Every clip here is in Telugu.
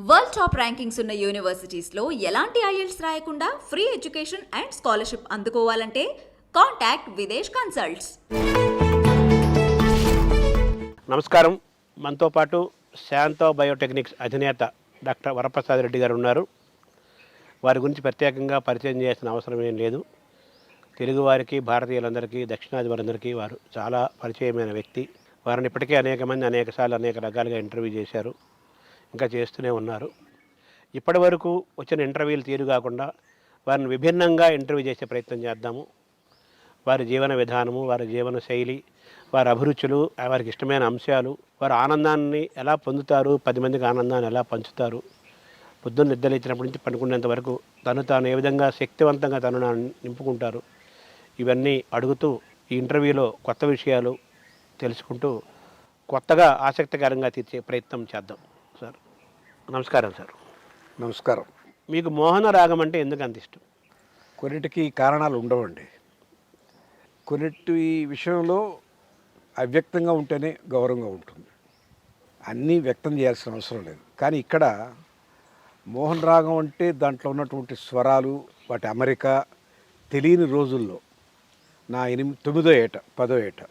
వరల్డ్ టాప్ ర్యాంకింగ్స్ ఉన్న యూనివర్సిటీస్లో ఎలాంటి ఐఎల్స్ రాయకుండా ఫ్రీ ఎడ్యుకేషన్ అండ్ స్కాలర్షిప్ అందుకోవాలంటే కాంటాక్ట్ విదేశ్ కన్సల్ట్స్. నమస్కారం. మనతో పాటు శాంతో బయోటెక్నిక్స్ అధినేత డాక్టర్ వరప్రసాద్ రెడ్డి గారు ఉన్నారు. వారి గురించి ప్రత్యేకంగా పరిచయం చేయాల్సిన అవసరం ఏం లేదు. తెలుగువారికి, భారతీయులందరికీ, దక్షిణాది వారందరికీ వారు చాలా పరిచయమైన వ్యక్తి. వారిని ఇప్పటికే అనేక మంది అనేకసార్లు అనేక రకాలుగా ఇంటర్వ్యూ చేశారు, ఇంకా చేస్తూనే ఉన్నారు. ఇప్పటి వరకు వచ్చిన ఇంటర్వ్యూలు తీరు కాకుండా వారిని విభిన్నంగా ఇంటర్వ్యూ చేసే ప్రయత్నం చేద్దాము. వారి జీవన విధానము, వారి జీవన శైలి, వారి అభిరుచులు, వారికి ఇష్టమైన అంశాలు, వారి ఆనందాన్ని ఎలా పొందుతారు, 10 మందికి ఆనందాన్ని ఎలా పంచుతారు, పొద్దున్న నిద్రలేచినప్పటి నుంచి పడుకునేంత వరకు తాను ఏ విధంగా శక్తివంతంగా తను నింపుకుంటారు, ఇవన్నీ అడుగుతూ ఈ ఇంటర్వ్యూలో కొత్త విషయాలు తెలుసుకుంటూ కొత్తగా ఆసక్తికరంగా తీర్చే ప్రయత్నం చేద్దాం. సార్ నమస్కారం. సార్ నమస్కారం. మీకు మోహన రాగం అంటే ఎందుకు అంత ఇష్టం? కొన్నిటికి కారణాలు ఉండవండి. కొన్నిటి విషయంలో అవ్యక్తంగా ఉంటేనే గౌరవంగా ఉంటుంది, అన్నీ వ్యక్తం చేయాల్సిన అవసరం లేదు. కానీ ఇక్కడ మోహన్ రాగం అంటే దాంట్లో ఉన్నటువంటి స్వరాలు, వాటి అమరిక తెలియని రోజుల్లో నా 9వ ఏట 10వ ఏట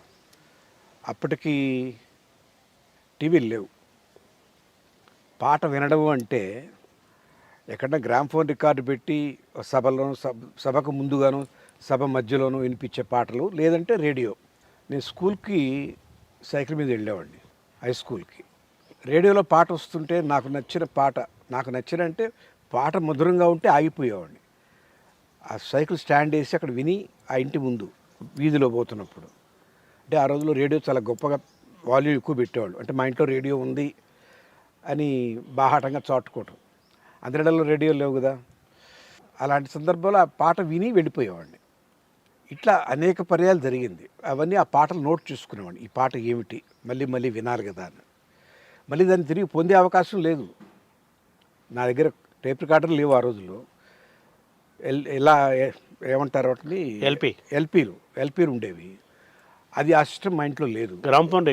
అప్పటికి టీవీలు లేవు. పాట వినడం అంటే ఎక్కడన్నా గ్రామ్ఫోన్ రికార్డు పెట్టి సభలోను సభకు ముందుగాను సభ మధ్యలోనూ వినిపించే పాటలు, లేదంటే రేడియో. నేను స్కూల్కి సైకిల్ మీద వెళ్ళేవాడిని, హై స్కూల్కి. రేడియోలో పాట వస్తుంటే నాకు నచ్చిన అంటే పాట మధురంగా ఉంటే ఆగిపోయేవాడిని. ఆ సైకిల్ స్టాండ్ వేసి అక్కడ విని ఆ ఇంటి ముందు వీధిలో పోతున్నప్పుడు, అంటే ఆ రోజుల్లో రేడియో చాలా గొప్పగా వాల్యూమ్ ఎక్కువ పెట్టేవాళ్ళు. అంటే మా ఇంట్లో రేడియో ఉంది అని బాహాటంగా చాటుకోవటం. అందరిలో రేడియో లేవు కదా. అలాంటి సందర్భంలో ఆ పాట విని వెళ్ళిపోయేవాడిని. ఇట్లా అనేక పర్యాలు జరిగింది. అవన్నీ ఆ పాటలు నోట్ చేసుకునేవాడిని. ఈ పాట ఏమిటి, మళ్ళీ మళ్ళీ వినాలి కదా అని. మళ్ళీ దాన్ని తిరిగి పొందే అవకాశం లేదు. నా దగ్గర టేప్ రికార్డర్లు లేవు ఆ రోజుల్లో. ఎలా ఏమంటారు వాటిని, ఎల్పీలు ఉండేవి. అది ఆ సిస్టమ్ మా ఇంట్లో లేదు. Gramophone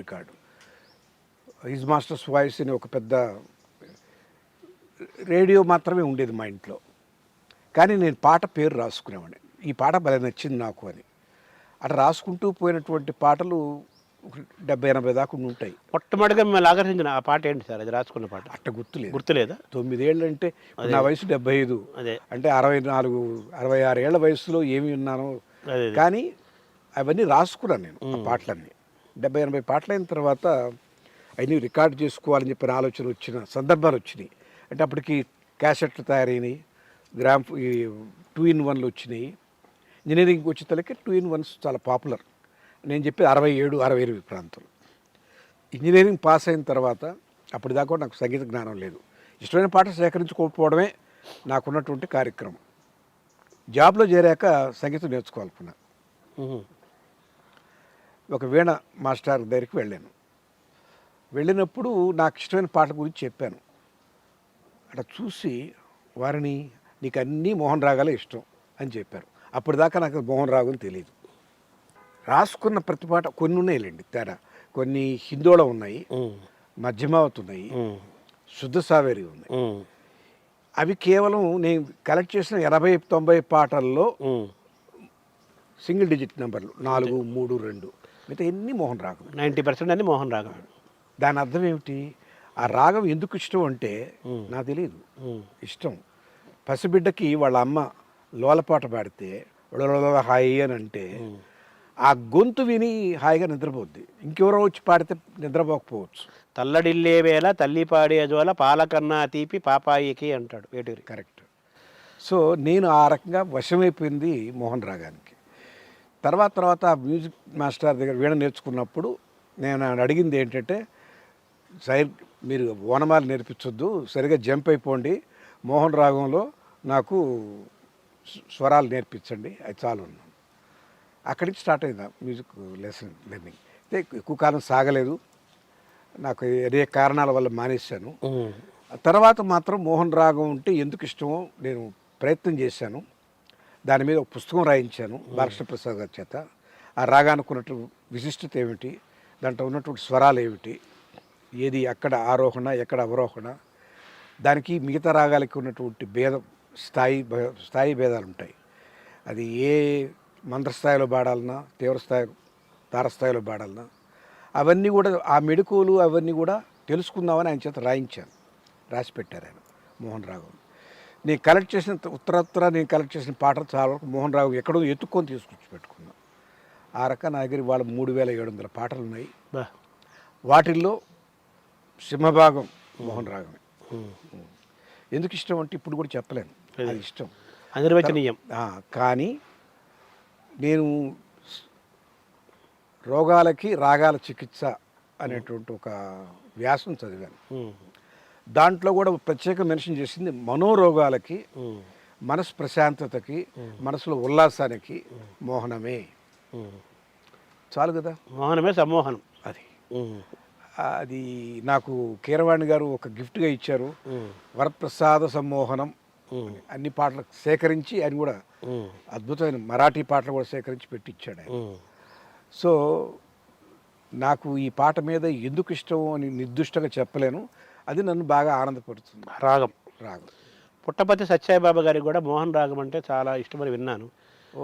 record his masters voice అని ఒక పెద్ద రేడియో మాత్రమే ఉండేది మా ఇంట్లో. కానీ నేను పాట పేరు రాసుకునేవాడిని, ఈ పాట భలే నచ్చింది నాకు అని. అట్లా రాసుకుంటూ పోయినటువంటి పాటలు 70-80 దాకా ఉంటాయి. మొట్టమొదటిగా మిమ్మల్ని ఆకర్షించిన ఆ పాట ఏంటి సార్? అది రాసుకున్న పాట అట్ట గుర్తులేదా? 9 ఏళ్ళు అంటే నా వయసు 75. అదే అంటే 64-66 ఏళ్ల వయసులో ఏమి ఉన్నానో. కానీ అవన్నీ రాసుకున్నాను నేను, ఆ పాటలన్నీ. 70-80 పాటలు అయిన తర్వాత అవన్నీ రికార్డు చేసుకోవాలని చెప్పిన ఆలోచన వచ్చిన సందర్భాలు వచ్చినాయి. అంటే అప్పటికి క్యాసెట్లు తయారైనాయి, ఈ 2-in-1 వచ్చినాయి. ఇంజనీరింగ్కి వచ్చే తలకి 2-in-1 చాలా పాపులర్. నేను చెప్పి 67-68 ప్రాంతం. ఇంజనీరింగ్ పాస్ అయిన తర్వాత అప్పటిదాకా నాకు సంగీత జ్ఞానం లేదు. ఇష్టమైన పాట సేకరించుకోకపోవడమే నాకున్నటువంటి కార్యక్రమం. జాబ్లో చేరాక సంగీతం నేర్చుకోవాలనుకున్నా. ఒక వీణ మాస్టర్ దగ్గరికి వెళ్ళినప్పుడు నాకు ఇష్టమైన పాటల గురించి చెప్పాను. అట్లా చూసి వారిని, నీకు అన్నీ మోహన్ రాగాలే ఇష్టం అని చెప్పారు. అప్పటిదాకా నాకు మోహన్ రాగం తెలియదు. రాసుకున్న ప్రతి పాట కొన్ని ఉన్నాయిలేండి తేడా. కొన్ని హిందోళ ఉన్నాయి, మధ్యమావతి ఉన్నాయి, శుద్ధ సావేరి ఉన్నాయి. అవి కేవలం నేను కలెక్ట్ చేసిన 80-90 పాటల్లో సింగిల్ డిజిట్ నెంబర్లు 4, 3, 2. మిగతా ఎన్ని మోహన్ రాగం. 90% అని మోహన్ రాగం. దాని అర్థం ఏమిటి? ఆ రాగం ఎందుకు ఇష్టం అంటే నాకు తెలియదు. ఇష్టం. పసిబిడ్డకి వాళ్ళ అమ్మ లోలపాట పాడితే హాయి అని అంటే ఆ గొంతు విని హాయిగా నిద్రపోద్ది. ఇంకెవరో వచ్చి పాడితే నిద్రపోకపోవచ్చు. తల్లడిల్లే వేళ తల్లి పాడే జోల పాలకన్నా తీపి పాపాయికి అంటాడు వేటూరి. కరెక్ట్. సో నేను ఆ రకంగా వశమైపోయింది మోహన్ రాగానికి. తర్వాత మ్యూజిక్ మాస్టర్ దగ్గర వీణ నేర్చుకున్నప్పుడు నేను అడిగింది ఏంటంటే, సైర్ మీరు ఓనమాలు నేర్పించొద్దు, సరిగా జంప్ అయిపోండి, మోహన్ రాగంలో నాకు స్వరాలు నేర్పించండి, అది చాలు. అక్కడి నుంచి స్టార్ట్ అయింది మ్యూజిక్ లెర్నింగ్. అయితే ఎక్కువ కాలం సాగలేదు, నాకు అనేక కారణాల వల్ల మానేశాను. తర్వాత మాత్రం మోహన్ రాగం ఉంటే ఎందుకు ఇష్టమో నేను ప్రయత్నం చేశాను. దాని మీద ఒక పుస్తకం రాయించాను బాలకృష్ణ ప్రసాద్ గారి చేత. ఆ రాగానికి ఉన్నటువంటి విశిష్టత ఏమిటి, దాంట్లో ఉన్నటువంటి స్వరాలు ఏమిటి, ఏది ఎక్కడ ఆరోహణ ఎక్కడ అవరోహణ, దానికి మిగతా రాగాలకి ఉన్నటువంటి భేదం స్థాయి భేదాలు ఉంటాయి. అది ఏ మంత్రస్థాయిలో పాడాలన్నా తీవ్రస్థాయి తారస్థాయిలో పాడాలన్నా అవన్నీ కూడా ఆ మెడుకువలు అవన్నీ కూడా తెలుసుకుందామని ఆయన చేత రాసి పెట్టారు ఆయన మోహన్ రాఘవ్. నేను కలెక్ట్ చేసిన నేను కలెక్ట్ చేసిన పాటలు చాలా వరకు మోహన్ రాఘవ్ ఎక్కడో ఎత్తుక్కొని తీసుకొచ్చి పెట్టుకున్నాను. ఆ రకంగా నా దగ్గర వాళ్ళ 3700 పాటలు ఉన్నాయి. వాటిల్లో సింహభాగం మోహన్ రాఘవే. ఎందుకు ఇష్టం అంటే ఇప్పుడు కూడా చెప్పలేను, అది ఇష్టం అనిర్వచనీయం. కానీ నేను రోగాలకి రాగాల చికిత్స అనేటువంటి ఒక వ్యాసం చదివాను. దాంట్లో కూడా ప్రత్యేక మెన్షన్ చేసింది మనోరోగాలకి, మనసు ప్రశాంతతకి, మనసులో ఉల్లాసానికి మోహనమే చాలు కదా. మోహనమే సమ్మోహనం. అది నాకు కీరవాణి గారు ఒక గిఫ్ట్గా ఇచ్చారు. వరప్రసాద సమ్మోహనం అన్ని పాటలు సేకరించి ఆయన కూడా అద్భుతమైన మరాఠీ పాటలు కూడా సేకరించి పెట్టించాడు ఆయన. సో నాకు ఈ పాట మీద ఎందుకు ఇష్టం అని నిర్దిష్టంగా చెప్పలేను, అది నన్ను బాగా ఆనందపడుతుంది. రాగం రాగం పుట్టపర్తి సత్యాయిబాబా గారికి కూడా మోహన్ రాగం అంటే చాలా ఇష్టమని విన్నాను. ఓ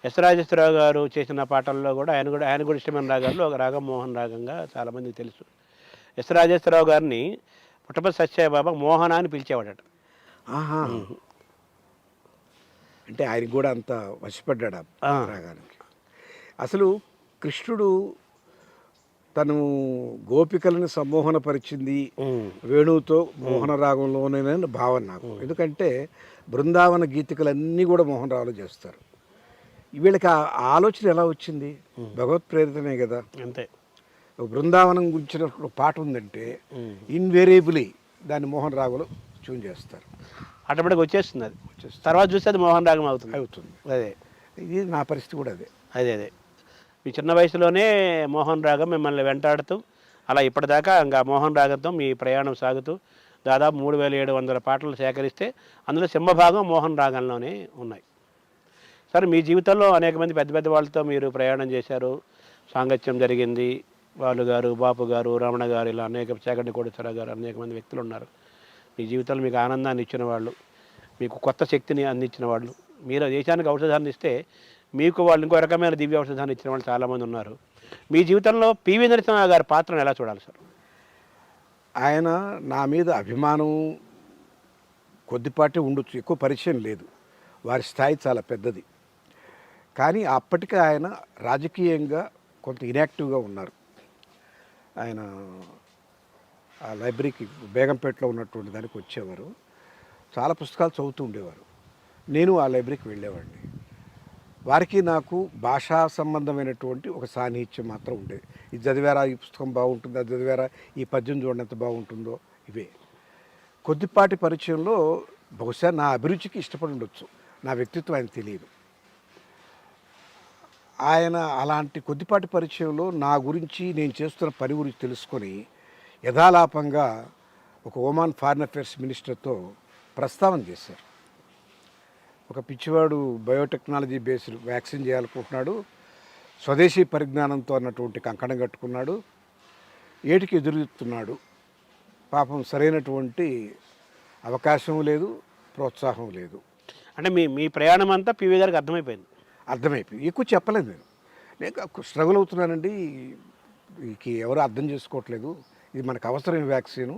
ఎస్ రాజేశ్వరరావు గారు చేసిన పాటల్లో కూడా ఆయన కూడా ఇష్టమైన రాగాల్లో ఒక రాగం మోహన్ రాగంగా చాలామందికి తెలుసు. ఎస్ రాజేశ్వరరావు గారిని పుట్టపర్తి సత్యాయిబాబా మోహన అని పిలిచేవాడట. అంటే ఆయన కూడా అంత వశపడ్డాడు ఆ రాగానికి. అసలు కృష్ణుడు తను గోపికలను సమ్మోహనపరిచింది వేణువుతో మోహన రాగంలోనే భావన నాకు. ఎందుకంటే బృందావన గీతికలన్నీ కూడా మోహన్ రావులో చేస్తారు. వీళ్ళకి ఆ ఆలోచన ఎలా వచ్చింది? భగవత్ ప్రేరితమే కదా. అంతే. బృందావనం గురించిన ఒక పాట ఉందంటే ఇన్వేరియబులీ దాన్ని మోహన్ రావులో ట్యూన్ చేస్తారు. ఆటోమేటిక్గా వచ్చేస్తుంది. అది తర్వాత చూస్తే అది మోహన్ రాగం అవుతుంది. అదే ఇది నా పరిస్థితి కూడా అదే మీ చిన్న వయసులోనే మోహన్ రాగం మిమ్మల్ని వెంటాడుతూ అలా ఇప్పటిదాకా ఇంకా మోహన్ రాగంతో మీ ప్రయాణం సాగుతూ దాదాపు 3700 పాటలు సేకరిస్తే అందులో సింహభాగం మోహన్ రాగంలోనే ఉన్నాయి. సరే, మీ జీవితంలో అనేక మంది పెద్ద పెద్ద వాళ్ళతో మీరు ప్రయాణం చేశారు, సాంగత్యం జరిగింది. బాలు గారు, బాపు గారు, రమణ గారు, ఇలా అనేక చాగంటి కోటేశ్వరరావు గారు, అనేక మంది వ్యక్తులు ఉన్నారు. మీ జీవితంలో మీకు ఆనందాన్ని ఇచ్చిన వాళ్ళు, మీకు కొత్త శక్తిని అందించిన వాళ్ళు. మీరు దేశానికి ఔషధాన్ని ఇస్తే మీకు వాళ్ళు ఇంకో రకమైన దివ్య ఔషధాన్ని ఇచ్చిన వాళ్ళు చాలామంది ఉన్నారు. మీ జీవితంలో పివి నరసింహ గారి పాత్రను ఎలా చూడాలి సార్? ఆయన నా మీద అభిమానం కొద్దిపాటే ఉండొచ్చు, ఎక్కువ పరిచయం లేదు. వారి స్థాయి చాలా పెద్దది. కానీ అప్పటికే ఆయన రాజకీయంగా కొంత ఇన్యాక్టివ్గా ఉన్నారు. ఆయన ఆ లైబ్రరీకి బేగంపేటలో ఉన్నటువంటి దానికి వచ్చేవారు, చాలా పుస్తకాలు చదువుతూ ఉండేవారు. నేను ఆ లైబ్రరీకి వెళ్ళేవాడిని. వారికి నాకు భాషా సంబంధమైనటువంటి ఒక సాన్నిహిత్యం మాత్రం ఉండేది. ఇది చదివారా, ఈ పుస్తకం బాగుంటుంది, అది చదివారా, ఈ పద్యం చూడండి ఎంత బాగుంటుందో. ఇవే కొద్దిపాటి పరిచయంలో బహుశా నా అభిరుచికి ఇష్టపడి ఉండొచ్చు, నా వ్యక్తిత్వం ఆయన తెలియదు. ఆయన అలాంటి కొద్దిపాటి పరిచయంలో నా గురించి, నేను చేస్తున్న పని గురించి తెలుసుకొని యథాలాపంగా ఒక ఒమాన్ ఫారిన్ అఫేర్స్ మినిస్టర్తో ప్రస్తావన చేశారు. ఒక పిచ్చివాడు బయోటెక్నాలజీ బేస్డ్ వ్యాక్సిన్ చేయాలనుకుంటున్నాడు, స్వదేశీ పరిజ్ఞానంతో అన్నటువంటి కంకణం కట్టుకున్నాడు, ఏటికి ఎదురుతున్నాడు. పాపం సరైనటువంటి అవకాశం లేదు, ప్రోత్సాహం లేదు. అంటే మీ ప్రయాణం అంతా పివి గారికి అర్థమైపోయింది. ఎక్కువ చెప్పలేదు. నేను స్ట్రగుల్ అవుతున్నానండి, ఎవరు అర్థం చేసుకోవట్లేదు, ఇది మనకు అవసరమైన వ్యాక్సిన్,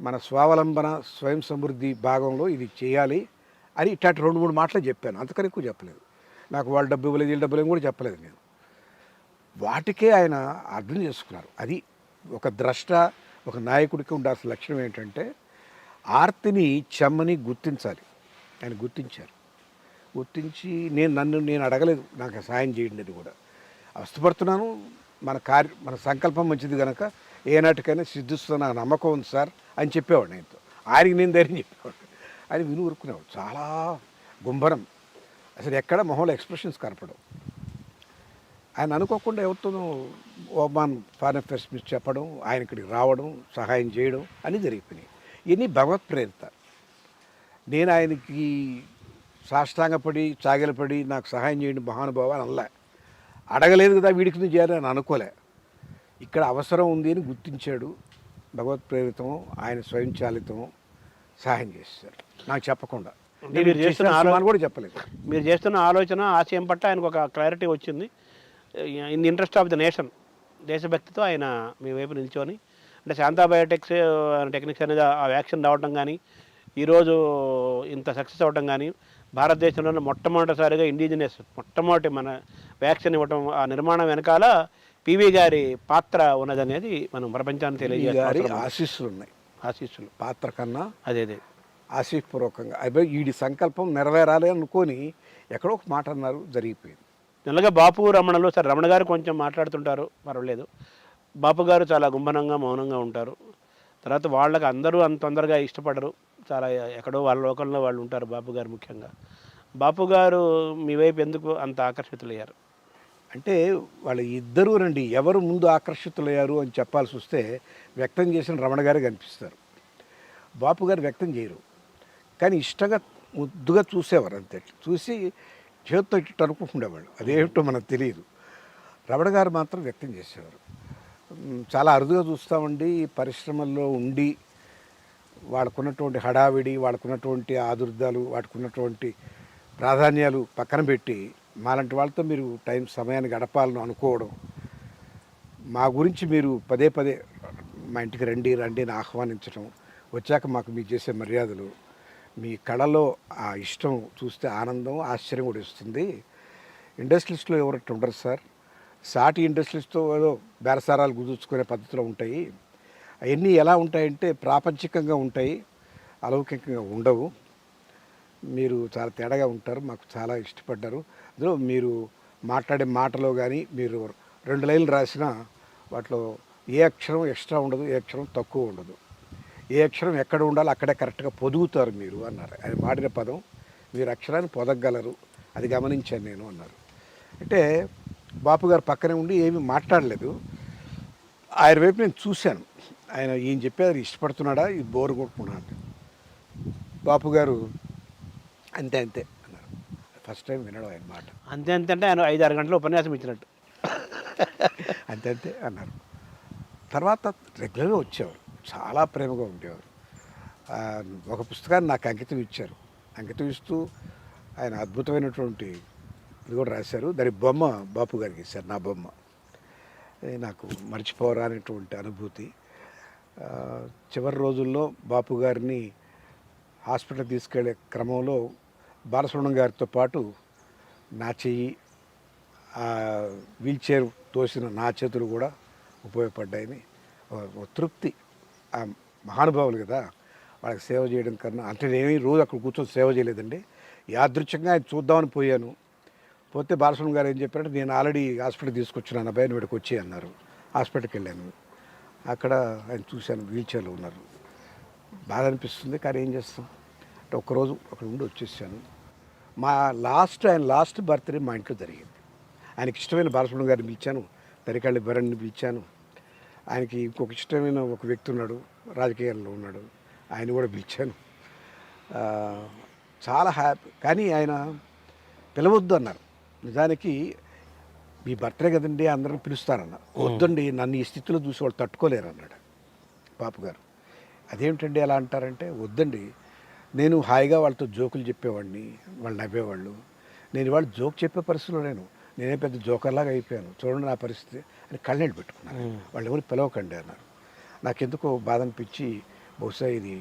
మన స్వావలంబన స్వయం సమృద్ధి భాగంలో ఇది చేయాలి అని ఇట్లాంటి 2-3 మాటలే చెప్పాను. అంతకని ఎక్కువ చెప్పలేదు. నాకు వాళ్ళు డబ్బు ఇవ్వలేదు, వీళ్ళు డబ్బులు కూడా చెప్పలేదు నేను. వాటికే ఆయన అర్థం చేసుకున్నారు. అది ఒక ద్రష్ట, ఒక నాయకుడికి ఉండాల్సిన లక్షణం ఏంటంటే ఆర్తిని చెమ్మని గుర్తించాలి. ఆయన గుర్తించి నేను అడగలేదు నాకు సాయం చేయండి, అది కూడా అవస్థపడుతున్నాను, మన సంకల్పం మంచిది కనుక ఏనాటికైనా సిద్ధిస్తున్న నాకు నమ్మకం ఉంది సార్ అని చెప్పేవాడు. ఆయనతో ఆయనకి నేను ధైర్యం చెప్పేవాడు. ఆయన విని ఊరుకునేవాడు. చాలా గుంభరం, అసలు ఎక్కడ మొహంలో ఎక్స్ప్రెషన్స్ కనపడవు. ఆయన అనుకోకుండా ఎవరితోనూ ఒమాన్ ఫారిన్ అఫేర్స్ మినిస్టర్ చెప్పడం, ఆయన ఇక్కడికి రావడం, సహాయం చేయడం అని జరిగిపోయినాయి. ఇవన్నీ భగవత్ ప్రేరిత. నేను ఆయనకి సాష్టాంగపడి చాగలపడి నాకు సహాయం చేయండి మహానుభావ అని అనలే, అడగలేదు కదా వీడికి నుంచి చేయాలని అనుకోలే. ఇక్కడ అవసరం ఉంది అని గుర్తించాడు. భగవత్ ప్రేరితం, ఆయన స్వయంచాలితం, సహాయం చేశారు నాకు చెప్పకుండా. అంటే నేను మీరు చేస్తున్న చేసిన సినిమాని కూడా చెప్పలేదు. మీరు చేస్తున్న ఆలోచన ఆశయం పట్ల ఆయనకు ఒక క్లారిటీ వచ్చింది. In the interest of the nation, దేశభక్తితో ఆయన మీ వైపు నిల్చొని, అంటే శాంతా బయోటెక్స్ టెక్నిక్స్ అనేది ఆ వ్యాక్సిన్ రావడం కానీ, ఈరోజు ఇంత సక్సెస్ అవ్వడం కానీ, భారతదేశంలోనే మొట్టమొదటిసారిగా ఇండిజినస్ మొట్టమొదటి మన వ్యాక్సిన్ ఇవ్వటం, ఆ నిర్మాణం వెనకాల పివి గారి పాత్ర ఉన్నదనేది మనం ప్రపంచాన్ని గారి తెలియజేయాలి. ఆశీస్సులు ఉన్నాయి. ఆశీస్సులు పాత్ర కన్నా అదే ఆశీస్పూర్వకంగా అబ్బాయి వీడి సంకల్పం నెరవేరాలి అనుకొని ఎక్కడో ఒక మాట అన్నారు, జరిగిపోయింది. నెలగా బాపు రమణలో సార్ రమణ గారు కొంచెం మాట్లాడుతుంటారు, పర్వాలేదు. బాపు గారు చాలా గుంభనంగా మౌనంగా ఉంటారు. తర్వాత వాళ్ళకి అందరూ అంత తొందరగా ఇష్టపడరు, చాలా ఎక్కడో వాళ్ళ లోకంలో వాళ్ళు ఉంటారు. బాపు గారు ముఖ్యంగా, బాపు గారు మీ వైపు ఎందుకు అంత ఆకర్షితులయ్యారు? అంటే వాళ్ళ ఇద్దరూ రండి ఎవరు ముందు ఆకర్షితులయ్యారు అని చెప్పాల్సి వస్తే వ్యక్తం చేసిన రమణ గారే కనిపిస్తారు. బాపు గారు వ్యక్తం చేయరు, కానీ ఇష్టంగా ముద్దుగా చూసేవారు అంతే. చూసి చేతితో ఇట్టు అనుకుంటుండేవాళ్ళు, అదేమిటో మనకు తెలియదు. రమణ గారు మాత్రం వ్యక్తం చేసేవారు. చాలా అరుదుగా చూస్తామండి పరిశ్రమల్లో ఉండి వాళ్ళకున్నటువంటి హడావిడి, వాళ్ళకున్నటువంటి ఆదుర్దాలు, వాటికున్నటువంటి ప్రాధాన్యాలు పక్కన పెట్టి మాలాంటి వాళ్ళతో మీరు సమయాన్ని గడపాలని అనుకోవడం, మా గురించి మీరు పదే పదే మా ఇంటికి రండి రండి అని ఆహ్వానించడం, వచ్చాక మాకు మీరు చేసే మర్యాదలు, మీ కళలో ఆ ఇష్టం చూస్తే ఆనందం ఆశ్చర్యం కూడా ఇస్తుంది. ఇండస్ట్రీస్లో ఎవరట్టు ఉండరు సార్. సాటి ఇండస్ట్రీస్తో ఏదో బేరసారాలు కుదుర్చుకునే పద్ధతిలో ఉంటాయి. అవన్నీ ఎలా ఉంటాయంటే ప్రాపంచికంగా ఉంటాయి, అలౌకికంగా ఉండవు. మీరు చాలా తేడాగా ఉంటారు, మాకు చాలా ఇష్టపడ్డారు. అందులో మీరు మాట్లాడే మాటలో కానీ మీరు 2 లైన్లు రాసినా వాటిలో ఏ అక్షరం ఎక్స్ట్రా ఉండదు, ఏ అక్షరం తక్కువ ఉండదు. ఏ అక్షరం ఎక్కడ ఉండాలో అక్కడే కరెక్ట్గా పొదుగుతారు మీరు అన్నారు. అది మాడిన పదం, మీరు అక్షరాన్ని పొదగలరు, అది గమనించాను నేను అన్నారు. అంటే బాపు గారు పక్కనే ఉండి ఏమీ మాట్లాడలేదు. ఆయన వైపు నేను చూశాను, ఆయన ఏం చెప్పేది ఇష్టపడుతున్నాడా, ఇది బోరు కొట్టుకున్నాడు. బాపు గారు అంతే అంతే అన్నారు. ఫస్ట్ టైం వినడం ఆయన మాట. అంతే అంతే అంటే ఆయన 5-6 గంటలు ఉపన్యాసం ఇచ్చినట్టు. అంతే అంతే అన్నారు. తర్వాత రెగ్యులర్గా వచ్చేవారు, చాలా ప్రేమగా ఉండేవారు. ఒక పుస్తకాన్ని నాకు అంకితం ఇచ్చారు. అంకితం ఇస్తూ ఆయన అద్భుతమైనటువంటి ఇది కూడా రాశారు. దాని బొమ్మ బాపు గారికి ఇచ్చారు, నా బొమ్మ. అది నాకు మర్చిపోరానటువంటి అనుభూతి. చివరి రోజుల్లో బాపు గారిని హాస్పిటల్ తీసుకెళ్లే క్రమంలో బాలసుబ్రహ్మణ్యం గారితో పాటు నా చెయ్యి, వీల్ చైర్ తోసిన నా చేతులు కూడా ఉపయోగపడ్డాయని ఒక తృప్తి. ఆ మహానుభావులు కదా, వాళ్ళకి సేవ చేయడం కన్నా, అంటే నేనేమి రోజు అక్కడ కూర్చొని సేవ చేయలేదండి. యాదృచ్ఛంగా ఆయన చూద్దామని పోయాను. పోతే బాలసుబ్రహ్మణ్యం గారు ఏం చెప్పారంటే, నేను ఆల్రెడీ హాస్పిటల్ తీసుకొచ్చున్నాను అబ్బాయి, వీడికి వచ్చి అన్నారు. హాస్పిటల్కి వెళ్ళాను, అక్కడ ఆయన చూశాను, వీల్ చైర్లో ఉన్నారు. బాధ అనిపిస్తుంది, కానీ ఏం చేస్తాం అంటే ఒక్కరోజు అక్కడ ఉండి వచ్చేసాను. ఆయన లాస్ట్ బర్త్డే మా ఇంట్లో జరిగింది. ఆయనకి ఇష్టమైన బాలసుబ్రహ్మణ్యం గారిని పిలిచాను, తరికాళ్ళ భరణ్ని పిలిచాను. ఆయనకి ఇంకొక ఇష్టమైన ఒక వ్యక్తి ఉన్నాడు, రాజకీయాల్లో ఉన్నాడు, ఆయన కూడా పిలిచాను. చాలా హ్యాపీ. కానీ ఆయన పిలవద్దు అన్నారు. నిజానికి మీ బర్త్డే కదండి అందరం పిలుస్తారన్నారు. వద్దండి, నన్ను ఈ స్థితిలో చూసి వాళ్ళు తట్టుకోలేరు అన్నాడు బాపు గారు. అదేమిటండి అలా అంటారంటే, వద్దండి, నేను హాయిగా వాళ్ళతో జోకులు చెప్పేవాడిని, వాళ్ళు నవ్వేవాళ్ళు. నేను ఇవాళ జోక్ చెప్పే పరిస్థితిలో నేనే పెద్ద జోకర్లాగా అయిపోయాను, చూడండి నా పరిస్థితి అని కళ్ళనీళ్ళు పెట్టుకున్నాను. వాళ్ళు ఎవరు పిలవకండి అన్నారు. నాకెందుకో బాధ అనిపించి, బహుశా ఇది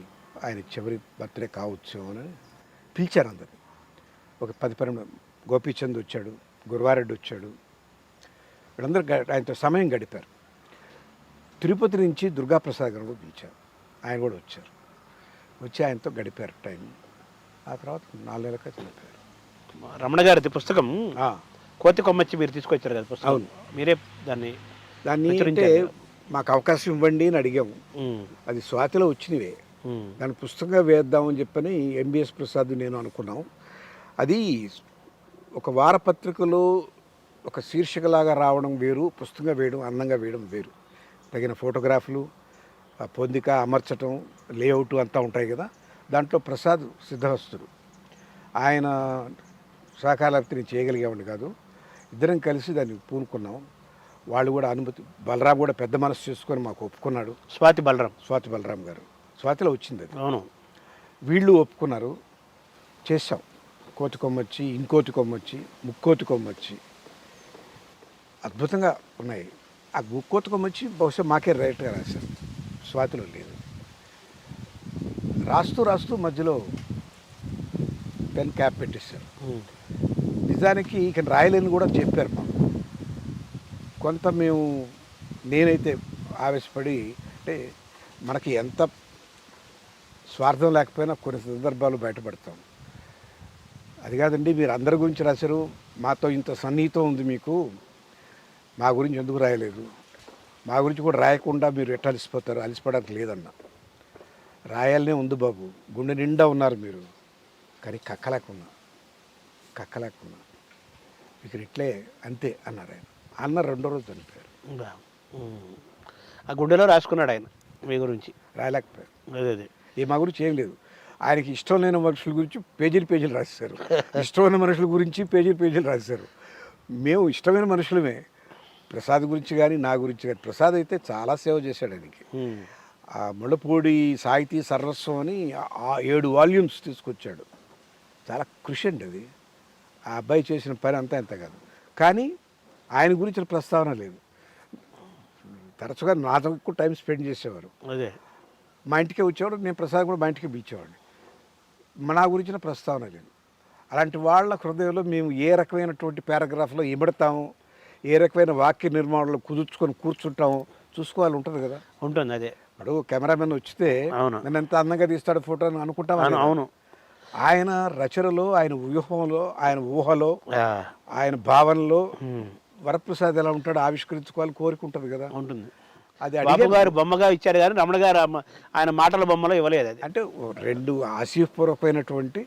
ఆయన చివరి బర్త్డే కావచ్చు అని పిలిచారు అందరినీ. ఒక 10-12 గోపీచంద్ వచ్చాడు, గురువారెడ్డి వచ్చాడు, వీళ్ళందరూ ఆయనతో సమయం గడిపారు. తిరుపతి నుంచి దుర్గాప్రసాద్ గారు కూడా పిలిచారు, ఆయన కూడా వచ్చారు. వచ్చి ఆయనతో గడిపారు టైం. ఆ తర్వాత 4 నెలలకే చనిపోయారు. రమణ గారి పుస్తకం కోతి కొమ్మచ్చి మీరు తీసుకొచ్చారు కదా పుస్తకం. అవును, మీరే దాన్ని అంటే మాకు అవకాశం ఇవ్వండి అని అడిగాము. అది స్వాతిలో వచ్చినవే, దాన్ని పుస్తకంగా వేద్దామని చెప్పని ఎంబీఎస్ ప్రసాద్ నేను అనుకున్నాం. అది ఒక వారపత్రికలో ఒక శీర్షికలాగా రావడం వేరు, పుస్తకంగా వేయడం, అందంగా వేయడం వేరు. తగిన ఫోటోగ్రాఫ్లు, పొందిక, అమర్చటం, లేఅవుట్ అంతా ఉంటాయి కదా. దాంట్లో ప్రసాద్ సిద్ధహస్తుడు, ఆయన సహకారాలతో నేను చేయగలిగేవాడిని కాదు. ఇద్దరం కలిసి దాన్ని పూనుకున్నాం. వాళ్ళు కూడా అనుమతి, బలరాం కూడా పెద్ద మనసు చేసుకొని మాకు ఒప్పుకున్నాడు. స్వాతి బలరాం గారు స్వాతిలో వచ్చింది అది. అవును. వీళ్ళు ఒప్పుకున్నారు, చేసాం. కోతి కొమ్మొచ్చి, ఇంకోతి కొమ్మొచ్చి, ముక్కోతి కొమ్మొచ్చి అద్భుతంగా ఉన్నాయి. ఆ ముక్కోతి కొమ్మొచ్చి బహుశా మాకే రైట్గా రాశారు, స్వాతిలో లేదు. రాస్తూ రాస్తూ మధ్యలో పెన్ క్యాప్ పెట్టేశారు. నిజానికి ఇక రాయలేని కూడా చెప్పారు మాకు. కొంత నేనైతే ఆవేశపడి, అంటే మనకి ఎంత స్వార్థం లేకపోయినా కొన్ని సందర్భాలు బయటపడతాం. అది కాదండి, మీరు అందరి గురించి రాశారు, మాతో ఇంత సన్నిహితం ఉంది మీకు, మా గురించి ఎందుకు రాయలేదు, మా గురించి కూడా రాయకుండా మీరు ఎట్లా అలసిపోతారు, అలసిపోవడానికి లేదన్న. రాయాలనే ఉంది బాబు, గుండె నిండా ఉన్నారు మీరు, కానీ కక్కలేకున్నా మీకు ఇట్లే అంతే అన్నారు ఆయన. అన్న రెండో రోజు చనిపోయారు. ఆ గుండెలో రాసుకున్నాడు ఆయన మీ గురించి. రాయలేకపోయారు. అదే ఈ మా గురించి ఏం లేదు. ఆయనకి ఇష్టం లేని మనుషుల గురించి పేజీలు రాశారు, ఇష్టమైన మనుషుల గురించి పేజీలు రాశారు. మేము ఇష్టమైన మనుషులమే. ప్రసాద్ గురించి కానీ నా గురించి కానీ. ప్రసాద్ అయితే చాలా సేవ చేశాడు ఆయనకి. ఆ ముళ్ళపూడి సాహితీ సర్వస్వం అని 7 వాల్యూమ్స్ తీసుకొచ్చాడు. చాలా కృషి అండి అది. ఆ అబ్బాయి చేసిన పని అంతా ఎంత కాదు. కానీ ఆయన గురించిన ప్రస్తావన లేదు. తరచుగా నాతో ఎక్కువ టైం స్పెండ్ చేసేవారు. అదే మా ఇంటికే వచ్చేవాడు, నేను ప్రసాద్ కూడా మా ఇంటికి పిలిచేవాడిని. నా గురించిన ప్రస్తావన లేదు. అలాంటి వాళ్ళ హృదయంలో మేము ఏ రకమైనటువంటి పారాగ్రాఫ్లో ఇమడతాము, ఏ రకమైన వాక్య నిర్మాణంలో కుదుర్చుకొని కూర్చుంటాము చూసుకోవాలి, ఉంటుంది కదా. ఉంటుంది. అదే ఇప్పుడు కెమెరామెన్ వచ్చితే నన్ను ఎంత అందంగా తీస్తాడు ఫోటో అని అనుకుంటాం. అవును. ఆయన రచనలో, ఆయన వ్యూహంలో, ఆయన ఊహలో, ఆయన భావనలో వరప్రసాద్ ఎలా ఉంటాడో ఆవిష్కరించుకోవాలి కోరిక ఉంటుంది కదా. ఉంటుంది. అది బాబు గారు బొమ్మగా ఇచ్చారు కానీ రమణ గారు ఆయన మాటల బొమ్మలో ఇవ్వలేదు. అది అంటే 2 ఆశీపూర్వకమైనటువంటి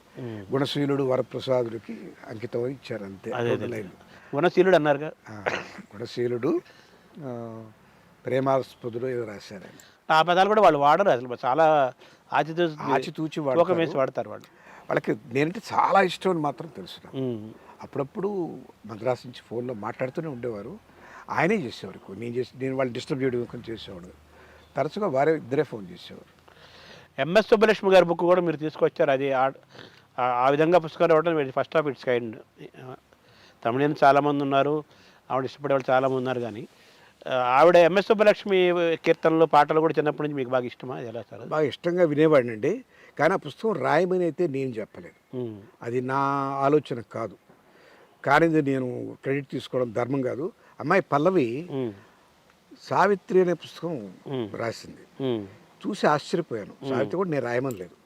గుణశీలుడు వరప్రసాదుడికి అంకితం ఇచ్చారు అంతే. గుణశీలుడు అన్నారుగా. గుణశీలుడు, ప్రేమాస్పదుడు ఏదో రాశారు. ఆ పదాలు కూడా వాళ్ళు వాడరు అసలు. చాలా ఆచితూచి వాడతారు వాళ్ళు. వాళ్ళకి నేనంటే చాలా ఇష్టం అని మాత్రం తెలుసు. అప్పుడప్పుడు మద్రాసు నుంచి ఫోన్లో మాట్లాడుతూనే ఉండేవారు. ఆయనే చేసేవారు. నేను వాళ్ళు డిస్టర్బ్ చేయడం చేసేవాడు. తరచుగా వారే ఇద్దరే ఫోన్ చేసేవారు. ఎంఎస్ సుబ్బలక్ష్మి గారి బుక్ కూడా మీరు తీసుకొచ్చారు. అది ఆ విధంగా పుస్తకాలు ఇవ్వడం ఫస్ట్ ఆఫ్ ఇట్స్ కైండ్. తమిళని చాలామంది ఉన్నారు, ఆవిడ ఇష్టపడే వాళ్ళు చాలామంది ఉన్నారు. కానీ ఆవిడ ఎంఎస్ సుబ్బలక్ష్మి కీర్తనలు, పాటలు కూడా చిన్నప్పటి నుంచి మీకు బాగా ఇష్టమా? ఎలా సార్? బాగా ఇష్టంగా వినేవాడినండి. కానీ ఆ పుస్తకం రాయమని అయితే నేను చెప్పలేదు. అది నా ఆలోచన కాదు. కానీ నేను క్రెడిట్ తీసుకోవడం ధర్మం కాదు. అమ్మాయి పల్లవి సావిత్రి అనే పుస్తకం రాసింది. చూసి ఆశ్చర్యపోయాను. సావిత్రి కూడా నేను రాయమని లేదు,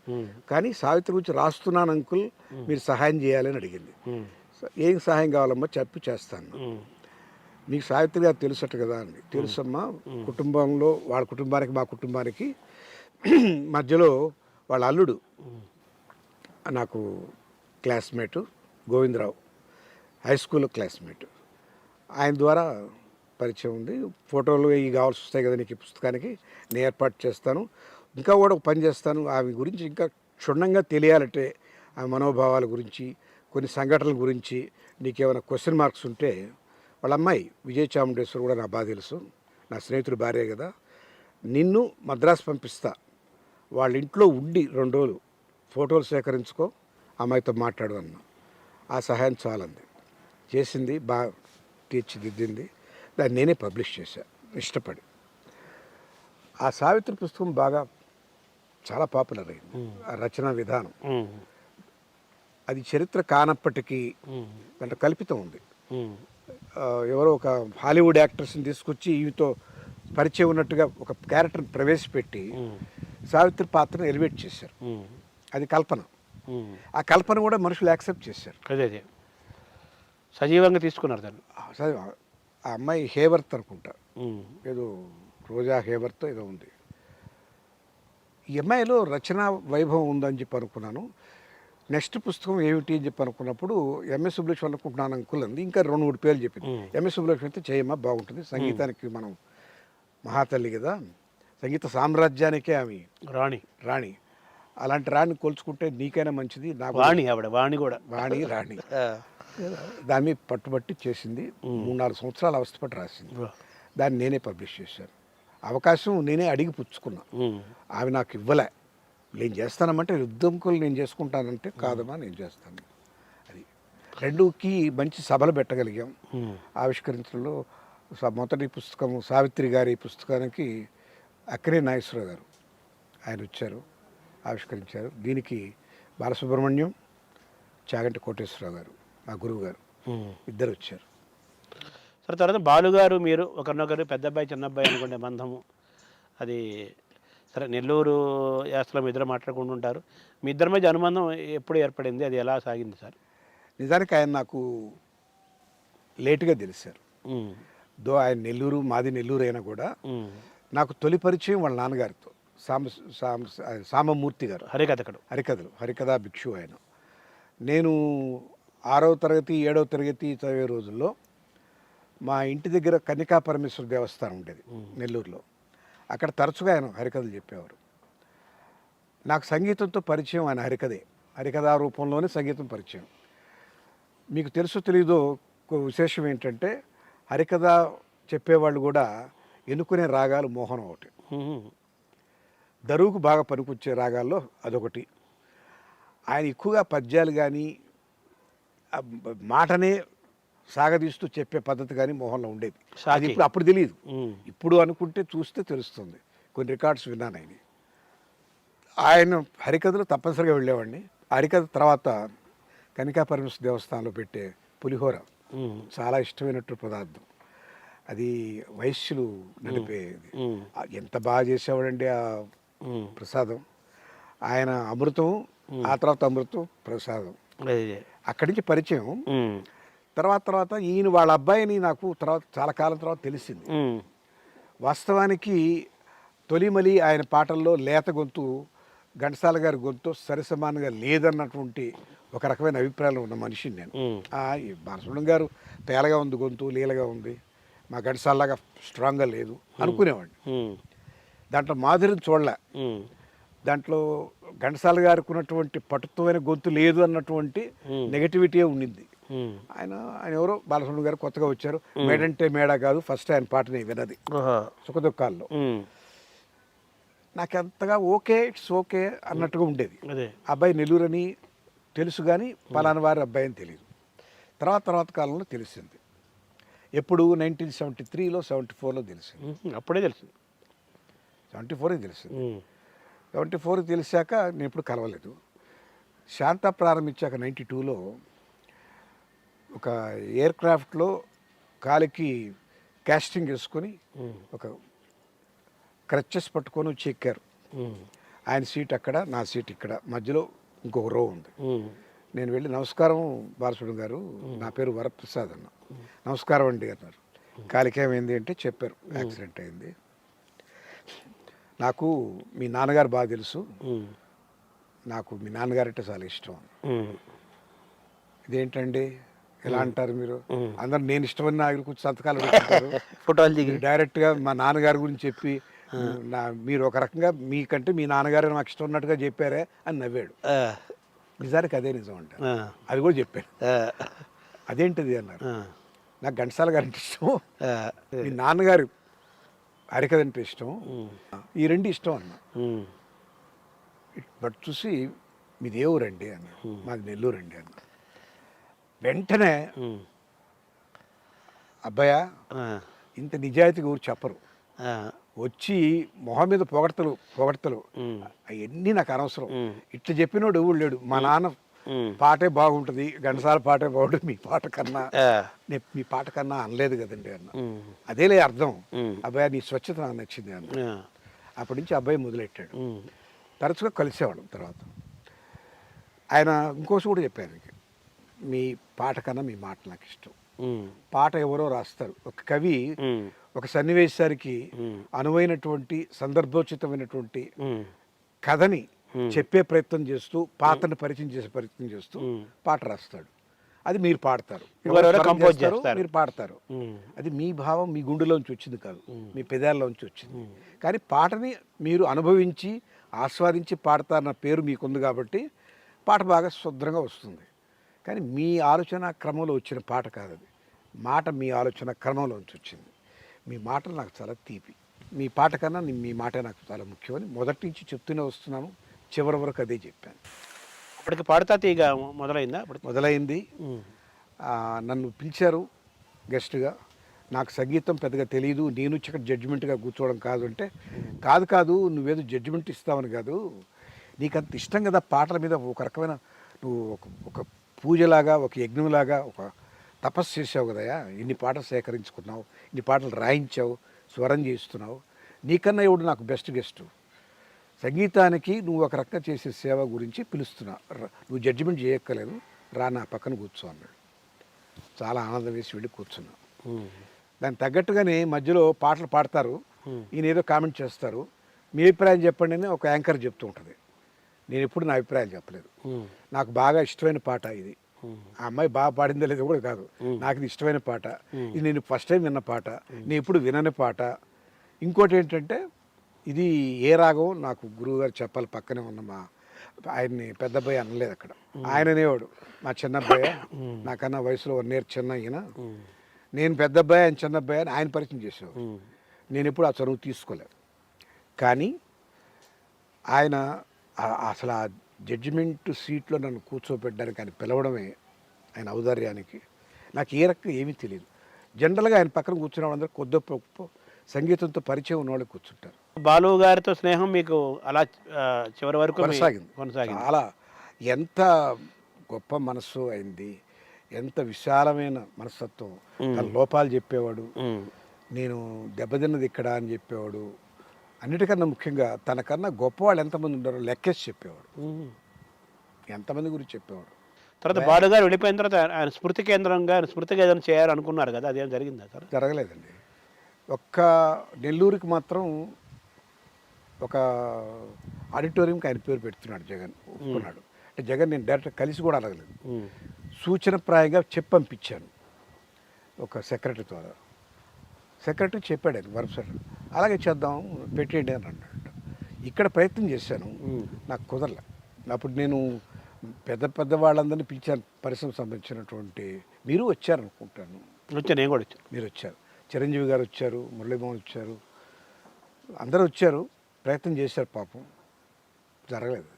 కానీ సావిత్రి గురించి రాస్తున్నాను అంకుల్, మీరు సహాయం చేయాలని అడిగింది. ఏం సహాయం కావాలమ్మా చెప్పి చేస్తాను. నీకు సావిత్రి గారు తెలుసట కదా అండి. తెలుసమ్మా, కుటుంబంలో వాళ్ళ కుటుంబానికి మా కుటుంబానికి మధ్యలో వాళ్ళ అల్లుడు నాకు క్లాస్మేటు, గోవిందరావు హై స్కూల్లో క్లాస్మేట్. ఆయన ద్వారా పరిచయం ఉంది. ఫోటోలు ఇవి కావాల్సి వస్తాయి కదా నీకు ఈ పుస్తకానికి, నేను ఏర్పాటు చేస్తాను. ఇంకా కూడా ఒక పని చేస్తాను, ఆమె గురించి ఇంకా క్షుణ్ణంగా తెలియాలంటే ఆమె మనోభావాల గురించి, కొన్ని సంఘటనల గురించి నీకేమైనా క్వశ్చన్ మార్క్స్ ఉంటే, వాళ్ళ అమ్మాయి విజయ చాముండేశ్వర్ కూడా నా బాగా తెలుసు, నా స్నేహితుడు భార్య కదా, నిన్ను మద్రాసు పంపిస్తా, వాళ్ళ ఇంట్లో ఉండి 2 రోజులు ఫోటోలు సేకరించుకో, అమ్మాయితో మాట్లాడు అన్న. ఆ సహాయం చాలంది. చేసింది, బాగా తీర్చిదిద్దింది. దాన్ని నేనే పబ్లిష్ చేశాను ఇష్టపడి. ఆ సావిత్రి పుస్తకం బాగా చాలా పాపులర్ అయింది. ఆ రచనా విధానం అది చరిత్ర కానప్పటికీ దాంట్లో కల్పితం ఉంది. ఎవరో ఒక హాలీవుడ్ యాక్టర్స్ని తీసుకొచ్చి ఈమెతో పరిచయం ఉన్నట్టుగా ఒక క్యారెక్టర్ని ప్రవేశపెట్టి సావిత్రి పాత్రను ఎలివేట్ చేశారు. అది కల్పన. ఆ కల్పన కూడా మనుషులు యాక్సెప్ట్ చేశారు. అదే సజీవంగా తీసుకున్నారు దాన్ని. ఆ అమ్మాయి హేవర్త్ అనుకుంటా, ఏదో రోజా హేవర్త్ ఏదో ఉంది. ఈ అమ్మాయిలో రచనా వైభవం ఉందని చెప్పి అనుకున్నాను. నెక్స్ట్ పుస్తకం ఏమిటి అని చెప్పి అనుకున్నప్పుడు ఎంఎస్ సుబ్బలక్ష్మి అనుకుంటున్నాను అంకుల్ అంది. ఇంకా 2-3 పేర్లు చెప్పింది. ఎంఎస్ సుబ్బలక్ష్మి అయితే చేయమ్మా బాగుంటుంది, సంగీతానికి మనం మహాతల్లి కదా, సంగీత సామ్రాజ్యానికే ఆమె రాణి. అలాంటి రాణి కోల్చుకుంటే నీకైనా మంచిది. నాకు వాణి కూడా రాణి దాని మీద పట్టుబట్టి చేసింది. 3-4 సంవత్సరాలు అవస్థపట్టి రాసింది. దాన్ని నేనే పబ్లిష్ చేశాను. అవకాశం నేనే అడిగి పుచ్చుకున్నా, ఆమె నాకు ఇవ్వలే. నేను చేస్తానమంటే యుద్ధంకులు నేను చేసుకుంటానంటే కాదమ్మా నేను చేస్తాను. అది రెండుకి మంచి సభలు పెట్టగలిగాం. ఆవిష్కరించడంలో మొదటి పుస్తకం సావిత్రి గారి పుస్తకానికి అక్కినే నాగేశ్వరరావు గారు ఆయన వచ్చారు, ఆవిష్కరించారు. దీనికి బాలసుబ్రహ్మణ్యం, చాగంటి కోటేశ్వరరావు గారు మా గురువు గారు ఇద్దరు వచ్చారు. సరే, తర్వాత బాలుగారు మీరు ఒకరినొకరు పెద్ద అబ్బాయి చిన్న అబ్బాయి అనుకునే బంధము అది సరే నెల్లూరు యాసలో మీ ఇద్దరు మాట్లాడుకుంటుంటారు. మీ ఇద్దరి మధ్య అనుబంధం ఎప్పుడు ఏర్పడింది, అది ఎలా సాగింది సార్? నిజానికి ఆయన నాకు లేటుగా తెలిసారు. ఆయన నెల్లూరు, మాది నెల్లూరు అయినా కూడా నాకు తొలి పరిచయం వాళ్ళ నాన్నగారితో సామమూర్తి గారు, హరికథా భిక్షు ఆయన. నేను 6వ తరగతి 7వ తరగతి చదివే రోజుల్లో మా ఇంటి దగ్గర కన్యకా పరమేశ్వర దేవస్థానం ఉండేది నెల్లూరులో. అక్కడ తరచుగా ఆయన హరికథలు చెప్పేవారు. నాకు సంగీతంతో పరిచయం ఆయన హరికథా రూపంలోనే సంగీతం పరిచయం. మీకు తెలుసో తెలీదో విశేషం ఏంటంటే హరికథ చెప్పేవాళ్ళు కూడా ఎన్నుకునే రాగాలు మోహనం ఒకటి, దరువుకు బాగా పనికొచ్చే రాగాల్లో అదొకటి. ఆయన ఎక్కువగా పద్యాలు కానీ మాటనే సాగదీస్తూ చెప్పే పద్ధతి కానీ మోహన్లో ఉండేది. అది ఇప్పుడు అప్పుడు తెలియదు, ఇప్పుడు అనుకుంటే చూస్తే తెలుస్తుంది. కొన్ని రికార్డ్స్ విన్నాను ఆయన హరికథలు తప్పనిసరిగా వెళ్ళేవాడిని. హరికథ తర్వాత కనికా పరమేశ్వర దేవస్థానంలో పెట్టే పులిహోర చాలా ఇష్టమైనట్టు పదార్థం. అది వైశ్యులు నడిపేది. ఎంత బాగా చేసేవాడండి ఆ ప్రసాదం. ఆయన అమృతం, ఆ తర్వాత అమృతం, ప్రసాదం. అక్కడి నుంచి పరిచయం. తర్వాత ఈయన వాళ్ళ అబ్బాయిని నాకు తర్వాత చాలా కాలం తర్వాత తెలిసింది. వాస్తవానికి తొలిమలి ఆయన పాటల్లో లేత గొంతు ఘంటసాల గారి గొంతు సరిసమానంగా లేదన్నటువంటి ఒక రకమైన అభిప్రాయాలు ఉన్న మనిషిని నేను. బాలసుబ్రహ్మణ్యం గారు తేలగా ఉంది గొంతు, లీలగా ఉంది, మా ఘంటసాలలాగా స్ట్రాంగ్గా లేదు అనుకునేవాడిని. దాంట్లో మాధుర్యం చూడలే. దాంట్లో ఘంటసాల గారికి ఉన్నటువంటి పటుత్వమైన గొంతు లేదు అన్నటువంటి నెగటివిటీ ఉండింది. ఆయన ఎవరో బాలసుబ్రహ్మణ్యం గారు కొత్తగా వచ్చారు. మేడంటే మేడ కాదు ఫస్ట్ ఆయన పాటని విన్నది సుఖదుఖాల్లో. నాకు అంతగా ఓకే, ఇట్స్ ఓకే అన్నట్టుగా ఉండేది. అబ్బాయి నెల్లూరు అని తెలుసు కానీ పలానా వారి అబ్బాయి అని తెలియదు. తర్వాత కాలంలో తెలిసింది. ఎప్పుడు 1973లో 74లో తెలిసింది. అప్పుడే తెలిసింది. 74 తెలిసింది. 74 తెలిసాక నేను ఎప్పుడు కలవలేదు. శాంత ప్రారంభించాక 92లో ఒక ఎయిర్ క్రాఫ్ట్లో కాలికి కాస్టింగ్ వేసుకొని ఒక క్రచెస్ పట్టుకొని వచ్చి ఎక్కారు. ఆయన సీట్ అక్కడ, నా సీట్ ఇక్కడ, మధ్యలో ఇంకొక రో ఉంది. నేను వెళ్ళి నమస్కారం బాలసుబ్రహ్మణ్యం గారు, నా పేరు వరప్రసాద్ అన్న. నమస్కారం అండి అన్నారు. కాలికేమైంది అంటే చెప్పారు, యాక్సిడెంట్ అయింది. నాకు మీ నాన్నగారు బాగా తెలుసు, నాకు మీ నాన్నగారంటే చాలా ఇష్టం. ఇదేంటండి ఎలా అంటారు మీరు? అందరు నేను ఇష్టమని నా దగ్గర కూర్చొని సంతకాలు పెట్టుకుంటారు, ఫోటోలు దిగి డైరెక్ట్గా మా నాన్నగారి గురించి చెప్పి మీరు ఒక రకంగా మీకంటే మీ నాన్నగారు నాకు ఇష్టం ఉన్నట్టుగా చెప్పారే అని నవ్వాడు. నిజానికి అదే నిజం అంట, అది కూడా చెప్పాను. అదేంటిది అన్నారు. నాకు ఘంటసాల గారి అంటే ఇష్టం, మీ నాన్నగారు హరికథ అంటే ఇష్టం, ఈ రెండు ఇష్టం అన్న. బట్ చూసి మీది ఏ ఊరండి అన్న. మాది నెల్లూరు అండి అన్న. వెంటనే అబ్బాయా ఇంత నిజాయితీగా ఊరు చెప్పరు, వచ్చి మొహం మీద పొగడతలు అవన్నీ నాకు అనవసరం. ఇట్లా చెప్పినోడు ఎవడు లేడు. మా నాన్న పాటే బాగుంటుంది, ఘంటసాల పాటే బాగుంటుంది, మీ పాట కన్నా మీ పాట కన్నా అనలేదు కదండి అన్న. అదేలే అర్థం. అబ్బాయి నీ స్వచ్ఛత నాకు నచ్చింది అన్న. అప్పటి నుంచి అబ్బాయి మొదలెట్టాడు. తరచుగా కలిసేవాడు. తర్వాత ఆయన ఇంకోసి కూడా చెప్పారు, మీ పాట కన్నా మీ మాట నాకు ఇష్టం. పాట ఎవరో రాస్తారు, ఒక కవి ఒక సన్నివేశానికి అనువైనటువంటి సందర్భోచితమైనటువంటి కథని చెప్పే ప్రయత్నం చేస్తూ పాటను పరిచయం చేసే ప్రయత్నం చేస్తూ పాట రాస్తాడు. అది మీరు పాడతారు, మీరు పాడతారు. అది మీ భావం మీ గుండెలోంచి వచ్చింది కాదు, మీ పెదాల్లోంచి వచ్చింది. కానీ పాటని మీరు అనుభవించి ఆస్వాదించి పాడతారన్న పేరు మీకుంది కాబట్టి పాట బాగా శుభ్రంగా వస్తుంది. కానీ మీ ఆలోచన క్రమంలో వచ్చిన పాట కాదు అది. మాట మీ ఆలోచన క్రమంలోంచి వచ్చింది. మీ మాట నాకు చాలా తీపి, మీ పాట కన్నా మీ మాట నాకు చాలా ముఖ్యమని మొదటి నుంచి చెప్తూనే వస్తున్నాను, చివరి వరకు అదే చెప్పాను. అప్పటికి పాడుతా తీగ మొదలైందా అప్పటికి? మొదలైంది. ఉమ్. నన్ను పిలిచారు గెస్ట్గా. నాకు సంగీతం పెద్దగా తెలియదు, నేను ఇక్కడ జడ్జిమెంట్గా కూర్చోవడం కాదు అంటే, కాదు నువ్వేదో జడ్జిమెంట్ ఇస్తావని కాదు, నీకు అంత ఇష్టం కదా పాటల మీద, ఒక రకమైన నువ్వు ఒక పూజలాగా, ఒక యజ్ఞంలాగా, ఒక తపస్సు చేసావు కదయా, ఇన్ని పాటలు సేకరించుకున్నావు, ఇన్ని పాటలు రాయించావు, స్వరం చేస్తున్నావు, నీకన్నా ఎవడు నాకు బెస్ట్ గెస్టు, సంగీతానికి నువ్వు ఒక రకంగా చేసే సేవ గురించి పిలుస్తున్నా, నువ్వు జడ్జిమెంట్ చేయక్కర్లేదు, రా నా పక్కన కూర్చో అన్నాడు. చాలా ఆనందం వేసి వెళ్ళి కూర్చున్నా. దానికి తగ్గట్టుగానే మధ్యలో పాటలు పాడతారు, ఈయన ఏదో కామెంట్ చేస్తారు, మీ అభిప్రాయం చెప్పండి అని ఒక యాంకర్ చెప్తూ ఉంటుంది. నేను ఎప్పుడు నా అభిప్రాయాలు చెప్పలేదు. నాకు బాగా ఇష్టమైన పాట ఇది, ఆ అమ్మాయి బాగా పాడిందో లేదో కూడా కాదు, నాకు ఇది ఇష్టమైన పాట, ఇది నేను ఫస్ట్ టైం విన్న పాట, నేను ఎప్పుడు వినని పాట. ఇంకోటి ఏంటంటే, ఇది ఏ రాగం నాకు గురువుగారు చెప్పాలి, పక్కనే ఉన్న మా ఆయన్ని పెద్ద అబ్బాయి అనలేదు అక్కడ, ఆయననేవాడు మా చిన్న అబ్బాయి, నాకన్నా వయసులో 1 year చిన్న ఈయన, నేను పెద్ద అబ్బాయి ఆయన చిన్న అబ్బాయి అని ఆయన పరిచయం చేసేవాడు. నేను ఎప్పుడు ఆ చదువు తీసుకోలేదు. కానీ ఆయన అసలు ఆ జడ్జిమెంట్ సీట్లో నన్ను కూర్చోబెట్టడానికి ఆయన పిలవడమే ఆయన ఔదార్యానికి. నాకు ఏ రకంగా ఏమీ తెలియదు. జనరల్గా ఆయన పక్కన కూర్చున్న వాళ్ళందరూ కొద్ది సంగీతంతో పరిచయం ఉన్న వాళ్ళు కూర్చుంటారు. బాలు గారితో స్నేహం మీకు అలా చివరి వరకు కొనసాగింది. చాలా ఎంత గొప్ప మనస్సు అయింది, ఎంత విశాలమైన మనస్తత్వం. తన లోపాలు చెప్పేవాడు, నేను దెబ్బతిన్నది ఇక్కడ అని చెప్పేవాడు. అన్నిటికన్నా ముఖ్యంగా తనకన్నా గొప్పవాళ్ళు ఎంతమంది ఉన్నారో లెక్కేసి చెప్పేవాడు, ఎంతమంది గురించి చెప్పేవాడు. తర్వాత బాలు గారు వెళ్ళిపోయిన తర్వాత ఆయన స్మృతి కేంద్రంగా, స్మృతిగా ఏదైనా చేయాలనుకున్నారు కదా, అదేం జరిగిందా సార్? జరగలేదండి. ఒక్క నెల్లూరుకి మాత్రం ఒక ఆడిటోరియంకి ఆయన పేరు పెడుతున్నాడు జగన్, ఒప్పుకున్నాడు. అంటే జగన్ నేను డైరెక్ట్ కలిసి కూడా అడగలేదు, సూచనప్రాయంగా చెప్పి పంపించాను ఒక సెక్రటరీ ద్వారా. సెక్రటరీ చెప్పాడు ఆయన వరసలు, అలాగే చేద్దాం పెట్టేయండి అని అన్నాడు. ఇక్కడ ప్రయత్నం చేశాను, నాకు కుదరలే. అప్పుడు నేను పెద్ద వాళ్ళందరినీ పిలిచాను, పరిశ్రమకు సంబంధించినటువంటి, మీరు వచ్చారనుకుంటాను. నేను కూడా వచ్చాను. మీరు వచ్చారు, చిరంజీవి గారు వచ్చారు, మురళీమోహన్ వచ్చారు, అందరూ వచ్చారు, ప్రయత్నం చేశారు, పాపం జరగలేదు.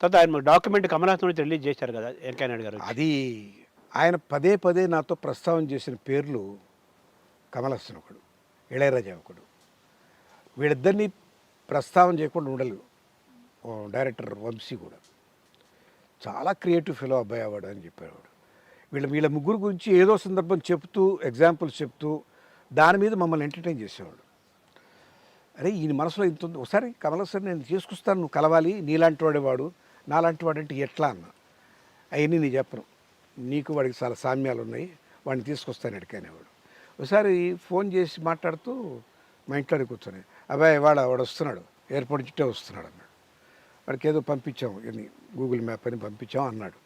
తర్వాత ఆయన డాక్యుమెంట్ కమలాసన్ నుంచి రిలీజ్ చేశారు కదా వెంకయ్య నాయుడు గారు. అది ఆయన పదే నాతో ప్రస్తావన చేసిన పేర్లు కమలాసన్ ఒకడు, ఇళయరాజా ఒకడు. వీళ్ళిద్దరినీ ప్రస్తావన చేయకుండా ఉండలేదు. డైరెక్టర్ వంశీ కూడా చాలా క్రియేటివ్ ఫెలో అబ్బాయి అవ్వడు అని చెప్పేవాడు. వీళ్ళ ముగ్గురు గురించి ఏదో సందర్భం చెప్తూ, ఎగ్జాంపుల్స్ చెప్తూ దాని మీద మమ్మల్ని ఎంటర్టైన్ చేసేవాడు. అరే ఈయన మనసులో ఇంత ఉంది, ఒకసారి కమలాసన్ నేను తీసుకొస్తాను, నువ్వు కలవాలి, నీలాంటి వాడేవాడు, నాలాంటి వాడు అంటే ఎట్లా అన్న, అవన్నీ నీ చెప్పను, నీకు వాడికి చాలా సామ్యాలు ఉన్నాయి, వాడిని తీసుకొస్తాను ఎడికనేవాడు. ఒకసారి ఫోన్ చేసి మాట్లాడుతూ మా ఇంట్లోనే కూర్చొని, అబ్బాయి వాడు వస్తున్నాడు, ఎయిర్పోర్ట్ చుట్టే వస్తున్నాడు అన్నాడు. వాడికి ఏదో పంపించాం, గూగుల్ మ్యాప్ అని పంపించాం అన్నాడు.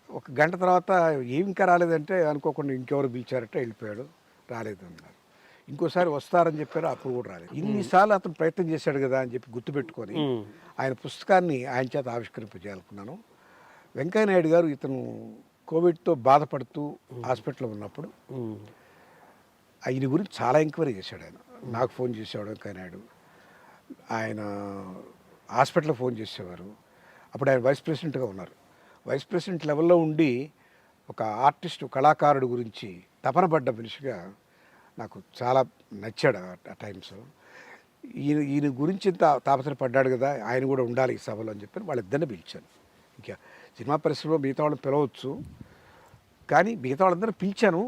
ఒక గంట తర్వాత ఇంకా రాలేదంటే అనుకోకుండా ఇంకెవరు పిలిచారట, వెళ్ళిపోయాడు, రాలేదు అన్నారు. ఇంకోసారి వస్తారని చెప్పారు, అప్పుడు కూడా రాలేదు. ఇన్నిసార్లు అతను ప్రయత్నం చేశాడు కదా అని చెప్పి గుర్తుపెట్టుకొని ఆయన పుస్తకాన్ని ఆయన చేత ఆవిష్కరింపజేయాలనుకున్నాను. వెంకయ్య నాయుడు గారు ఇతను కోవిడ్తో బాధపడుతూ హాస్పిటల్లో ఉన్నప్పుడు ఆయన గురించి చాలా ఎంక్వైరీ చేశాడు. ఆయన నాకు ఫోన్ చేసేవాడు వెంకయ్య నాయుడు, ఆయన హాస్పిటల్లో ఫోన్ చేసేవారు. అప్పుడు ఆయన వైస్ ప్రెసిడెంట్గా ఉన్నారు. వైస్ ప్రెసిడెంట్ లెవెల్లో ఉండి ఒక ఆర్టిస్టు, కళాకారుడు గురించి తపన పడ్డ మనిషిగా నాకు చాలా నచ్చాడు ఆ టైమ్స్. ఈయన గురించి ఇంత తాపత్రపడ్డాడు కదా, ఆయన కూడా ఉండాలి ఈ సభలో అని చెప్పి వాళ్ళిద్దరిని పిలిచాను. ఇంకా సినిమా పరిశ్రమలో మిగతా వాళ్ళని పిలవచ్చు, కానీ మిగతా వాళ్ళందరూ పిలిచాను,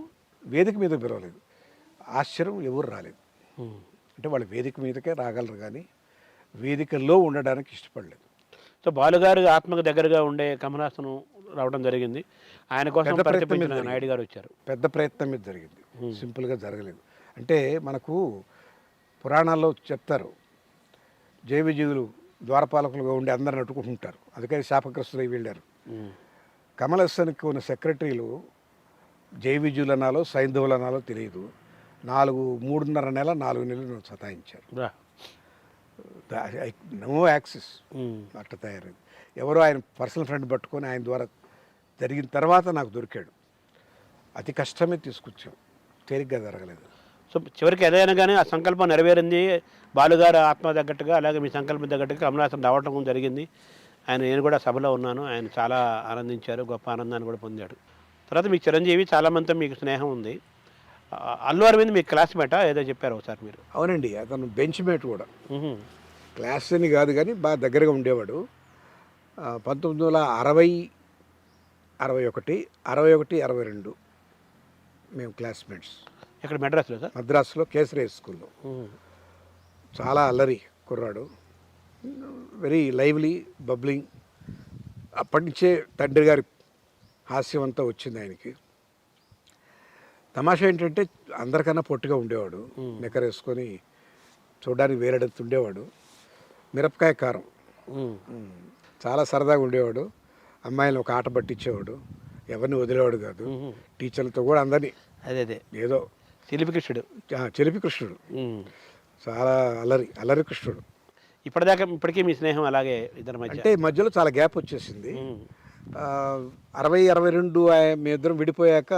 వేదిక మీద పిలవలేదు. ఆశ్చర్యం, ఎవరు రాలేదు. అంటే వాళ్ళు వేదిక మీదకే రాగలరు కానీ వేదికల్లో ఉండడానికి ఇష్టపడలేదు. సో బాలుగారు ఆత్మకు దగ్గరగా ఉండే కమలాసన్ రావడం జరిగింది. ఆయన కోసం నాయుడు గారు వచ్చారు. పెద్ద ప్రయత్నం మీద జరిగింది, సింపుల్గా జరగలేదు. అంటే మనకు పురాణాల్లో చెప్తారు, జయ విజయులు ద్వారపాలకులుగా ఉండి అందరిని అట్టుకుంటుంటారు, అందుకని శాపగ్రస్తులై వెళ్ళారు. కమలాసన్కి ఉన్న సెక్రటరీలు జయ విజయులు అనాలో సైంధవులు అనాలో తెలియదు, 3.5 నెల 4 నెలలు సతాయించారు. నో యాక్సెస్ అట్లా తయారైంది. ఎవరో ఆయన పర్సనల్ ఫ్రెండ్ పట్టుకొని ఆయన ద్వారా జరిగిన తర్వాత నాకు దొరికాడు. అతి కష్టమే తీసుకొచ్చాం, తేలిగ్గా జరగలేదు. సో చివరికి ఏదైనా కానీ ఆ సంకల్పం నెరవేరింది. బాలుగారు ఆత్మ తగ్గట్టుగా, అలాగే మీ సంకల్పం తగ్గట్టుగా కమలాసన్ రావటం జరిగింది. నేను కూడా సభలో ఉన్నాను. ఆయన చాలా ఆనందించారు, గొప్ప ఆనందాన్ని కూడా పొందాడు. తర్వాత మీకు చిరంజీవి చాలామందితో మీకు స్నేహం ఉంది. అల్లు అరవింద్ మీ క్లాస్మేటా ఏదో చెప్పారు ఒకసారి మీరు? అవునండి, అతను బెంచ్ మేట్ కూడా. మ్హూ. క్లాస్ అని కాదు కానీ బాగా దగ్గరగా ఉండేవాడు. 1960, 61, 62 మేము క్లాస్మేట్స్. ఇక్కడ మెడ్రాస్లో సార్? మద్రాసులో కేసరి స్కూల్లో. మ్మ్. చాలా అల్లరి కుర్రాడు, వెరీ లైవ్లీ, బబ్లింగ్. అప్పటి నుంచే తండ్రి గారి హాస్యం అంతా వచ్చింది ఆయనకి. తమాషా ఏంటంటే అందరికన్నా పొట్టిగా ఉండేవాడు, నిక్కర్ వేసుకొని చూడడానికి వేరేడంత ఉండేవాడు. మిరపకాయ కారం. మ్మ్. చాలా సరదాగా ఉండేవాడు. అమ్మాయిని ఒక ఆట పట్టించేవాడు, ఎవరిని వదిలేవాడు కాదు. మ్మ్. టీచర్లతో కూడా అందరినీ అదే ఏదో శిల్పి కృష్ణుడు. చెలిపి కృష్ణుడు, మ్మ్. చాలా అల్లరి కృష్ణుడు. ఇప్పటికీ మీ స్నేహం అలాగే ఇద్దరి మధ్య? అంటే మధ్యలో చాలా గ్యాప్ వచ్చేసింది. మ్మ్. 60, 62 మీ ఇద్దరం విడిపోయాక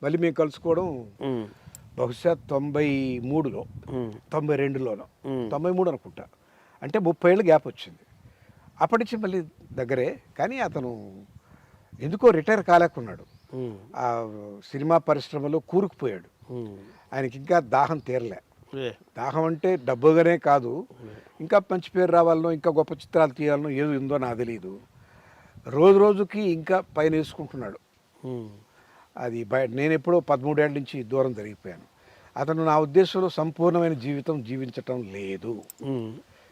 మళ్ళీ మేము కలుసుకోవడం మ్మ్. బహుశా 93లో, మ్మ్. 92లోనో, మ్మ్. 93 అనుకుంటా. అంటే 30 ఏళ్ళు గ్యాప్ వచ్చింది. అప్పటి నుంచి మళ్ళీ దగ్గరే. కానీ అతను ఎందుకో రిటైర్ కాలేకున్నాడు. మ్మ్. ఆ సినిమా పరిశ్రమలో కూరుకుపోయాడు. మ్మ్. ఆయనకి ఇంకా దాహం తీరలే. ఏ. దాహం అంటే డబ్బుగానే కాదు, ఇంకా మంచి పేరు రావాలనో, ఇంకా గొప్ప చిత్రాలు తీయాలనో ఏదో ఉందో నాకు తెలియదు. రోజు రోజుకి ఇంకా పైన వేసుకుంటున్నాడు. మ్మ్. అది నేను ఎప్పుడో 13 ఏళ్ళ నుంచి దూరం జరిగిపోయాను. అతను నా ఉద్దేశంలో సంపూర్ణమైన జీవితం జీవించటం లేదు, మ్మ్.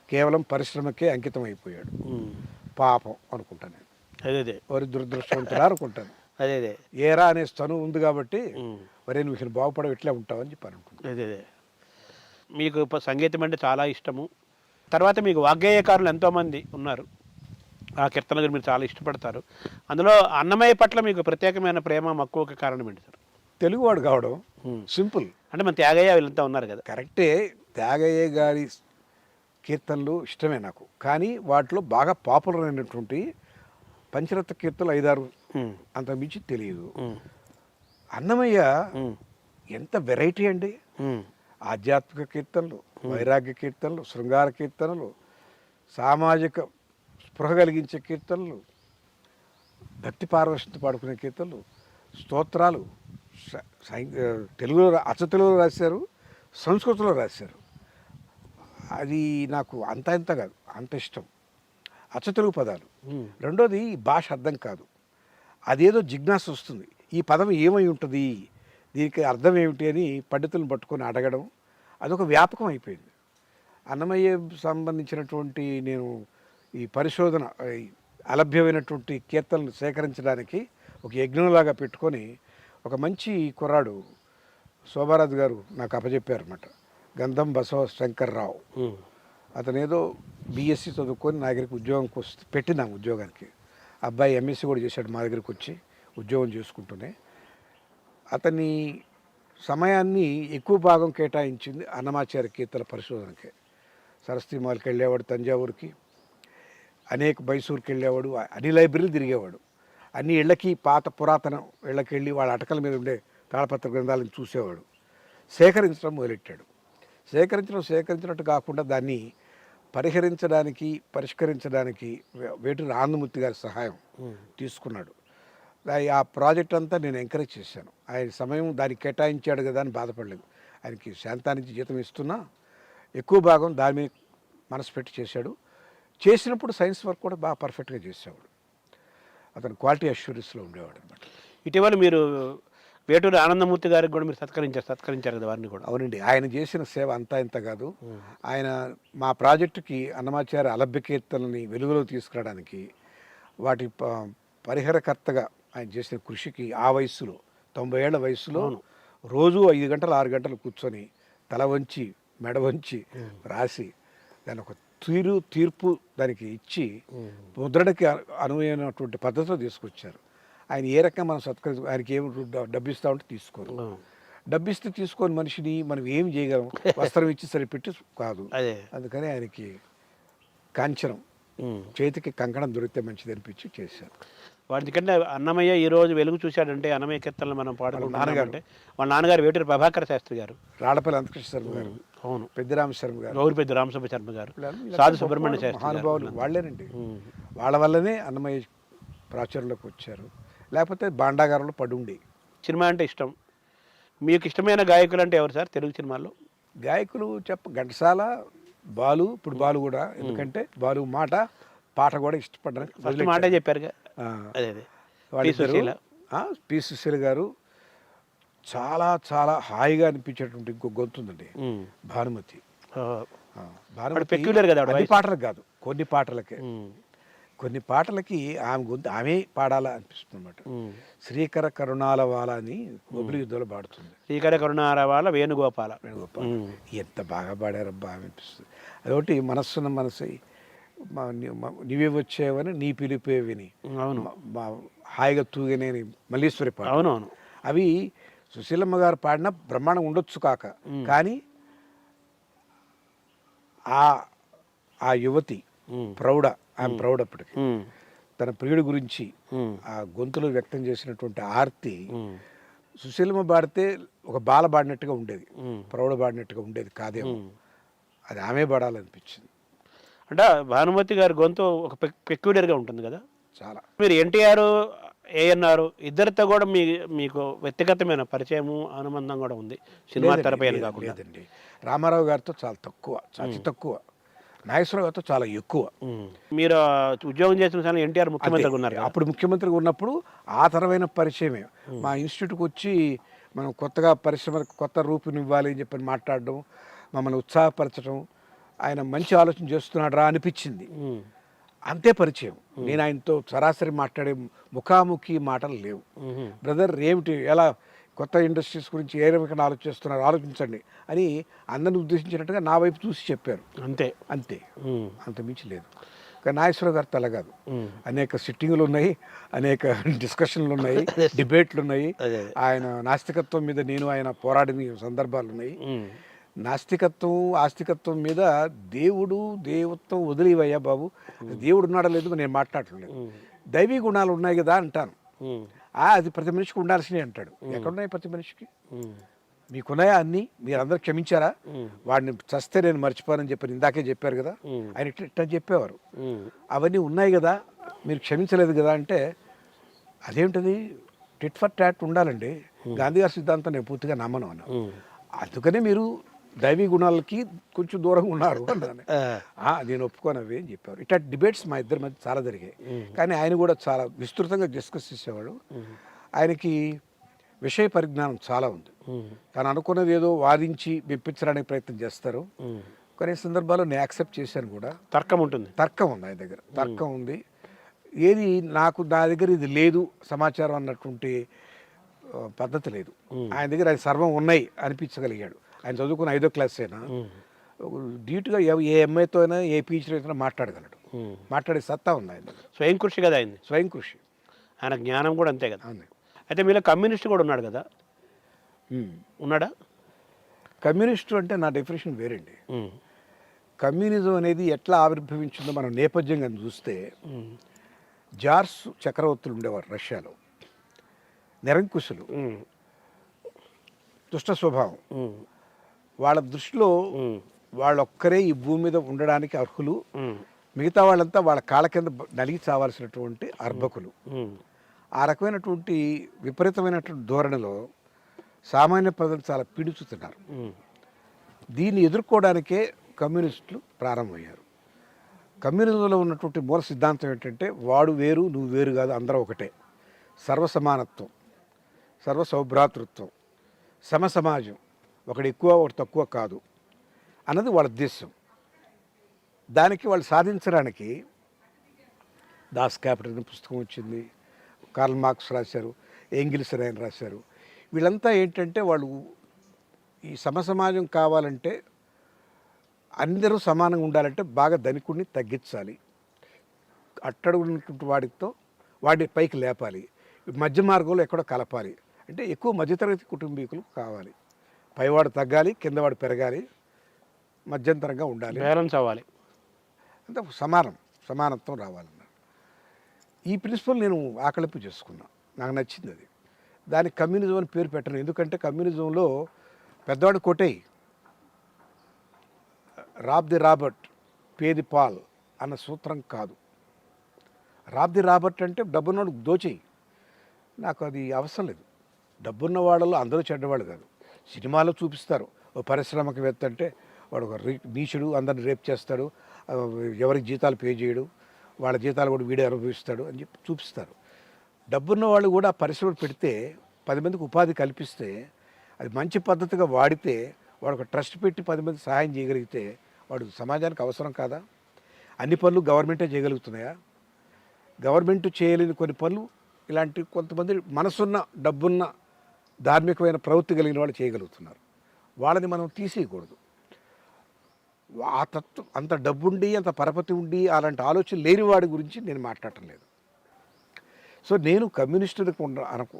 కేవలం పరిశ్రమకే అంకితం అయిపోయాడు. మ్మ్. పాపం అనుకుంటాను నేను. అదే వారి దురదృష్టవంతులా అనుకుంటాను. అదే ఏరా అనే స్తను ఉంది కాబట్టి మ్మ్. మరి నువ్వు ఇక్కడ బాగుపడవు, ఇట్లా ఉంటావని చెప్పి అనుకుంటాను. అదే మీకు సంగీతం అంటే చాలా ఇష్టము. తర్వాత మీకు వాగ్గేయకారులు ఎంతోమంది ఉన్నారు. ఆ కీర్తనలు మీరు చాలా ఇష్టపడతారు. అందులో అన్నమయ్య పట్ల మీకు ప్రత్యేకమైన ప్రేమ మక్కువకి కారణం ఏంటి సార్? తెలుగువాడు కావడం మ్మ్. సింపుల్. అంటే మన త్యాగయ్య వీళ్ళంతా ఉన్నారు కదా. కరెక్టే, త్యాగయ్య గారి కీర్తనలు ఇష్టమే నాకు. కానీ వాటిలో బాగా పాపులర్ అయినటువంటి పంచరత్న కీర్తనలు 5, 6 మ్మ్. అంత మించి తెలియదు. మ్మ్. అన్నమయ్య మ్మ్. ఎంత వెరైటీ అండి. మ్మ్. ఆధ్యాత్మిక కీర్తనలు, వైరాగ్య కీర్తనలు, శృంగార కీర్తనలు, సామాజిక స్పృహ కలిగించే కీర్తనలు, భక్తి పారవశ్యంతో పాడుకునే కీర్తనలు, స్తోత్రాలు. తెలుగులో అచ్చ తెలుగులో రాశారు, సంస్కృతంలో రాశారు. అది నాకు ఇంత కాదు, అంత ఇష్టం. అచ్చ తెలుగు పదాలు. మ్మ్. రెండోది ఈ భాష అర్థం కాదు, అదేదో జిజ్ఞాస వస్తుంది. ఈ పదం ఏమై ఉంటుంది, దీనికి అర్థం ఏమిటి అని పండితులను పట్టుకొని అడగడం, అదొక వ్యాపకం అయిపోయింది. అన్నమయ్య సంబంధించినటువంటి నేను ఈ పరిశోధన, అలభ్యమైనటువంటి కీర్తనలు సేకరించడానికి ఒక యజ్ఞంలాగా పెట్టుకొని ఒక మంచి కుర్రాడు శోభారాజు గారు నాకు అప్పచెప్పారన్నమాట. గంధం బసవ శంకర్రావు. మ్మ్. అతను ఏదో బీఎస్సీ చదువుకొని నా దగ్గరికి ఉద్యోగంకి వస్తే పెట్టినాం ఉద్యోగానికి. అబ్బాయి ఎంఎస్సీ కూడా చేశాడు మా దగ్గరికి వచ్చి ఉద్యోగం చేసుకుంటూనే. అతని సమయాన్ని ఎక్కువ భాగం కేటాయించింది అన్నమాచార్య కీర్తన పరిశోధనకే. సరస్వతి మాల్కి వెళ్ళేవాడు, తంజావూరుకి, అనేక మైసూరుకి వెళ్ళేవాడు, అన్ని లైబ్రరీలు తిరిగేవాడు. అన్ని ఇళ్ళకి, పాత పురాతన ఇళ్ళకి వెళ్ళి వాళ్ళ అటకల మీద ఉండే తాళపత్ర గ్రంథాలను చూసేవాడు. సేకరించడం మొదలెట్టాడు. సేకరించినట్టు కాకుండా దాన్ని పరిష్కరించడానికి వేటూరి ఆనందమూర్తి గారి సహాయం తీసుకున్నాడు. ఆ ప్రాజెక్ట్ అంతా నేను ఎంకరేజ్ చేశాను. ఆయన సమయం దానికి కేటాయించాడు కదా అని బాధపడలేదు. ఆయనకి శాంతానికి జీతం ఇస్తున్నా ఎక్కువ భాగం దాని మీద మనసు పెట్టి చేశాడు. చేసినప్పుడు సైన్స్ వర్క్ కూడా బాగా పర్ఫెక్ట్గా చేసేవాడు. అతను క్వాలిటీ అష్యూరెన్స్లో ఉండేవాడు అనమాట. ఇటీవల మీరు వేటూరి ఆనందమూర్తి గారికి కూడా మీరు సత్కరించారు కదా వారిని కూడా? అవునండి, ఆయన చేసిన సేవ అంతా ఇంత కాదు. ఆయన మా ప్రాజెక్టుకి అన్నమాచార్య అలభ్య కీర్తనని వెలుగులో తీసుకురావడానికి, వాటి పరిహారకర్తగా ఆయన చేసిన కృషికి ఆ వయస్సులో 90 ఏళ్ల వయసులో రోజు 5 గంటలు 6 గంటలు కూర్చొని తల వంచి మెడ వంచి రాసి దాని ఒక తీర్పు దానికి ఇచ్చి ముద్రణకి అనువైనటువంటి పద్ధతిలో తీసుకొచ్చారు. ఆయన ఏ రకంగా మనం ఆయనకి ఏమి డబ్బు ఇస్తా ఉంటే తీసుకోరు. డబ్బు ఇస్తే తీసుకొని మనిషిని మనం ఏం చేయగలం, వస్త్రం ఇచ్చి సరిపెట్టి కాదు. అందుకని ఆయనకి కాంచనం చేతికి కంకణం దొరికితే మంచిది అనిపించి చేశారు. వాటికంటే అన్నమయ్య ఈ రోజు వెలుగు చూశాడంటే అన్నమయ్య కీర్తనలు మనం పాడుకుంటున్నామంటే వాళ్ళ నాన్నగారు వేటూరి ప్రభాకర శాస్త్రి గారు, రాడపల్లి అంతకృష్ణ శర్మ గారు, అవును, పెద్దిరామ శర్మ గారు, గౌరిపెద్ది రామసుబ్బ శర్మ గారు, సాధు సుబ్రహ్మణ్య శాస్త్రి గారు, మహానుభావులు వాళ్ళేనండి. వాళ్ళ వల్లనే అన్నమయ్య ప్రాచుర్యంలోకి వచ్చారు. లేకపోతే బాండాగారంలో పడుండి. సినిమా అంటే ఇష్టం. మీకు ఇష్టమైన గాయకులు అంటే ఎవరు సార్ తెలుగు సినిమాల్లో? గాయకులు ఘంటసాల, బాలు. ఇప్పుడు బాలు కూడా, ఎందుకంటే బాలు పాట కూడా ఇష్టపడ్డానికి ఫస్ట్ మాటే చెప్పారుగా. అదే అదే పి సుశీల గారు చాలా చాలా హాయిగా అనిపించేటువంటి ఇంకో గొంతుందండి భానుమతి. పెక్యులర్ కదా, అన్ని పాటలకు కాదు, కొన్ని పాటలకే. కొన్ని పాటలకి ఆమె గొంతు ఆమె పాడాలా అనిపిస్తుంది అనమాట. శ్రీకర కరుణాల వాల అని గొబ్బిలి యుద్ధంలో పాడుతుంది. శ్రీకర కరుణాల వాల వేణుగోపాల. ఎంత బాగా పాడారబ్బా అనిపిస్తుంది. అదొకటి మనస్సున మనసు నీవే వచ్చేవని నీ పిలిపే విని, అవును, హాయిగా తూగనేని మల్లీశ్వరి పాట. అవునవును. అవి సుశీలమ్మ గారు పాడిన బ్రహ్మాండం ఉండొచ్చు కాక, కానీ ఆ యువతి ఆమె ప్రౌఢ అప్పటికి తన ప్రియుడి గురించి ఆ గొంతులో వ్యక్తం చేసినటువంటి ఆర్తి సుశీలమ్మ పాడితే ఒక బాల పాడినట్టుగా ఉండేది, ప్రౌఢ పాడినట్టుగా ఉండేది కాదేమో. అది ఆమె పాడాలనిపించింది. అంటే భానుమతి గారి గొంతు ఒక పెక్యులర్గా ఉంటుంది కదా చాలా. మీరు ఎన్టీఆర్, ఏఎన్ఆర్ ఇద్దరితో కూడా మీకు వ్యక్తిగతమైన పరిచయము, అనుబంధం కూడా ఉంది సినిమా తెరపై కాకుండా? లేదండి, రామారావు గారితో చాలా తక్కువ, అతి తక్కువ. నాగేశ్వరరావు గారితో చాలా ఎక్కువ. మీరు ఉద్యోగం చేసిన సమయంలో ఎన్టీఆర్ ముఖ్యమంత్రిగా ఉన్నారు. అప్పుడు ముఖ్యమంత్రిగా ఉన్నప్పుడు ఆ తరమైన పరిచయమే. మా ఇన్స్టిట్యూట్కి వచ్చి మనం కొత్తగా పరిశ్రమలకు కొత్త రూపునివ్వాలి అని చెప్పి మాట్లాడడం, మమ్మల్ని ఉత్సాహపరచడం, ఆయన మంచి ఆలోచన చేస్తున్నాడు రా అనిపించింది. అంతే పరిచయం. నేను ఆయనతో సరాసరి మాట్లాడే ముఖాముఖి మాటలు లేవు. బ్రదర్ ఏమిటి, ఎలా కొత్త ఇండస్ట్రీస్ గురించి ఏ రకంగా ఆలోచిస్తున్నారు, ఆలోచించండి అని అందరిని ఉద్దేశించినట్టుగా నా వైపు చూసి చెప్పారు. అంతే అంతే, అంతమించి లేదు. కానీ నాగేశ్వరరావు గారు తల కాదు. అనేక సిట్టింగులు ఉన్నాయి, అనేక డిస్కషన్లు ఉన్నాయి, డిబేట్లు ఉన్నాయి. ఆయన నాస్తికత్వం మీద ఆయన పోరాడిన సందర్భాలు ఉన్నాయి. నాస్తికత్వం ఆస్తికత్వం మీద దేవత్వం వదిలేవయ్యా బాబు, దేవుడు ఉన్నాడో లేదు నేను మాట్లాడలేదు. దైవీ గుణాలు ఉన్నాయి కదా అంటాను. అది ప్రతి మనిషికి ఉండాల్సినవి అంటాడు. ఎక్కడున్నాయి ప్రతి మనిషికి? మీకున్నాయా అన్నీ? మీరందరూ క్షమించారా? వాడిని చస్తే నేను మర్చిపోనని చెప్పాను, ఇందాకే చెప్పారు కదా, ఆయన ఇట్లా చెప్పేవారు. అవన్నీ ఉన్నాయి కదా, మీరు క్షమించలేదు కదా అంటే అదేంటది? టిట్ ఫర్ టాట్ ఉండాలండి. గాంధీ గారి సిద్ధాంతం నేను పూర్తిగా నమ్మను అన్న. అందుకనే మీరు దైవీ గుణాలకి కొంచెం దూరంగా ఉన్నారు అన్నాను. నేను ఒప్పుకోనవి అని చెప్పారు. ఇట్లా డిబేట్స్ మా ఇద్దరి మధ్య చాలా జరిగాయి. కానీ ఆయన కూడా చాలా విస్తృతంగా డిస్కస్ చేసేవాడు. ఆయనకి విషయ పరిజ్ఞానం చాలా ఉంది. తను అనుకున్నది ఏదో వాదించి మెప్పించడానికి ప్రయత్నం చేస్తారు. కొన్ని సందర్భాల్లో నేను యాక్సెప్ట్ చేశాను కూడా. తర్కం ఉంది ఆయన దగ్గర, తర్కం ఉంది. ఏది నా దగ్గర ఇది లేదు సమాచారం అన్నటువంటి పద్ధతి లేదు ఆయన దగ్గర. ఆయన సర్వం ఉన్నాయి అనిపించగలిగాడు. ఆయన చదువుకున్న 5వ క్లాస్ అయినా డ్యూటీగా ఏ అమ్మాయితో అయినా ఏ పీచర్ అయినా మాట్లాడగలడు. మాట్లాడే సత్తా ఉంది ఆయన. స్వయం కృషి కదా ఆయన, స్వయం కృషి. ఆయన జ్ఞానం కూడా అంతే కదా. అయితే మీలో కమ్యూనిస్ట్ కూడా ఉన్నాడు కదా, ఉన్నాడా? కమ్యూనిస్టు అంటే నా డెఫినేషన్ వేరండి. కమ్యూనిజం అనేది ఎట్లా ఆవిర్భవించిందో మనం నేపథ్యంగా చూస్తే, జార్స్ చక్రవర్తులు ఉండేవారు రష్యాలో, నిరంకుశులు, దుష్ట స్వభావం. వాళ్ళ దృష్టిలో వాళ్ళొక్కరే ఈ భూమి మీద ఉండడానికి అర్హులు, మిగతా వాళ్ళంతా వాళ్ళ కాళ్ళ కింద నలిగి చావాల్సినటువంటి అర్భకులు. ఆ రకమైనటువంటి విపరీతమైనటువంటి ధోరణిలో సామాన్య ప్రజలు చాలా పీడిస్తున్నారు. దీన్ని ఎదుర్కోవడానికే కమ్యూనిస్టులు ప్రారంభమయ్యారు. కమ్యూనిజంలో ఉన్నటువంటి మూల సిద్ధాంతం ఏంటంటే, వాడు వేరు నువ్వు వేరు కాదు, అందరూ ఒకటే, సర్వసమానత్వం, సర్వసౌభ్రాతృత్వం, సమసమాజం, ఒకటి ఎక్కువ ఒకటి తక్కువ కాదు అన్నది వాళ్ళ ఉద్దేశం. దానికి వాళ్ళు సాధించడానికి దాస్ క్యాపిటల్ అనే పుస్తకం వచ్చింది, కార్ల్ మార్క్స్ రాశారు, ఎంగిల్స్ ఆయన రాశారు. వీళ్ళంతా ఏంటంటే, వాళ్ళు ఈ సమసమాజం కావాలంటే, అందరూ సమానంగా ఉండాలంటే బాగా ధనికుడిని తగ్గించాలి, అట్టడుగున్నటువంటి వాడి పైకి లేపాలి, మధ్య మార్గంలో ఎక్కడో కలపాలి. అంటే ఎక్కువ మధ్యతరగతి కుటుంబీకులు కావాలి, పైవాడు తగ్గాలి, కిందవాడు పెరగాలి, మధ్యంతరంగా ఉండాలి, బ్యాలెన్స్ అవ్వాలి, అంటే సమానత్వం రావాలన్నారు. ఈ ప్రిన్సిపల్ నేను ఆకలింపు చేసుకున్నా, నాకు నచ్చింది అది. దానికి కమ్యూనిజం అని పేరు పెట్టను, ఎందుకంటే కమ్యూనిజంలో పెద్దవాడు కొట్టేయి, rob the Robert pay the Paul అన్న సూత్రం కాదు. రాబ్ ది రాబర్ట్ అంటే డబ్బున్నవాడు దోచేయి, నాకు అది అవసరం లేదు. డబ్బున్న వాళ్ళలో అందరూ చెడ్డవాళ్ళు కాదు. సినిమాలో చూపిస్తారు ఓ పరిశ్రమకవేత్త అంటే వాడు ఒక నీచుడు, అందరిని రేప్ చేస్తాడు, ఎవరికి జీతాలు పే చేయడు, వాళ్ళ జీతాలు కూడా వీడే అనుభవిస్తాడు అని చెప్పి చూపిస్తారు. డబ్బున్న వాళ్ళు కూడా ఆ పరిశ్రమ పెడితే 10 మందికి ఉపాధి కల్పిస్తే, అది మంచి పద్ధతిగా వాడితే, వాడు ఒక ట్రస్ట్ పెట్టి 10 మంది సహాయం చేయగలిగితే వాడు సమాజానికి అవసరం కాదా? అన్ని పనులు గవర్నమెంటే చేయగలుగుతున్నాయా? గవర్నమెంట్ చేయలేని కొన్ని పనులు ఇలాంటి కొంతమంది మనసున్న డబ్బున్న ధార్మికమైన ప్రవృత్తి కలిగిన వాళ్ళు చేయగలుగుతున్నారు. వాళ్ళని మనం తీసేయకూడదు. ఆ తత్వం, అంత డబ్బుండి అంత పరపతి ఉండి అలాంటి ఆలోచన లేని వాడి గురించి నేను మాట్లాడటం లేదు. సో నేను కమ్యూనిస్టులకు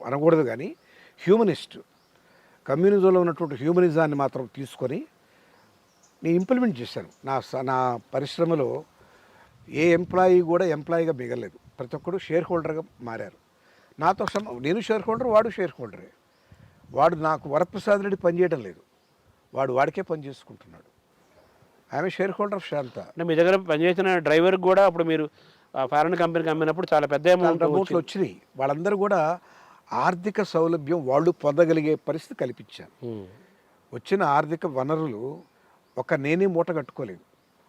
అనకూడదు, కానీ హ్యూమనిస్ట్, కమ్యూనిజంలో ఉన్నటువంటి హ్యూమనిజాన్ని మాత్రం తీసుకొని నేను ఇంప్లిమెంట్ చేశాను. నా పరిశ్రమలో ఏ ఎంప్లాయీ కూడా ఎంప్లాయీగా మిగలలేదు, ప్రతి ఒక్కరు షేర్ హోల్డర్గా మారారు. నాతో నేను షేర్ హోల్డర్, వాడు షేర్ హోల్డరే. వాడు నాకు వరప్రసాద్ రెడ్డి పనిచేయడం లేదు, వాడికే పని చేసుకుంటున్నాడు. ఆమె షేర్ హోల్డర్ ఆఫ్ శాంత. అంటే మీ దగ్గర పనిచేసిన డ్రైవర్ కూడా అప్పుడు మీరు ఫారెన్ కంపెనీకి అమ్మినప్పుడు చాలా పెద్ద అమౌంట్లు వచ్చినాయి. వాళ్ళందరూ కూడా ఆర్థిక సౌలభ్యం వాళ్ళు పొందగలిగే పరిస్థితి కల్పించారు. వచ్చిన ఆర్థిక వనరులు నేనే మూట కట్టుకోలేదు,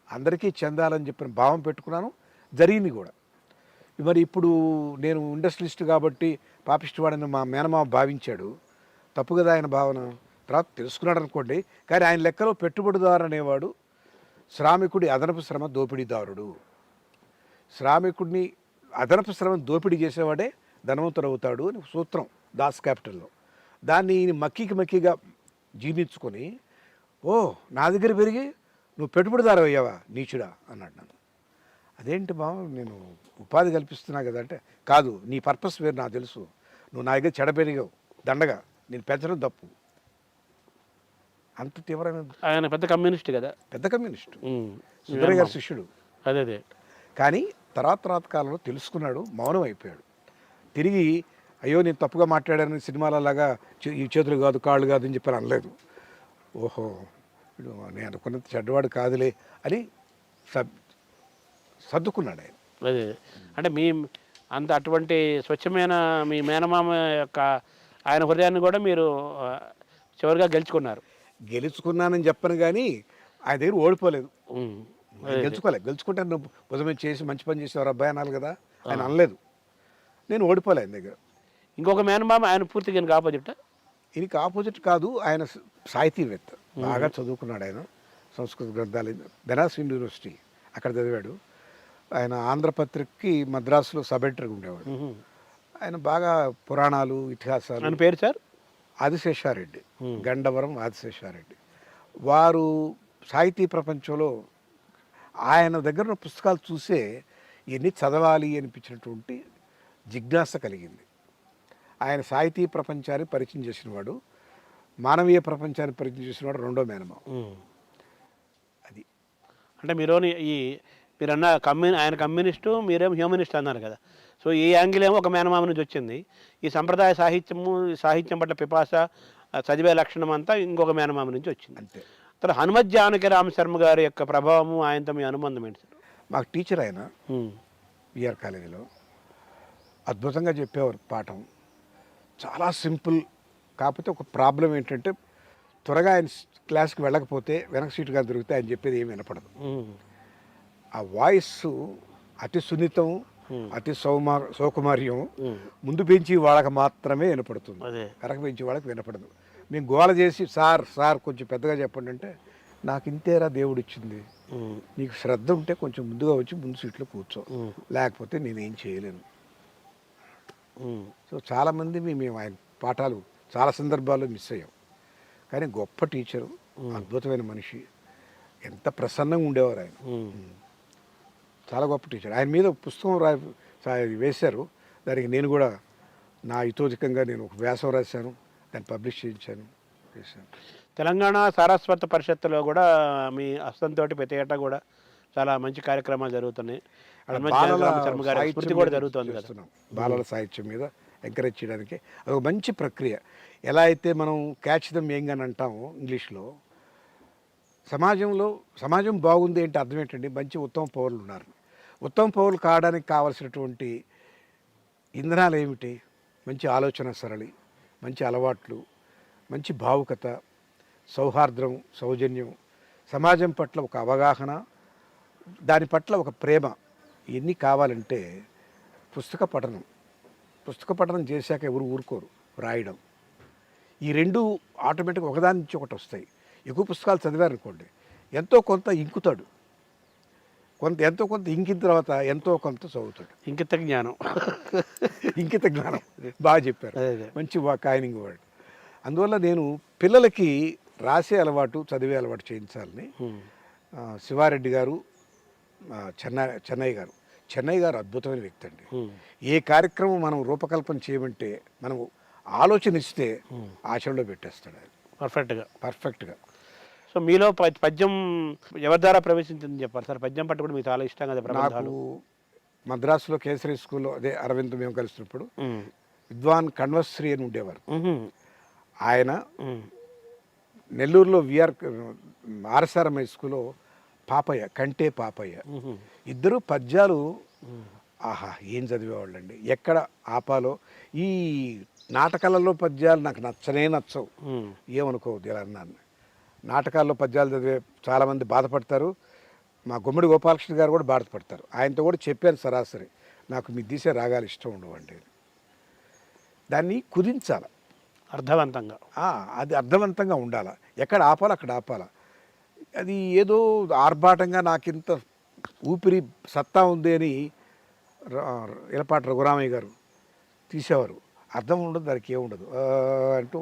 అందరికీ చెందాలని చెప్పిన భావం పెట్టుకున్నాను, జరిగింది కూడా. మరి ఇప్పుడు నేను ఇండస్ట్రియలిస్ట్ కాబట్టి పాపిష్టివాడని మా మేనమామ భావించాడు, తప్పు కదా ఆయన భావన. తర్వాత తెలుసుకున్నాడు అనుకోండి, కానీ ఆయన లెక్కలో పెట్టుబడిదారు అనేవాడు శ్రామికుడి అదనపు శ్రమ దోపిడీదారుడు. శ్రామికుడిని అదనపు శ్రమ దోపిడీ చేసేవాడే ధనవంతుడు అవుతాడు అని సూత్రం దాస్ క్యాపిటల్లో. దాన్ని మక్కిగా జీర్ణించుకొని, ఓ నా దగ్గర పెరిగి నువ్వు పెట్టుబడిదారు అయ్యావా నీచుడా అన్నాడు నన్ను. అదేంటి బావ, నేను ఉపాధి కల్పిస్తున్నా కదా అంటే, కాదు నీ పర్పస్ వేరు నాకు తెలుసు, నువ్వు నా దగ్గర చెడపెరిగావు దండగా, నేను పెంచడం తప్పు. అంత తీవ్రమైన ఆయన పెద్ద కమ్యూనిస్ట్ కదా, పెద్ద కమ్యూనిస్టు, సుందరయ్య గారి శిష్యుడు. అదే కానీ తర్వాత కాలంలో తెలుసుకున్నాడు, మౌనం అయిపోయాడు. తిరిగి అయ్యో నేను తప్పుగా మాట్లాడాను సినిమాలలాగా ఈ చేతులు కాదు కాళ్ళు కాదు అని చెప్పి అనలేదు. ఓహో నేను అనుకున్నంత చెడ్డవాడు కాదులే అని సర్దుకున్నాడు ఆయన. అదే అంటే మీ అంత అటువంటి స్వచ్ఛమైన మీ మేనమామ యొక్క ఆయన హృదయాన్ని కూడా మీరు చివరిగా గెలుచుకున్నానని చెప్పను, కానీ ఆయన దగ్గర ఓడిపోలేదు. గెలుచుకుంటే నువ్వు భుజమే చేసి మంచి పని చేసేవారు అబ్బాయి అనాలి కదా, ఆయన అనలేదు. నేను ఓడిపోలే ఆయన దగ్గర. ఇంకొక మేనమామ ఆయన పూర్తిగా ఈయనకి ఆపోజిట్. ఈయనకి ఆపోజిట్ కాదు, ఆయన సాహితీవేత్త, బాగా చదువుకున్నాడు. ఆయన సంస్కృత గ్రంథాలు బెనారస్ యూనివర్సిటీ అక్కడ చదివాడు. ఆయన ఆంధ్రపత్రికకి మద్రాసులో సబ్ ఎడిటర్గా ఉండేవాడు. ఆయన బాగా పురాణాలు ఇతిహాసాలు. ఆయన పేరు సార్ ఆదిశేషారెడ్డి, గండవరం ఆదిశేషారెడ్డి. వారు సాహితీ ప్రపంచంలో ఆయన దగ్గర ఉన్న పుస్తకాలు చూసే ఇవన్నీ చదవాలి అనిపించినటువంటి జిజ్ఞాస కలిగింది. ఆయన సాహితీ ప్రపంచాన్ని పరిచయం చేసినవాడు, మానవీయ ప్రపంచాన్ని పరిచయం చేసినవాడు రెండో మేనమామ. అది అంటే మీరన్న ఆయన కమ్యూనిస్టు, మీరేమో హ్యూమనిస్ట్ అన్నారు కదా. సో ఈ యాంగిల్ ఏమో ఒక మేనమామ నుంచి వచ్చింది. ఈ సంప్రదాయ సాహిత్యం పట్ల పిపాస, చదివే లక్షణం అంతా ఇంకొక మేనమామ నుంచి వచ్చింది. అంతే. తర్వాత హనుమత్ జానకి రామశర్మ గారి యొక్క ప్రభావము, ఆయనతో మీ అనుబంధం ఏంటి సార్? మాకు టీచర్ ఆయన విఆర్ కాలేజీలో అద్భుతంగా చెప్పేవారు పాఠం, చాలా సింపుల్. కాకపోతే ఒక ప్రాబ్లం ఏంటంటే త్వరగా ఆయన క్లాస్కి వెళ్ళకపోతే వెనక సీటుగా దొరికితే ఆయన చెప్పేది ఏమి వినపడదు. ఆ వాయిస్ అతి సున్నితం, అతి సౌకుమార్యం. ముందు పెంచి వాళ్ళకి మాత్రమే వినపడుతుంది, వెనక పెంచి వాళ్ళకి వినపడదు. మేము గోల చేసి సార్ కొంచెం పెద్దగా చెప్పండి అంటే, నాకు ఇంతేరా దేవుడు ఇచ్చింది, నీకు శ్రద్ధ ఉంటే కొంచెం ముందుగా వచ్చి ముందు సీట్లో కూర్చో, లేకపోతే నేనేం చేయలేను. సో చాలామంది మేము ఆయన పాఠాలు చాలా సందర్భాల్లో మిస్ అయ్యాం. కానీ గొప్ప టీచరు, అద్భుతమైన మనిషి, ఎంత ప్రసన్నంగా ఉండేవారు ఆయన. చాలా గొప్ప టీచర్. ఆయన మీద పుస్తకం వేశారు, దానికి నేను కూడా నా హితోధికంగా నేను ఒక వ్యాసం రాశాను, దాన్ని పబ్లిష్ చేయించాను. తెలంగాణ సారస్వత పరిషత్తులో కూడా మీ హస్తంతో ప్రతి ఏటా కూడా చాలా మంచి కార్యక్రమాలు జరుగుతున్నాయి. అలా హనుమంత్ బాలల రామచర్మ గారి సాహిత్యం స్మృతి కూడా మీద జరుగుతుంది కదా. చేస్తున్నాం. బాలల సాహిత్యం మీద ఎంకరేజ్ చేయడానికి అదొక మంచి ప్రక్రియ. ఎలా అయితే మనం క్యాచ్ దమ్ యంగ్ అని అంటాము ఇంగ్లీష్లో, సమాజం బాగుంది అంటే అర్థం ఏంటండి, మంచి ఉత్తమ పౌరులు ఉన్నారు. ఉత్తమ పౌరులు కావడానికి కావలసినటువంటి ఇంధనాలు ఏమిటి? మంచి ఆలోచన సరళి, మంచి అలవాట్లు, మంచి భావుకత, సౌహార్ద్రం, సౌజన్యం, సమాజం పట్ల ఒక అవగాహన, దాని పట్ల ఒక ప్రేమ, ఇవన్నీ కావాలంటే పుస్తక పఠనం చేశాక ఎవరు ఊరుకోరు. రాయడం, ఈ రెండు ఆటోమేటిక్గా ఒకదాని నుంచి ఒకటి వస్తాయి. ఎక్కువ పుస్తకాలు చదివారనుకోండి ఎంతో కొంత ఇంకుతాడు, ఎంతో కొంత ఇంకిన తర్వాత ఎంతో కొంత చదువుతాడు. ఇంకిత జ్ఞానం. ఇంకిత జ్ఞానం బాగా చెప్పారు, అదే. మంచి కాయినింగ్ వర్డ్. అందువల్ల నేను పిల్లలకి రాసే అలవాటు, చదివే అలవాటు చేయించాలని శివారెడ్డి గారు, చెన్నై గారు అద్భుతమైన వ్యక్తి అండి. ఏ కార్యక్రమం మనం రూపకల్పన చేయమంటే మనం ఆలోచన ఇస్తే ఆచరణలో పెట్టేస్తాడు ఆయన పర్ఫెక్ట్గా. సో మీలో పద్యం ఎవరి ద్వారా ప్రవేశించిందని చెప్పాలి సార్? పద్యం పట్టు కూడా మీకు చాలా ఇష్టం కదా ప్రబంధాలు. నాకు మద్రాసులో కేసరి స్కూల్లో, అదే అరవింద్ మేము కలిసినప్పుడు విద్వాన్ కణ్వశ్రీ అని ఉండేవారు. ఆయన నెల్లూరులో ఆర్ఎస్ఆర్ఎం హై స్కూల్లో కంటే పాపయ్య ఇద్దరు పద్యాలు ఆహా ఏం చదివేవాళ్ళండి. ఎక్కడ ఆపాలో, ఈ నాటకాలలో పద్యాలు నాకు నచ్చవు, ఏమనుకోవద్దు ఇలా అన్నాను. నాటకాల్లో పద్యాలు చదివే చాలామంది బాధపడతారు. మా గుమ్మడి గోపాలకృష్ణ గారు కూడా బాధపడతారు. ఆయనతో కూడా చెప్పాను సరాసరి, నాకు మీ తీసే రాగాలు ఇష్టం ఉండవండి, దాన్ని కుదించాలి అర్థవంతంగా. అది అర్థవంతంగా ఉండాలి. ఎక్కడ ఆపాలో అక్కడ ఆపాలి. అది ఏదో ఆర్భాటంగా నాకింత ఊపిరి సత్తా ఉంది అని ఇలపాటి రఘురామయ్య గారు తీసేవారు. అర్థం ఉండదు, దానికి ఏముండదు అంటూ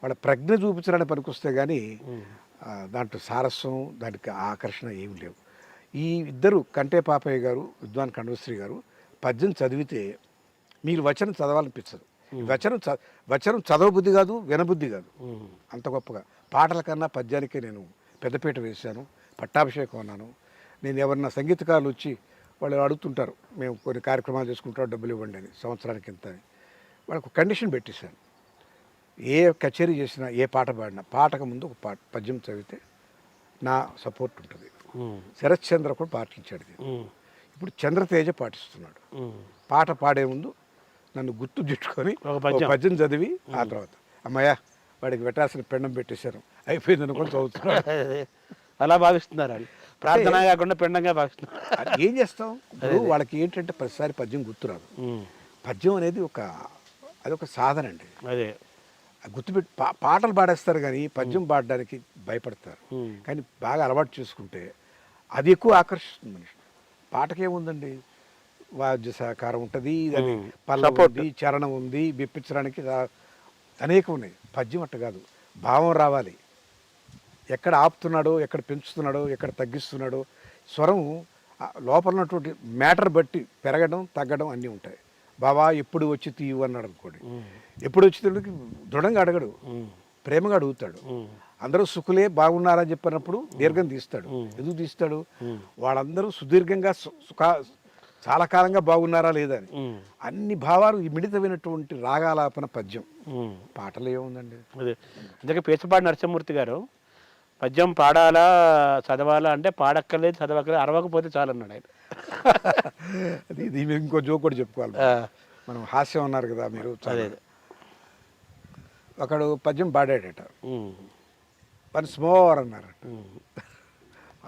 వాళ్ళ ప్రజ్ఞ చూపించడానికి పనికొస్తే కానీ దాంట్లో సారస్వం, దానికి ఆకర్షణ ఏమి లేవు. ఈ ఇద్దరు కంటే పాపయ్య గారు, విద్వాన్ కణ్వశ్రీ గారు పద్యం చదివితే మీరు వచనం చదవాలనిపించదు. వచనం చదవబుద్ధి కాదు, వినబుద్ధి కాదు, అంత గొప్పగా. పాటల కన్నా పద్యానికే నేను పెద్దపీట వేశాను, పట్టాభిషేకం అన్నాను. నేను ఎవరన్నా సంగీతకారులు వచ్చి వాళ్ళు అడుగుతుంటారు, మేము కొన్ని కార్యక్రమాలు చేసుకుంటాం, డబ్బులు ఇవ్వండి అని, సంవత్సరానికి ఇంత అని. వాళ్ళకు కండిషన్ పెట్టేశాను, ఏ కచేరీ చేసినా, ఏ పాట పాడినా పాటకు ముందు ఒక పద్యం చదివితే నా సపోర్ట్ ఉంటుంది. శరత్ చంద్ర కూడా పాటించాడు. ఇప్పుడు చంద్రతేజ పాటిస్తున్నాడు. పాట పాడే ముందు నన్ను గుర్తు చుట్టుకొని పద్యం చదివి ఆ తర్వాత అమ్మయ్య వాడికి పెట్టాల్సిన పెండం పెట్టేశారు, అయిపోయింది అనుకొని చదువుతున్నాడు. అలా భావిస్తున్నారు వాళ్ళు, ప్రార్థన కాకుండా పెండంగా భావిస్తున్నారు. ఏం చేస్తాం ఇప్పుడు? వాళ్ళకి ఏంటంటే ప్రతిసారి పద్యం గుర్తురాదు. పద్యం అనేది అదొక సాధన అండి. అదే గుర్తుపెట్టి పాటలు పాడేస్తారు కానీ పద్యం పాడడానికి భయపడతారు. కానీ బాగా అలవాటు చేసుకుంటే అది ఎక్కువ ఆకర్షిస్తుంది మనిషి. పాటకేముందండి, వాద్య సహకారం ఉంటుంది, పల్లవి ఉంది, చరణం ఉంది, బిప్పించడానికి అనేకం ఉన్నాయి. పద్యం అట్ట కాదు, భావం రావాలి. ఎక్కడ ఆపుతున్నాడో, ఎక్కడ పెంచుతున్నాడో, ఎక్కడ తగ్గిస్తున్నాడో, స్వరం లోపల ఉన్నటువంటి మ్యాటర్ బట్టి పెరగడం తగ్గడం అన్నీ ఉంటాయి. బాబా ఎప్పుడు వచ్చి తీయు అన్నాడు అనుకోండి, ఎప్పుడు వచ్చి తీయడానికి దృఢంగా అడగడు, ప్రేమగా అడుగుతాడు. అందరూ సుఖులే బాగున్నారని చెప్పినప్పుడు దీర్ఘం తీస్తాడు. ఎందుకు తీస్తాడు? వాళ్ళందరూ సుదీర్ఘంగా చాలా కాలంగా బాగున్నారా లేదా అని. అన్ని భావాలు మిళితమైనటువంటి రాగాలాపన పద్యం. పాటలు ఏముందండి. అదే అందుకే పేసపాటి నరసింహమూర్తి గారు పద్యం పాడాలా చదవాలా అంటే పాడక్కర్లేదు, చదవక్కర్లేదు, అరవకపోతే చాలు అన్నాడు ఆయన. ఇది ఇంకో జోక్ కూడా చెప్పుకోవాలి. మనం హాస్యం అన్నారు కదా మీరు. ఒకడు పద్యం పాడాడట, వన్స్ మోర్ అన్నారు.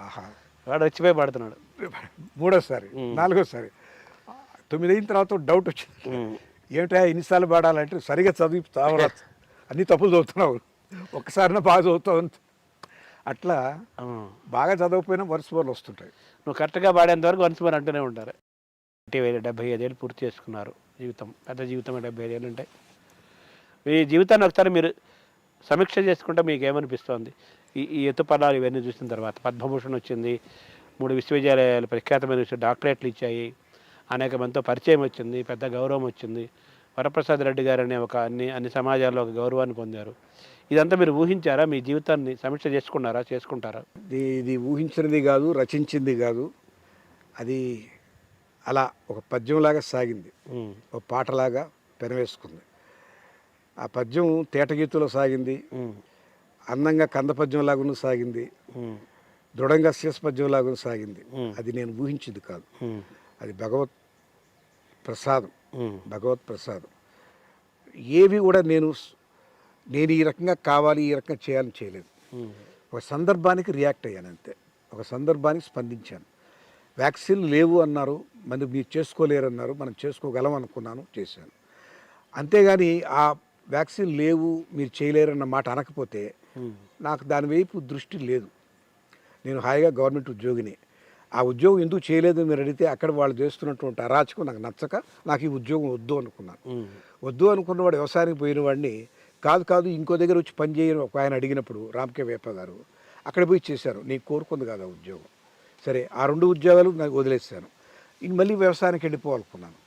ఆహా, వాడు వచ్చిపోయి పాడుతున్నాడు. మూడోసారి, నాలుగోసారి, 9 అయిన తర్వాత డౌట్ వచ్చింది, ఏమిటా ఇన్నిసార్లు పాడాలంటే సరిగా చదివి అన్ని తప్పులు చదువుతున్నావు, ఒక్కసారినా బాగా చదువుతావు. అట్లా బాగా చదవకపోయినా వన్స్ మోర్లు వస్తుంటాయి. నువ్వు కరెక్ట్గా పాడేంత వరకు వన్స్ మోర్ అంటూనే ఉంటారు. 75 ఏళ్ళు పూర్తి చేసుకున్నారు. జీవితం పెద్ద జీవితం 75 ఏళ్ళు ఉంటాయి. మీ జీవితాన్ని ఒకసారి మీరు సమీక్ష చేసుకుంటే మీకు ఏమనిపిస్తుంది? ఈ ఎత్తుపల్లాలు ఇవన్నీ చూసిన తర్వాత పద్మభూషణ్ వచ్చింది, 3 విశ్వవిద్యాలయాలు ప్రఖ్యాతమైన డాక్టరేట్లు ఇచ్చాయి, అనేక మందితో పరిచయం వచ్చింది, పెద్ద గౌరవం వచ్చింది. వరప్రసాద్ రెడ్డి గారు అనే అన్ని సమాజాల్లో ఒక గౌరవాన్ని పొందారు. ఇదంతా మీరు ఊహించారా? మీ జీవితాన్ని సమీక్ష చేసుకుంటారా? ఇది ఊహించినది కాదు, రచించింది కాదు. అది అలా ఒక పద్యంలాగా సాగింది, ఒక పాటలాగా పెనవేసుకుంది. ఆ పద్యం తేటగీతులో సాగింది, అందంగా కంద పద్యంలాగా సాగింది, దృఢంగా శీర్షపద్యంలాగా సాగింది. అది నేను ఊహించింది కాదు, అది భగవత్ ప్రసాదం. ఏవి కూడా నేను ఈ రకంగా కావాలి, ఈ రకంగా చేయాలని చేయలేదు. ఒక సందర్భానికి రియాక్ట్ అయ్యాను అంతే, ఒక సందర్భానికి స్పందించాను. వ్యాక్సిన్ లేవు అన్నారు, మరి మీరు చేసుకోలేరన్నారు, మనం చేసుకోగలం అనుకున్నాను, చేశాను. అంతేగాని ఆ వ్యాక్సిన్ లేవు మీరు చేయలేరన్న మాట అనకపోతే నాకు దాని వైపు దృష్టి లేదు. నేను హాయిగా గవర్నమెంట్ ఉద్యోగిని. ఆ ఉద్యోగం ఎందుకు చేయలేదు మీరు అడిగితే అక్కడ వాళ్ళు చేస్తున్నటువంటి అరాచకం నాకు నచ్చక నాకు ఈ ఉద్యోగం వద్దు అనుకున్నాను. వద్దు అనుకున్నవాడు వ్యవసాయానికి పోయిన వాడిని కాదు ఇంకో దగ్గర వచ్చి పని చేయని ఒక ఆయన అడిగినప్పుడు రామ్కే వేప గారు అక్కడ పోయి చేశారు. నీకు కోరుకుంది కాదు ఆ ఉద్యోగం. సరే, ఆ 2 ఉద్యోగాలు నాకు వదిలేసాను. ఇంక మళ్ళీ వ్యవసాయానికి వెళ్ళిపోవాలనుకున్నాను.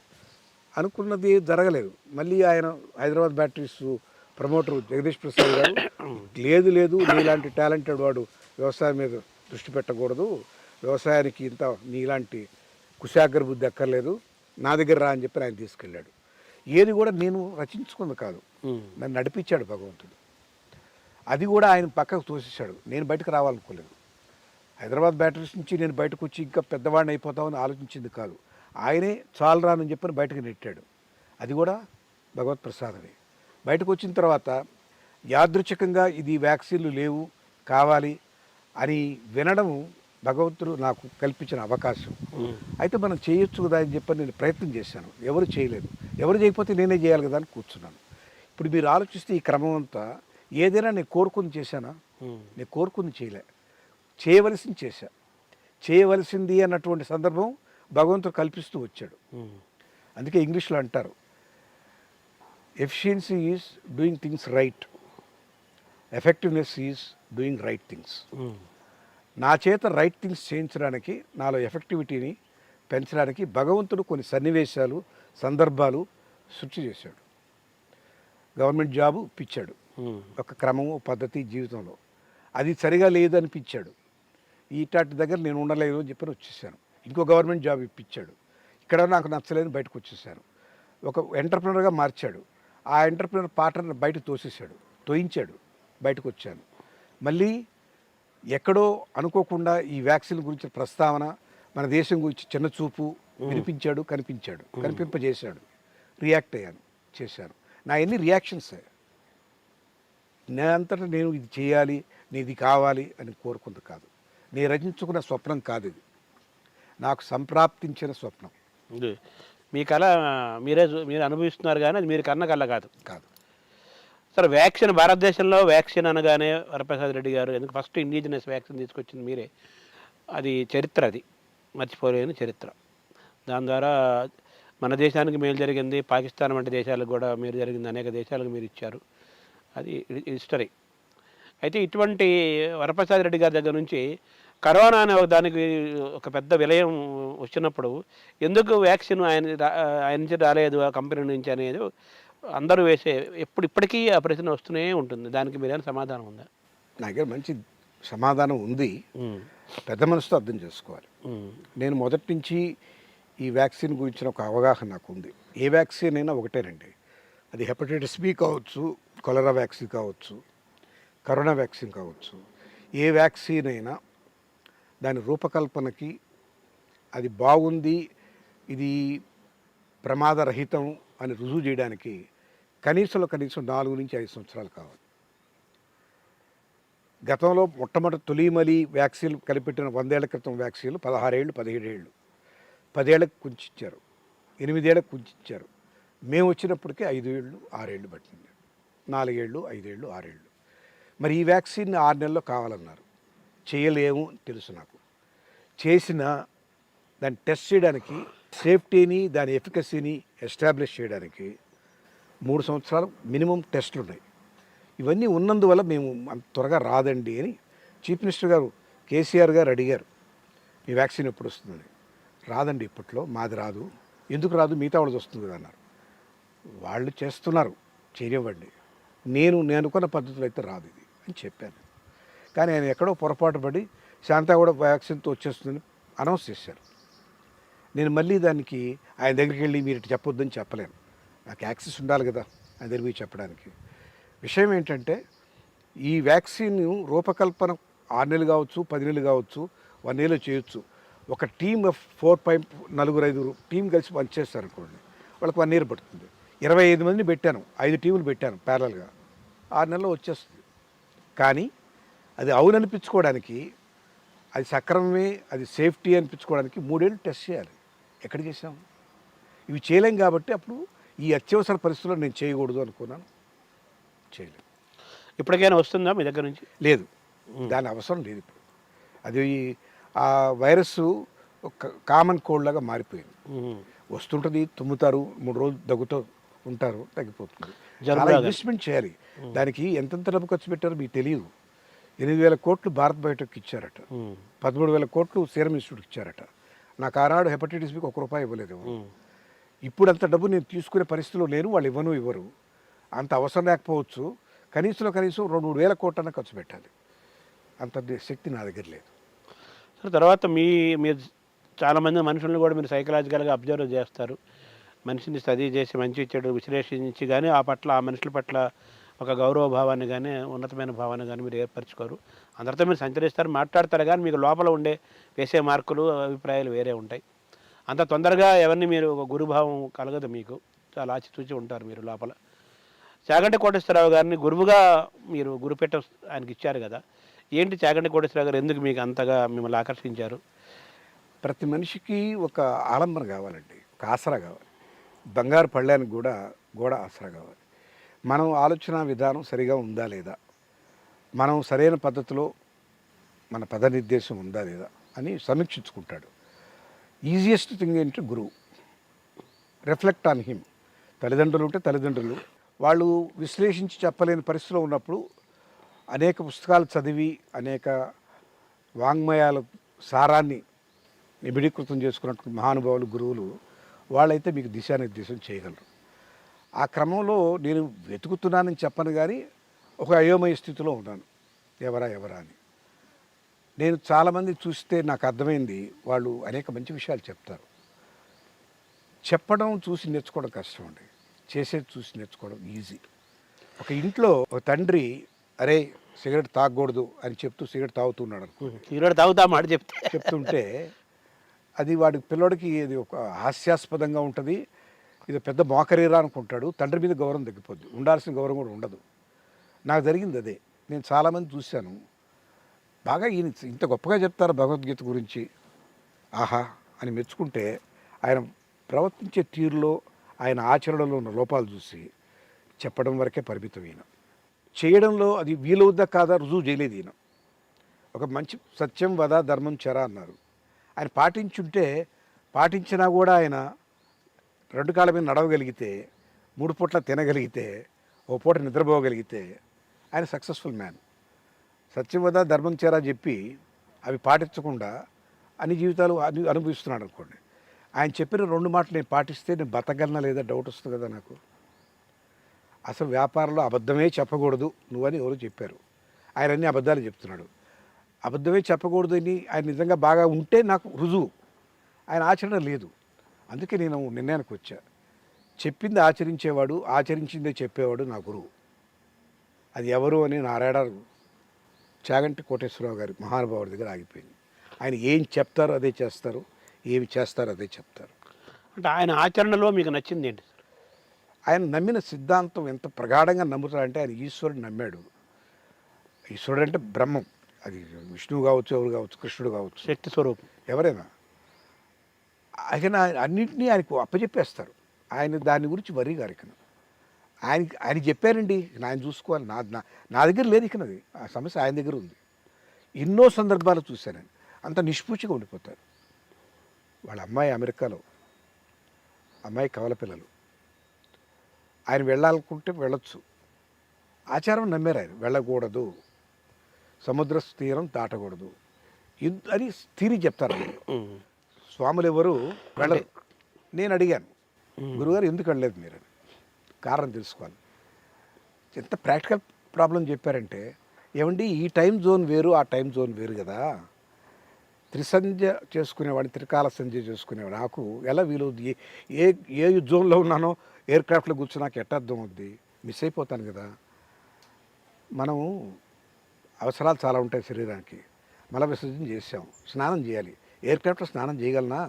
అనుకున్నది జరగలేదు. మళ్ళీ ఆయన హైదరాబాద్ బ్యాటరీస్ ప్రమోటర్ జగదీష్ ప్రసాద్ గారు లేదు నీలాంటి టాలెంటెడ్ వాడు వ్యవసాయం మీద దృష్టి పెట్టకూడదు, వ్యవసాయానికి ఇంత నీలాంటి కుశాగ్ర బుద్ధి అక్కర్లేదు, నా దగ్గర రా అని చెప్పి ఆయన తీసుకెళ్ళాడు. ఏది కూడా నేను రచించుకుంది కాదు, నన్ను నడిపించాడు భగవంతుడు. అది కూడా ఆయన పక్కకు తోసేశాడు. నేను బయటకు రావాలనుకోలేదు. హైదరాబాద్ బ్యాటరీస్ నుంచి నేను బయటకు వచ్చి ఇంకా పెద్దవాడిని అయిపోతామని ఆలోచించింది కాదు. ఆయనే చాలు రానని చెప్పని బయటకు నెట్టాడు. అది కూడా భగవత్ ప్రసాదమే. బయటకు వచ్చిన తర్వాత యాదృచ్ఛికంగా ఇది వ్యాక్సిన్లు లేవు కావాలి అని వినడం భగవంతుడు నాకు కల్పించిన అవకాశం. అయితే మనం చేయొచ్చు కదా అని చెప్పని నేను ప్రయత్నం చేశాను. ఎవరు చేయలేదు. ఎవరు చేయకపోతే నేనే చేయాలి కదా అని కూర్చున్నాను. ఇప్పుడు మీరు ఆలోచిస్తే ఈ క్రమం అంతా ఏదైనా నేను కోరుకుని చేశానా? నేను కోరుకుని చేయలే, చేయవలసింది చేశా. చేయవలసింది అన్నటువంటి సందర్భం భగవంతుడు కల్పిస్తూ వచ్చాడు. అందుకే ఇంగ్లీష్లో అంటారు, efficiency is doing things right, effectiveness is doing right things. నా చేత రైట్ థింగ్స్ చేయించడానికి, నాలో ఎఫెక్టివిటీని పెంచడానికి భగవంతుడు కొన్ని సన్నివేశాలు, సందర్భాలు సృష్టి చేశాడు. గవర్నమెంట్ జాబు ఇప్పించాడు, ఒక క్రమము పద్ధతి జీవితంలో. అది సరిగా లేదనిపించాడు. ఈటాటి దగ్గర నేను ఉండలేదు అని చెప్పి వచ్చేసాను. ఇంకో గవర్నమెంట్ జాబ్ ఇప్పించాడు, ఇక్కడ నాకు నచ్చలేదు బయటకు వచ్చేసాను. ఒక ఎంటర్ప్రినర్గా మార్చాడు, ఆ ఎంటర్ప్రినర్ పార్ట్నర్ బయటకు తోయించాడు, బయటకు వచ్చాను. మళ్ళీ ఎక్కడో అనుకోకుండా ఈ వ్యాక్సిన్ గురించి ప్రస్తావన, మన దేశం గురించి చిన్న చూపు వినిపించాడు, కనిపింపజేశాడు. రియాక్ట్ అయ్యాను, చేశాను. నా ఎన్ని రియాక్షన్స్ నేనంతటా నేను ఇది చేయాలి, నేను ఇది కావాలి అని కోరుకుంది కాదు. నేను రచించుకున్న స్వప్నం కాదు ఇది, నాకు సంప్రాప్తించిన స్వప్నం. మీ కళ మీరు అనుభవిస్తున్నారు కానీ అది మీరు కన్న కళ కాదు. సరే, వ్యాక్సిన్ భారతదేశంలో వ్యాక్సిన్ అనగానే వరప్రసాద్ రెడ్డి గారు ఎందుకు ఫస్ట్ ఇండిజినస్ వ్యాక్సిన్ తీసుకొచ్చింది మీరే. అది చరిత్ర, అది మర్చిపోలేని చరిత్ర. దాని ద్వారా మన దేశానికి మేలు జరిగింది, పాకిస్తాన్ వంటి దేశాలకు కూడా మేలు జరిగింది, అనేక దేశాలకు మీరు ఇచ్చారు. అది హిస్టరీ. అయితే ఇటువంటి వరప్రసాద్ రెడ్డి గారి దగ్గర నుంచి కరోనా అనే దానికి ఒక పెద్ద విలయం వచ్చినప్పుడు ఎందుకు వ్యాక్సిన్ ఆయన నుంచి రాలేదు ఆ కంపెనీ నుంచి అనేది అందరూ వేసే ఇప్పటికీ ఆ ప్రశ్న వస్తూనే ఉంటుంది. దానికి మీరేమైనా సమాధానం ఉందా? నా దగ్గర మంచి సమాధానం ఉంది. పెద్ద మనసుతో అర్థం చేసుకోవాలి. నేను మొదటి నుంచి ఈ వ్యాక్సిన్ గురించిన ఒక అవగాహన నాకు ఉంది. ఏ వ్యాక్సిన్ అయినా ఒకటేనండి, అది హెపటైటిస్ బి కావచ్చు, కొలరా వ్యాక్సిన్ కావచ్చు, కరోనా వ్యాక్సిన్ కావచ్చు. ఏ వ్యాక్సిన్ అయినా దాని రూపకల్పనకి అది బాగుంది, ఇది ప్రమాదరహితం అని రుజువు చేయడానికి కనీసం 4 నుంచి 5 సంవత్సరాలు కావాలి. గతంలో మొట్టమొదటి తొలిమలి వ్యాక్సిన్ కనిపెట్టిన 100 ఏళ్ల క్రితం వ్యాక్సిన్లు 16 ఏళ్ళు 17 ఏళ్ళు 10 ఏళ్ళకి కుంచిచ్చారు, 8 ఏళ్ళకి కుంచిచ్చారు. మేము వచ్చినప్పటికీ 5 ఏళ్ళు 6 ఏళ్ళు పట్టింది, 4 ఏళ్ళు 5 ఏళ్ళు 6 ఏళ్ళు. మరి ఈ వ్యాక్సిన్ 6 నెలల్లో కావాలన్నారు. చేయలేము తెలుసు నాకు. చేసిన దాన్ని టెస్ట్ చేయడానికి, సేఫ్టీని దాని ఎఫికసీని ఎస్టాబ్లిష్ చేయడానికి 3 సంవత్సరాలు మినిమం టెస్టులు ఉన్నాయి. ఇవన్నీ ఉన్నందువల్ల మేము అంత త్వరగా రాదండి అని చీఫ్ మినిస్టర్ గారు కేసీఆర్ గారు అడిగారు, మీ వ్యాక్సిన్ ఎప్పుడు వస్తుందని. రాదండి ఇప్పట్లో, మాది రాదు. ఎందుకు రాదు, మిగతా వాళ్ళది వస్తుంది కదా అన్నారు. వాళ్ళు చేస్తున్నారు, చేయనివ్వండి. నేను అనుకున్న పద్ధతిలో అయితే రాదు ఇది అని చెప్పాను. కానీ ఆయన ఎక్కడో పొరపాటు పడి శాంతా కూడా వ్యాక్సిన్తో వచ్చేస్తుందని అనౌన్స్ చేశారు. నేను మళ్ళీ దానికి ఆయన దగ్గరికి వెళ్ళి మీరు ఇటు చెప్పొద్దని చెప్పలేను. నాకు యాక్సెస్ ఉండాలి కదా ఆయన దగ్గర పోయి చెప్పడానికి. విషయం ఏంటంటే ఈ వ్యాక్సిన్ రూపకల్పన 6 నెలలు కావచ్చు, 10 నెలలు కావచ్చు, 1 yearలో చేయొచ్చు. ఒక టీమ్ ఆఫ్ 4-5 టీం కలిసి పనిచేస్తారు అనుకోండి, వాళ్ళకి 1 year పడుతుంది. 25 మందిని పెట్టాను, 5 టీములు పెట్టాను ప్యారల్గా, 6 నెలల్లో వచ్చేస్తుంది. కానీ అది అవును అనిపించుకోవడానికి, అది సక్రమమే, అది సేఫ్టీ అనిపించుకోవడానికి 3 ఏళ్ళు టెస్ట్ చేయాలి. ఎక్కడ చేసాం? ఇవి చేయలేం కాబట్టి అప్పుడు ఈ అత్యవసర పరిస్థితుల్లో నేను చేయకూడదు అనుకున్నాను, చేయలేదు. ఇప్పటికైనా వస్తుందా మీ దగ్గర నుంచి? లేదు, దాని అవసరం లేదు ఇప్పుడు. అది ఆ వైరస్ ఒక కామన్ కోల్డ్ లాగా మారిపోయింది. వస్తుంటుంది, తుమ్ముతారు, 3 రోజులు దగ్గుతూ ఉంటారు, తగ్గిపోతుంది. చాలా ఇన్వెస్ట్మెంట్ చేయాలి. దానికి ఎంతెంత డబ్బు ఖర్చు పెట్టారో మీకు తెలియదు. 8,000 కోట్లు భారత్ బయోటెక్ ఇచ్చారట, 13,000 కోట్లు సీరం ఇన్స్టిట్యూట్కి ఇచ్చారట. నాకు ఆనాడు హెపటైటిస్ బికి ₹1 ఇవ్వలేదు. ఇప్పుడు అంత డబ్బు నేను తీసుకునే పరిస్థితిలో లేను, వాళ్ళు ఇవ్వరు. అంత అవసరం లేకపోవచ్చు, కనీసం 2-3 వేల కోట్లన్నా ఖర్చు పెట్టాలి. అంత శక్తి నా దగ్గర లేదు. సరే, తర్వాత మీరు చాలామంది మనుషులను కూడా మీరు సైకలాజికల్గా అబ్జర్వ్ చేస్తారు. మనిషిని స్టడీ చేసి మంచి చెడు విశ్లేషించి కానీ ఆ మనుషుల పట్ల ఒక గౌరవ భావాన్ని కానీ ఉన్నతమైన భావాన్ని కానీ మీరు ఏర్పరచుకోరు. అందరితో మీరు సంచరిస్తారు, మాట్లాడతారు, కానీ మీకు లోపల వేసే మార్కులు అభిప్రాయాలు వేరే ఉంటాయి. అంత తొందరగా ఎవరిని మీరు ఒక గురుభావం కలగదు మీకు. చాలా ఆచితూచి ఉంటారు మీరు లోపల. చాగంటి కోటేశ్వరరావు గారిని గురువుగా మీరు గురుపేట ఆయనకి ఇచ్చారు కదా, ఏంటి చాగంటి కోటేశ్వరరావు గారు ఎందుకు మీకు అంతగా మిమ్మల్ని ఆకర్షించారు? ప్రతి మనిషికి ఒక ఆలంబన కావాలండి, ఒక ఆసరా కావాలి. బంగారు పళ్ళానికి కూడా గోడ ఆసరా కావాలి. మనం ఆలోచన విధానం సరిగా ఉందా లేదా, మనం సరైన పద్ధతిలో మన పదనిర్దేశం ఉందా లేదా అని సమీక్షించుకుంటాడు. ఈజియెస్ట్ థింగ్ ఏంటంటే గురువు. Reflect on him. తల్లిదండ్రులు ఉంటే తల్లిదండ్రులు, వాళ్ళు విశ్లేషించి చెప్పలేని పరిస్థితిలో ఉన్నప్పుడు అనేక పుస్తకాలు చదివి అనేక వాంగ్మయాల సారాన్ని నిబిడీకృతం చేసుకున్నట్టు మహానుభావులు గురువులు, వాళ్ళైతే మీకు దిశానిర్దేశం చేయగలరు. ఆ క్రమంలో నేను వెతుకుతున్నానని చెప్పను, కానీ ఒక అయోమయ స్థితిలో ఉన్నాను, ఎవరా అని. నేను చాలామంది చూస్తే నాకు అర్థమైంది, వాళ్ళు అనేక మంచి విషయాలు చెప్తారు. చెప్పడం చూసి నేర్చుకోవడం కష్టం అండి, చేసేది చూసి నేర్చుకోవడం ఈజీ. ఒక ఇంట్లో ఒక తండ్రి అరే సిగరెట్ తాగకూడదు అని చెప్తూ సిగరెట్ తాగుతున్నాడు అనుకో, సిగరెట్ తాగుతామాట చెప్తుంటే అది వాడి పిల్లోడికి ఇది ఒక హాస్యాస్పదంగా ఉంటుంది, ఇది పెద్ద మోకరీరా అనుకుంటాడు. తండ్రి మీద గౌరవం తగ్గిపోద్ది, ఉండాల్సిన గౌరవం కూడా ఉండదు. నాకు జరిగింది అదే. నేను చాలామంది చూశాను, బాగా ఈయన ఇంత గొప్పగా చెప్తారు భగవద్గీత గురించి, ఆహా అని మెచ్చుకుంటే ఆయన ప్రవర్తించే తీరులో, ఆయన ఆచరణలో ఉన్న లోపాలు చూసి చెప్పడం వరకే పరిమితం. ఈయన చేయడంలో అది వీలవుద్దా కాదా రుజువు చేయలేదు. ఈయన ఒక మంచి సత్యం వద ధర్మం చెర అన్నారు, ఆయన పాటించినా కూడా ఆయన 2 కాళ్ళ మీద నడవగలిగితే, 3 పూట్ల తినగలిగితే, ఓ పూట నిద్రపోగలిగితే ఆయన సక్సెస్ఫుల్ మ్యాన్. సత్యం వద ధర్మం చెర చెప్పి అవి పాటించకుండా అన్ని జీవితాలు అనుభవిస్తున్నాడు అనుకోండి. ఆయన చెప్పిన 2 మాటలు నేను పాటిస్తే నేను బతకగలనా లేదా డౌట్ వస్తుంది కదా నాకు. అసలు వ్యాపారంలో అబద్ధమే చెప్పకూడదు నువ్వని ఎవరు చెప్పారు, ఆయన అన్ని అబద్ధాలు చెప్తున్నాడు. అబద్ధమే చెప్పకూడదు అని ఆయన నిజంగా బాగా ఉంటే నాకు రుజువు, ఆయన ఆచరణ లేదు. అందుకే నేను నిర్ణయానికి వచ్చా, చెప్పింది ఆచరించేవాడు, ఆచరించిందే చెప్పేవాడు నా గురువు. అది ఎవరు అని నా రాడార్ చాగంటి కోటేశ్వరరావు గారి మహానుభావుడి దగ్గర ఆగిపోయింది. ఆయన ఏం చెప్తారో అదే చేస్తారు, ఏమి చేస్తారో అదే చెప్తారు. అంటే ఆయన ఆచరణలో మీకు నచ్చింది ఏంటి? ఆయన నమ్మిన సిద్ధాంతం ఎంత ప్రగాఢంగా నమ్ముతాడంటే, ఆయన ఈశ్వరుడు నమ్మాడు. ఈశ్వరుడు అంటే బ్రహ్మం, అది విష్ణువు కావచ్చు, ఎవరు కావచ్చు, కృష్ణుడు కావచ్చు, శక్తి స్వరూపం ఎవరైనా. ఆయన అన్నింటినీ ఆయనకు అప్పచెప్పేస్తారు. ఆయన దాని గురించి వరి గారు ఇక ఆయన చెప్పారండి, ఆయన చూసుకోవాలి. నా దగ్గర లేదు ఇకనది, ఆ సమస్య ఆయన దగ్గర ఉంది. ఎన్నో సందర్భాలు చూశాను, అంత నిష్పూచిగా ఉండిపోతారు. వాళ్ళ అమ్మాయి అమెరికాలో, అమ్మాయి కవల పిల్లలు, ఆయన వెళ్ళాలనుకుంటే వెళ్ళొచ్చు, ఆచారం నమ్మారు. ఆయన వెళ్ళకూడదు, సముద్ర తీరం దాటకూడదు అని స్థిరీ చెప్తారు. స్వాములు ఎవరు వెళ్ళరు. నేను అడిగాను, గురుగారు ఎందుకు వెళ్ళలేదు మీరు అని, కారణం తెలుసుకోవాలి. ఎంత ప్రాక్టికల్ ప్రాబ్లం చెప్పారంటే, ఏమండి ఈ టైం జోన్ వేరు, ఆ టైం జోన్ వేరు కదా. త్రిసంధ్య చేసుకునేవాడిని, త్రికాల సంధ్య చేసుకునేవాడు నాకు ఎలా వీలవుద్ది? ఏ ఏ జోన్లో ఉన్నానో ఎయిర్ క్రాఫ్ట్లో కూర్చొని నాకు ఎట్ట అర్థం అవుద్ది? మిస్ అయిపోతాను కదా. మనం అవసరాలు చాలా ఉంటాయి శరీరానికి. మల విసర్జన చేసాం, స్నానం చేయాలి. ఎయిర్ క్రాఫ్ట్లో స్నానం చేయగలనా?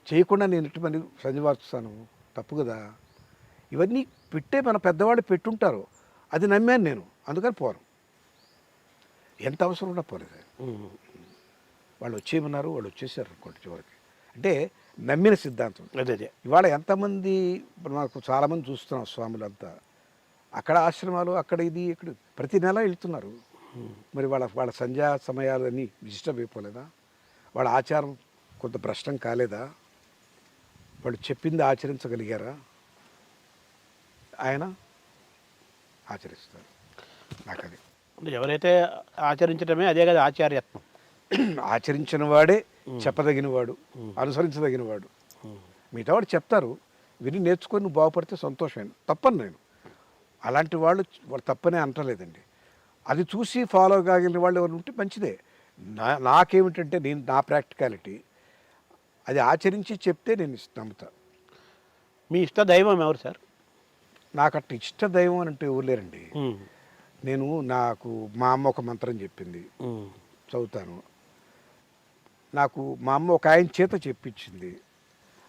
చేయకుండా నేను ఇటు పని సంధివారుస్తాను, తప్పు కదా. ఇవన్నీ పెట్టే మన పెద్దవాళ్ళు పెట్టుంటారు, అది నమ్మాను నేను, అందుకని పోను. ఎంత అవసరం ఉన్నా పోలేదు. వాళ్ళు వచ్చేయమన్నారు, వాళ్ళు వచ్చేసారు అనుకోండి చివరికి. అంటే నమ్మిన సిద్ధాంతం. అదే ఇవాళ ఎంతమంది మనకు చాలామంది చూస్తున్నాం స్వాములంతా, అక్కడ ఆశ్రమాలు, అక్కడ ఇది, ఇక్కడ ప్రతి నెల వెళ్తున్నారు. మరి వాళ్ళ సంధ్యా సమయాలన్నీ డిస్టర్బ్ అయిపోలేదా? వాళ్ళ ఆచారం కొంత భ్రష్టం కాలేదా? వాళ్ళు చెప్పింది ఆచరించగలిగారా? ఆయన ఆచరిస్తారు. నాకు అది అంటే ఎవరైతే ఆచరించడమే అదే కదా ఆచార్యత్వం. ఆచరించిన వాడే చెప్పదగిన వాడు, అనుసరించదగిన వాడు. మిగతా వాడు చెప్తారు, విని నేర్చుకొని నువ్వు బాగుపడితే సంతోషమైన, తప్పను నేను. అలాంటి వాళ్ళు తప్పనే అంటలేదండి. అది చూసి ఫాలో కాగలిగిన వాళ్ళు ఎవరు ఉంటే మంచిదే. నాకేమిటంటే నేను నా ప్రాక్టికాలిటీ అది ఆచరించి చెప్తే నేను నమ్ముతా. మీ ఇష్ట దైవం ఎవరు సార్? నాకు అట్ట ఇష్ట దైవం అని అంటే ఎవరు లేరండి. నాకు మా అమ్మ ఒక మంత్రం చెప్పింది, చదువుతాను. నాకు మా అమ్మ ఒక ఆయన చేత చెప్పించింది,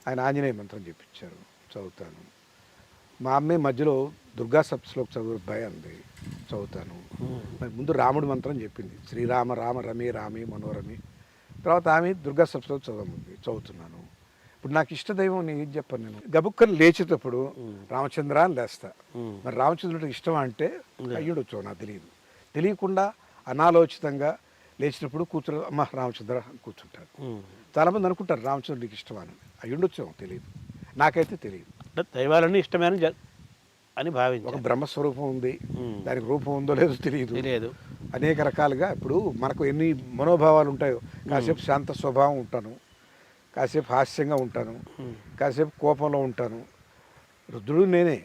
ఆయన ఆంజనేయ మంత్రం చెప్పించారు, చదువుతాను. మా అమ్మే మధ్యలో దుర్గా సప్తశ్లోకి చదువు భయ అంది, చదువుతాను. మరి ముందు రాముడి మంత్రం చెప్పింది, శ్రీరామ రామ రమే రామే మనోరమే. తర్వాత ఆమె దుర్గా సప్తశ్లోకి చదవమంది, చదువుతున్నాను. ఇప్పుడు నాకు ఇష్ట దైవం నేను ఏం చెప్పాను? నేను గబుక్కని లేచేటప్పుడు రామచంద్ర అని లేస్తా. మరి రామచంద్రుడికి ఇష్టమా అంటే అయ్యుడొచ్చు, నాకు తెలియదు. తెలియకుండా అనాలోచితంగా లేచినప్పుడు కూర్చో అమ్మ రామచంద్ర అని కూర్చుంటారు. చాలామంది అనుకుంటారు రామచంద్రుడికి ఇష్టమా అని, అయ్యుండొచ్చు, తెలియదు. నాకైతే తెలియదు. దైవాలన్నీ ఇష్టమైన అని భావించి ఒక బ్రహ్మస్వరూపం ఉంది, దానికి రూపం ఉందో లేదో తెలియదు. అనేక రకాలుగా ఇప్పుడు మనకు ఎన్ని మనోభావాలు ఉంటాయో, కాసేపు శాంత స్వభావం ఉంటాను, కాసేపు హాస్యంగా ఉంటాను, కాసేపు కోపంలో ఉంటాను. రుద్రుడు నేనే,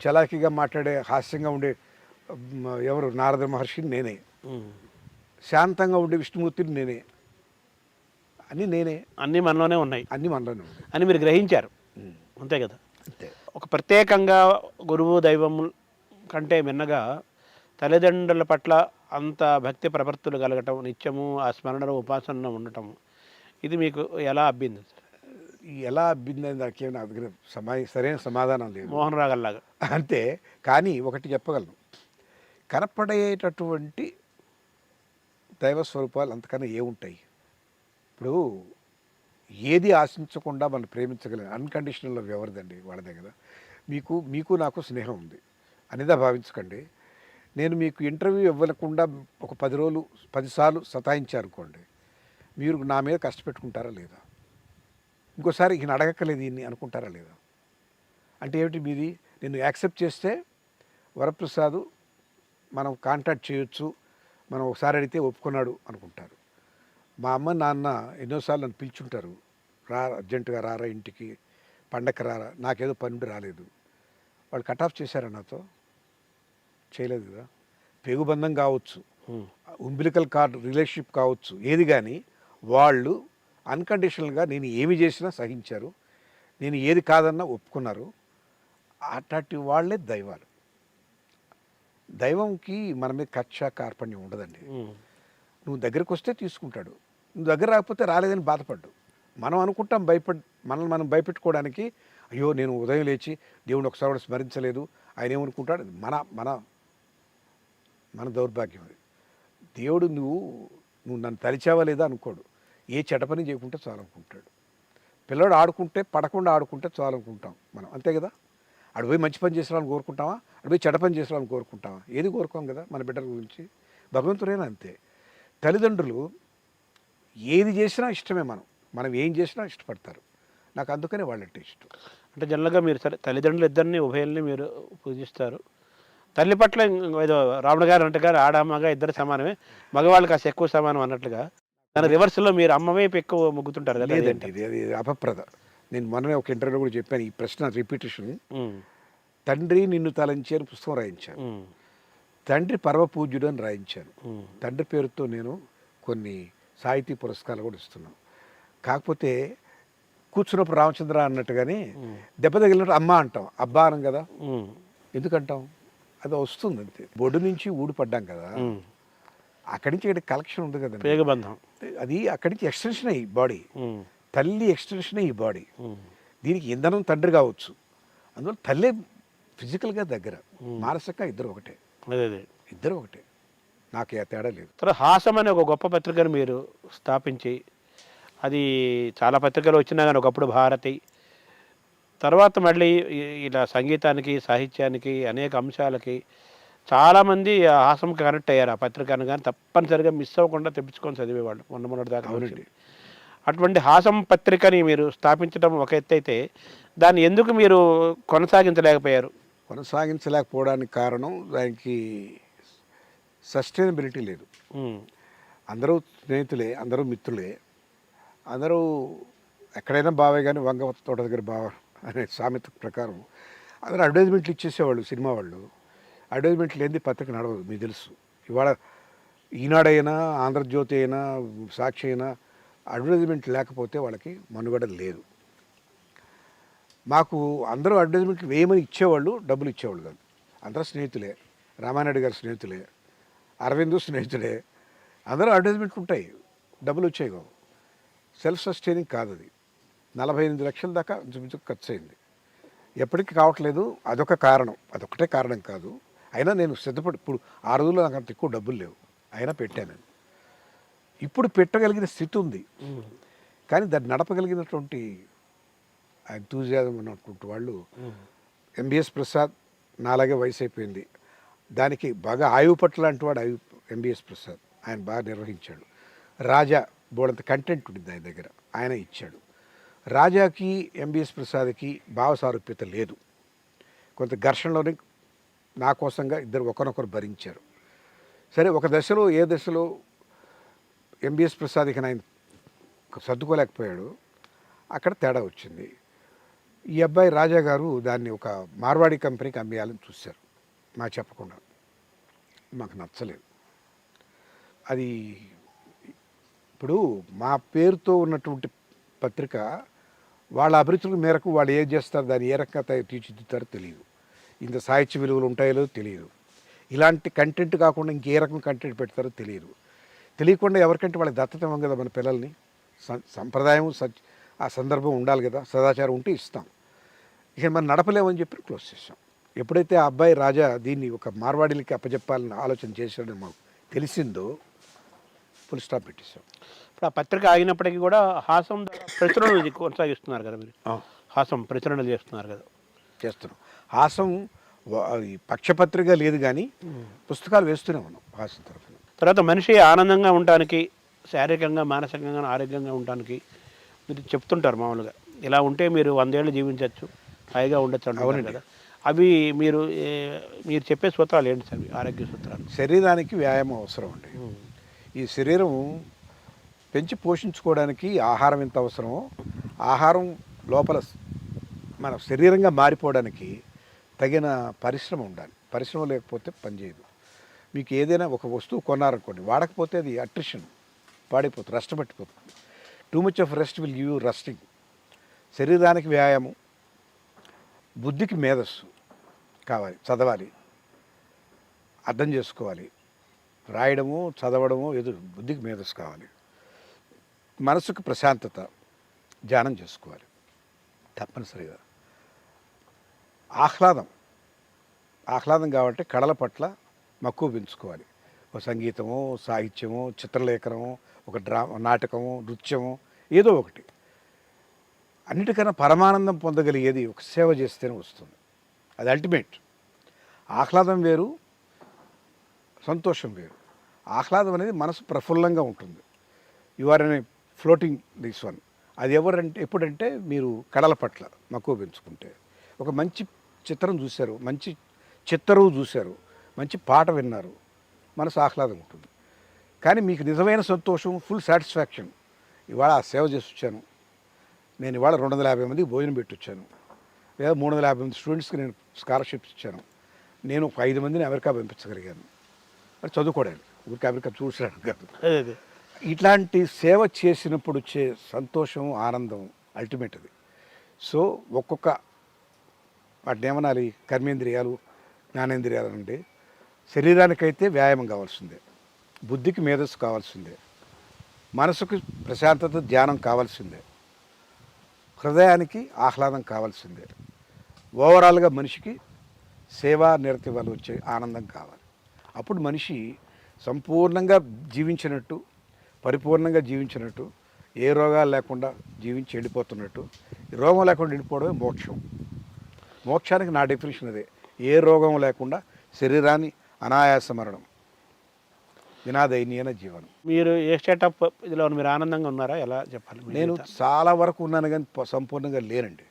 చలాకీగా మాట్లాడే హాస్యంగా ఉండే ఎవరు నారద మహర్షిని నేనే, శాంతంగా ఉండే విష్ణుమూర్తిని నేనే, అన్నీ నేనే. అన్నీ మనలోనే ఉన్నాయి, అన్నీ మనలోనే ఉన్నాయి అని మీరు గ్రహించారు, అంతే కదా. అంతే. ఒక ప్రత్యేకంగా గురువు దైవం కంటే మిన్నగా తల్లిదండ్రుల పట్ల అంత భక్తి ప్రవర్తులు కలగటం, నిత్యము ఆ స్మరణలో ఉపాసన ఉండటం, ఇది మీకు ఎలా అబ్బింది? ఎలా అబ్బిందని నాకేం నా దగ్గర సరైన సమాధానం లేదు, మోహన్ రాగల్లాగా. అంతే. కానీ ఒకటి చెప్పగలను, కనపడేటటువంటి దైవ స్వరూపాలు అంతకన్నా ఏముంటాయి? ఇప్పుడు ఏది ఆశించకుండా మనం ప్రేమించగలిగిన అన్కండిషనల్ లవ్ ఎవరిదండి? వాళ్ళదే కదా. మీకు నాకు స్నేహం ఉంది అనేదా భావించకండి. నేను మీకు ఇంటర్వ్యూ ఇవ్వకుండా ఒక 10 రోజులు 10 సార్లు సతాయించారనుకోండి, మీరు నా మీద కష్టపెట్టుకుంటారా లేదా? ఇంకోసారి ఈయన అడగక్కలేదు ఈయన్ని అనుకుంటారా లేదా? అంటే ఏమిటి మీది? నేను యాక్సెప్ట్ చేస్తే వరప్రసాద్ మనం కాంటాక్ట్ చేయొచ్చు, మనం ఒకసారి అడిగితే ఒప్పుకున్నాడు అనుకుంటారు. మా అమ్మ నాన్న ఎన్నోసార్లు నన్ను పిలుచుంటారు, రా అర్జెంటుగా రారా ఇంటికి, పండగ రారా, నాకేదో పని ఉండి రాలేదు. వాళ్ళు కట్ ఆఫ్ చేశారా నాతో? చేయలేదు కదా. పేగుబంధం కావచ్చు, ఉంబిలికల్ కార్డ్ రిలేషన్షిప్ కావచ్చు, ఏది కానీ వాళ్ళు అన్కండిషనల్గా నేను ఏమి చేసినా సహించారు, నేను ఏది కాదన్నా ఒప్పుకున్నారు. అట్లాంటి వాళ్ళే దైవాలు. దైవంకి మన మీద కక్ష కార్పణ్యం ఉండదండి. నువ్వు దగ్గరికి వస్తే తీసుకుంటాడు, నువ్వు దగ్గర రాకపోతే రాలేదని బాధపడ్డు. మనం అనుకుంటాం మనల్ని మనం భయపెట్టుకోవడానికి, అయ్యో నేను ఉదయం లేచి దేవుని ఒకసారి కూడా స్మరించలేదు, ఆయన ఏమనుకుంటాడు? మన మన మన దౌర్భాగ్యం అది. దేవుడు నువ్వు నన్ను తలిచావా లేదా అనుకోడు, ఏ చెడ్డ పని చేయకుంటే చాలు అనుకుంటాడు. పిల్లడు ఆడుకుంటే పడకుండా ఆడుకుంటే చాలు అనుకుంటాం మనం, అంతే కదా. అడిపోయి మంచి పని చేసేవాళ్ళని కోరుకుంటావా, అడిపోయి చెడ్డ పని చేసేవాళ్ళని కోరుకుంటావా? ఏది కోరుకోం కదా మన బిడ్డల గురించి. భగవంతుడైనా అంతే. తల్లిదండ్రులు ఏది చేసినా ఇష్టమే, మనం ఏం చేసినా ఇష్టపడతారు. నాకు అందుకనే వాళ్ళంటే ఇష్టం. అంటే జనరల్గా మీరు సరే తల్లిదండ్రులు ఇద్దరిని ఉభయల్ని మీరు పూజిస్తారు. తల్లి పట్ల ఏదో రావణ గారు అంటే గారు ఆడమ్మగా ఇద్దరు సమానమే, మగవాళ్ళు కాస్త ఎక్కువ సమానం అన్నట్లుగా దాని రివర్స్లో మీరు అమ్మ వైపు ఎక్కువ మొగ్గుతుంటారు కదా. లేదండి, ఇది అపప్రద. నేను మొన్ననే ఒక ఇంటర్వ్యూలో కూడా చెప్పాను, ఈ ప్రశ్న రిపీటేషన్. తండ్రి నిన్ను తలంచి అని పుస్తకం రాయించాను. తండ్రి పరమపూజ్యుడు అని రాయించాను. తండ్రి పేరుతో నేను కొన్ని సాహితీ పురస్కారాలు కూడా ఇస్తున్నాను. కాకపోతే కూర్చున్నప్పుడు రామచంద్ర అన్నట్టుగానే దెబ్బ తగిలినట్టు అమ్మ అంటాం, అబ్బా అనం కదా. ఎందుకంటాం? అది వస్తుంది అంతే. బొడ్డు నుంచి ఊడిపడ్డాం కదా, అక్కడి నుంచి ఇక్కడ కలెక్షన్ ఉంది కదా, పేగబంధం. అది అక్కడి నుంచి ఎక్స్టెన్షన్ అయ్యి బాడీ, తల్లి ఎక్స్టెన్షన్ ఈ బాడీ. దీనికి ఇంధనం తండ్రి కావచ్చు, అందువల్ల తల్లే ఫిజికల్గా దగ్గర, మానసికంగా ఇద్దరు ఒకటే. అదే ఇద్దరు ఒకటే, నాకు ఏ తేడా లేదు. తర్వాత హాసం అనే ఒక గొప్ప పత్రికను మీరు స్థాపించి, అది చాలా పత్రికలు వచ్చినా కానీ ఒకప్పుడు భారతి, తర్వాత మళ్ళీ ఇలా సంగీతానికి సాహిత్యానికి అనేక అంశాలకి చాలామంది ఆ హాసంకి కనెక్ట్ అయ్యారు. ఆ పత్రికను కానీ తప్పనిసరిగా మిస్ అవ్వకుండా తెప్పించుకొని చదివేవాళ్ళు మొన్నటి దాకా. అవునండి. అటువంటి హాసం పత్రికని మీరు స్థాపించడం ఒక ఎత్తు అయితే, దాన్ని ఎందుకు మీరు కొనసాగించలేకపోయారు? కొనసాగించలేకపోవడానికి కారణం దానికి సస్టైనబిలిటీ లేదు. అందరూ స్నేహితులే, అందరూ మిత్రులే, అందరూ ఎక్కడైనా బావే కానీ వంగ తోట దగ్గర బావ అనే సామెత ప్రకారం అందరూ అడ్వర్టైజ్మెంట్లు ఇచ్చేసేవాళ్ళు. సినిమా వాళ్ళు అడ్వర్టైజ్మెంట్లు లేనిది పత్రిక నడవదు, మీకు తెలుసు. ఇవాళ ఈనాడైనా, ఆంధ్రజ్యోతి అయినా, సాక్షి అయినా అడ్వర్టైజ్మెంట్ లేకపోతే వాళ్ళకి మనుగడ లేదు. మాకు అందరూ అడ్వర్టైజ్మెంట్లు వేయమని ఇచ్చేవాళ్ళు, డబ్బులు ఇచ్చేవాళ్ళు కాదు. అందరూ స్నేహితులే, రామానాయుడు గారి స్నేహితులే, అరవింద్ స్నేహితులే, అందరూ అడ్వర్టైజ్మెంట్లు ఉంటాయి, డబ్బులు వచ్చాయి కావు. సెల్ఫ్ సస్టైనింగ్ కాదు అది. 48 లక్షల దాకా ఖర్చు అయింది, ఎప్పటికీ కావట్లేదు. అదొక కారణం, అదొకటే కారణం కాదు. అయినా నేను సిద్ధపడి, ఇప్పుడు ఆ రోజుల్లో నాకు అంత ఎక్కువ డబ్బులు లేవు, అయినా పెట్టాను. ఇప్పుడు పెట్టగలిగిన స్థితి ఉంది, కానీ దాన్ని నడపగలిగినటువంటి ఎంతూజియాజం ఉన్నటువంటి వాళ్ళు ఎంబీఎస్ ప్రసాద్, నాలాగే వయసు అయిపోయింది, దానికి బాగా ఆయువు పట్ల లాంటి వాడు ఎంబీఎస్ ప్రసాద్, ఆయన బాగా నిర్వహించాడు. రాజా బోడంత కంటెంట్ ఉండింది ఆయన దగ్గర, ఆయన ఇచ్చాడు. రాజాకి ఎంబీఎస్ ప్రసాద్కి భావ సారూప్యత లేదు, కొంత ఘర్షణలోనే నా కోసంగా ఇద్దరు ఒకరినొకరు భరించారు. సరే, ఒక దశలో, ఏ దశలో ఎంబీఎస్ ప్రసాద్కి ఆయన సర్దుకోలేకపోయాడు, అక్కడ తేడా వచ్చింది. ఈ అబ్బాయి రాజా గారు దాన్ని ఒక మార్వాడి కంపెనీకి అమ్మేయాలని చూశారు, మాకు చెప్పకుండా. మాకు నచ్చలేదు అది. ఇప్పుడు మా పేరుతో ఉన్నటువంటి పత్రిక వాళ్ళ అభిరుచుల మేరకు వాళ్ళు ఏం చేస్తారు, దాన్ని ఏ రకంగా తీర్చిదిద్దుతారో తెలియదు, ఇంత సాహిత్య విలువలు ఉంటాయో తెలియదు, ఇలాంటి కంటెంట్ కాకుండా ఇంకే రకం కంటెంట్ పెడతారో తెలియదు. తెలియకుండా ఎవరికంటే వాళ్ళకి దత్తత ఇవ్వం కదా మన పిల్లల్ని. సంప్రదాయం ఆ సందర్భం ఉండాలి కదా, సదాచారం ఉంటే ఇస్తాం. ఇక మనం నడపలేమని చెప్పి క్లోజ్ చేసాం. ఎప్పుడైతే ఆ అబ్బాయి రాజా దీన్ని ఒక మార్వాడీలకి అప్పచెప్పాలని ఆలోచన చేశాడని మాకు తెలిసిందో ఫుల్ స్టాప్ పెట్టేశాం. ఇప్పుడు ఆ పత్రిక ఆగినప్పటికీ కూడా హాసం ప్రచురణలు కొనసాగిస్తున్నారు కదా మీరు? హాసం ప్రచురణలు చేస్తున్నారు కదా? చేస్తున్నాం. హాసం పక్షపత్రిక లేదు కానీ పుస్తకాలు వేస్తూనే ఉన్నాం హాసం తరఫున. తర్వాత మనిషి ఆనందంగా ఉండటానికి, శారీరకంగా మానసికంగా ఆరోగ్యంగా ఉండటానికి మీరు చెప్తుంటారు మామూలుగా, ఇలా ఉంటే మీరు 100 ఏళ్ళు జీవించవచ్చు, హాయిగా ఉండొచ్చు అంటున్నారు కదా. అవి మీరు చెప్పే సూత్రాలు ఏంటి సార్, ఆరోగ్య సూత్రాలు? శరీరానికి వ్యాయామం అవసరం అండి. ఈ శరీరం పెంచి పోషించుకోవడానికి ఆహారం ఎంత అవసరమో, ఆహారం లోపల మన శరీరంగా మారిపోవడానికి తగిన పరిశ్రమ ఉండాలి. పరిశ్రమ లేకపోతే పనిచేయదు. మీకు ఏదైనా ఒక వస్తువు కొన్నారనుకోండి, వాడకపోతే అది అట్రిషన్, పాడైపోతుంది, రెస్ట్ పట్టిపోతుంది. Too much of rust will give you rusting. శరీరానికి వ్యాయామం, బుద్ధికి మేధస్సు కావాలి, చదవాలి, అర్థం చేసుకోవాలి, రాయడము, చదవడము, బుద్ధికి మేధస్సు కావాలి. మనసుకు ప్రశాంతత, ధ్యానం చేసుకోవాలి తప్పనిసరిగా. ఆహ్లాదం కావాలంటే కళల పట్ల మక్కువ పెంచుకోవాలి. ఒక సంగీతమో, సాహిత్యమో, చిత్రలేఖనమో, ఒక నాటకము, నృత్యము, ఏదో ఒకటి. అన్నిటికన్నా పరమానందం పొందగలిగేది ఒక సేవ చేస్తేనే వస్తుంది, అది అల్టిమేట్. ఆహ్లాదం వేరు, సంతోషం వేరు. ఆహ్లాదం అనేది మనసు ప్రఫుల్లంగా ఉంటుంది. You are in floating this one. అది ఎప్పుడంటే మీరు కళల పట్ల మక్కువ పెంచుకుంటే. ఒక మంచి చిత్రం చూశారు, మంచి చిత్తరువు చూశారు, మంచి పాట విన్నారు, మనసు ఆహ్లాదం ఉంటుంది. కానీ మీకు నిజమైన సంతోషం, ఫుల్ సాటిస్ఫాక్షన్, ఇవాళ ఆ సేవ చేసి వచ్చాను, నేను ఇవాళ 250 మందికి భోజనం పెట్టి వచ్చాను లేదా 350 స్టూడెంట్స్కి నేను స్కాలర్షిప్స్ ఇచ్చాను. నేను ఒక 5 మందిని అమెరికా పంపించగలిగాను. మరి చదువుకోవడానికి ఊరికి అమెరికా చూసడానికి కాదు. అదే అదే. ఇట్లాంటి సేవ చేసినప్పుడు వచ్చే సంతోషం, ఆనందం అల్టిమేట్ అది. సో ఒక్కొక్క వాటిని ఏమనాలి, కర్మేంద్రియాలు, జ్ఞానేంద్రియాలు అంటే శరీరానికైతే వ్యాయామం కావాల్సిందే, బుద్ధికి మేధస్సు కావాల్సిందే, మనసుకు ప్రశాంతత, ధ్యానం కావాల్సిందే, హృదయానికి ఆహ్లాదం కావాల్సిందే, ఓవరాల్గా మనిషికి సేవా నిరతి వల్ల వచ్చే ఆనందం కావాలి. అప్పుడు మనిషి సంపూర్ణంగా జీవించినట్టు, పరిపూర్ణంగా జీవించినట్టు, ఏ రోగాలు లేకుండా జీవించి వెళ్ళిపోతున్నట్టు. ఈ రోగం లేకుండా వెళ్ళిపోవడమే మోక్షం. మోక్షానికి నా డెఫినేషన్ అదే, ఏ రోగం లేకుండా శరీరాన్ని అనాయాస మరణం, వినాదైన్యన జీవనం. మీరు ఏ స్టేట్ ఆఫ్ ఇదిలో మీరు ఆనందంగా ఉన్నారా, ఎలా చెప్పాలి? మీ నేను జీవితాన్ని? చాలా వరకు ఉన్నాను కానీ సంపూర్ణంగా లేనండి.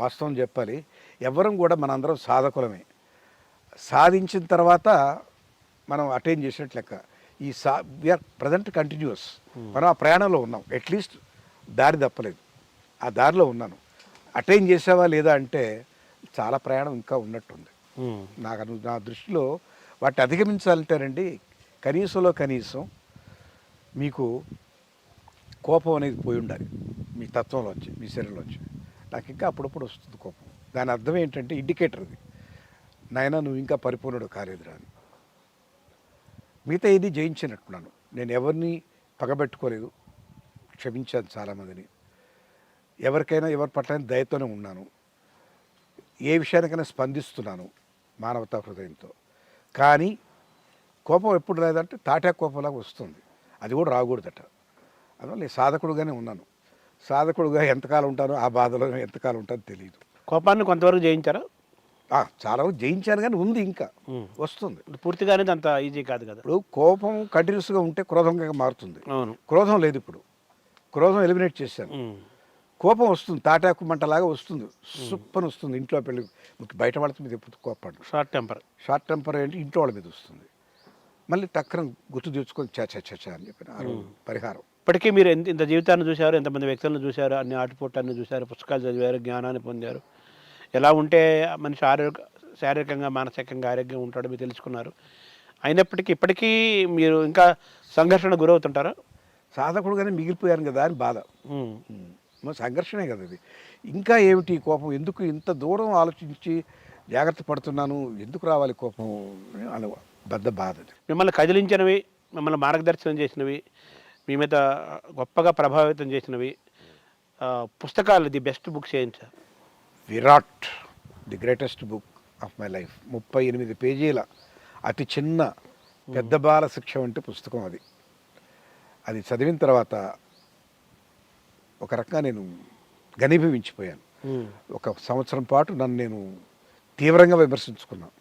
వాస్తవం చెప్పాలి, ఎవరం కూడా మనందరం సాధకులమే. సాధించిన తర్వాత మనం అటైన్ చేసినట్లు లెక్క. ఈ వీఆర్ ప్రజెంట్ కంటిన్యూస్. మనం ఆ ప్రయాణంలో ఉన్నాం, అట్లీస్ట్ దారి తప్పలేదు, ఆ దారిలో ఉన్నాను. అటైన్ చేసావా లేదా అంటే చాలా ప్రయాణం ఇంకా ఉన్నట్టుంది. నా దృష్టిలో వాటిని అధిగమించాలంటేనండి, కనీసంలో కనీసం మీకు కోపం అనేది పోయి ఉండాలి మీ తత్వంలోంచి, మీ శరీరంలోంచి. నాకు ఇంకా అప్పుడప్పుడు వస్తుంది కోపం. దాని అర్థం ఏంటంటే ఇండికేటర్ అది, నాయన నువ్వు ఇంకా పరిపూర్ణుడు కాలేదురా అని. మిగతా ఇది జయించినట్టున్నాను. నేను ఎవరిని పగబెట్టుకోలేదు, క్షమించాను చాలామందిని. ఎవరికైనా ఎవరి పట్ల దయతోనే ఉన్నాను. ఏ విషయానికైనా స్పందిస్తున్నాను మానవతా హృదయంతో. కానీ కోపం ఎప్పుడు రాదంటే తాటా కోపంలాగా వస్తుంది, అది కూడా రాకూడదట. అందువల్ల నేను సాధకుడుగానే ఉన్నాను. సాధకుడుగా ఎంతకాలం ఉంటానో, ఆ బాధలో ఎంతకాలం ఉంటానో తెలియదు. కోపాన్ని కొంతవరకు జయించారా? చాలా వరకు జయించాను, కానీ ఉంది, ఇంకా వస్తుంది. పూర్తిగా అనేది అంత ఈజీ కాదు కదా. ఇప్పుడు కోపం కంటిన్యూస్గా ఉంటే క్రోధంగా మారుతుంది. అవును. క్రోధం లేదు ఇప్పుడు, క్రోధం ఎలిమినేట్ చేశాను. కోపం వస్తుంది, తాటాకు మంటలాగా వస్తుంది, సుప్పని వస్తుంది. ఇంట్లో పెళ్ళి బయట వాళ్ళ మీద ఎప్పుడు కోపడు. షార్ట్ టెంపర్ ఏంటి, ఇంట్లో వాళ్ళ మీద వస్తుంది. మళ్ళీ టక్కన గుర్తు తెచ్చుకొని చా అని చెప్పిన పరిహారం. ఇప్పటికీ మీరు ఇంత జీవితాన్ని చూశారు, ఎంతమంది వ్యక్తులను చూశారు, అన్ని ఆటుపోటాన్ని చూశారు, పుస్తకాలు చదివారు, జ్ఞానాన్ని పొందారు. ఎలా ఉంటే మనిషి శారీరకంగా మానసికంగా ఆరోగ్యంగా ఉంటాడో మీరు తెలుసుకున్నారు. అయినప్పటికీ ఇప్పటికీ మీరు ఇంకా సంఘర్షణ గురవుతుంటారా? సాధకుడుగానే మిగిలిపోయాను కదా అని బాధ. సంఘర్షణే కదా ఇది. ఇంకా ఏమిటి కోపం, ఎందుకు ఇంత దూరం ఆలోచించి జాగ్రత్త పడుతున్నాను, ఎందుకు రావాలి కోపం అని పెద్ద బాధ. మిమ్మల్ని కదిలించినవి, మిమ్మల్ని మార్గదర్శనం చేసినవి, మీ మీద గొప్పగా ప్రభావితం చేసినవి పుస్తకాలు, ది బెస్ట్ బుక్స్ ఏంటి sir? Virat, the greatest book of my life. 38 పేజీల అతి చిన్న పెద్ద బాల శిక్ష వంటి పుస్తకం అది. అది చదివిన తర్వాత ఒక రకంగా నేను ఘనీభవించిపోయాను. ఒక సంవత్సరం పాటు నన్ను నేను తీవ్రంగా విమర్శించుకున్నాను.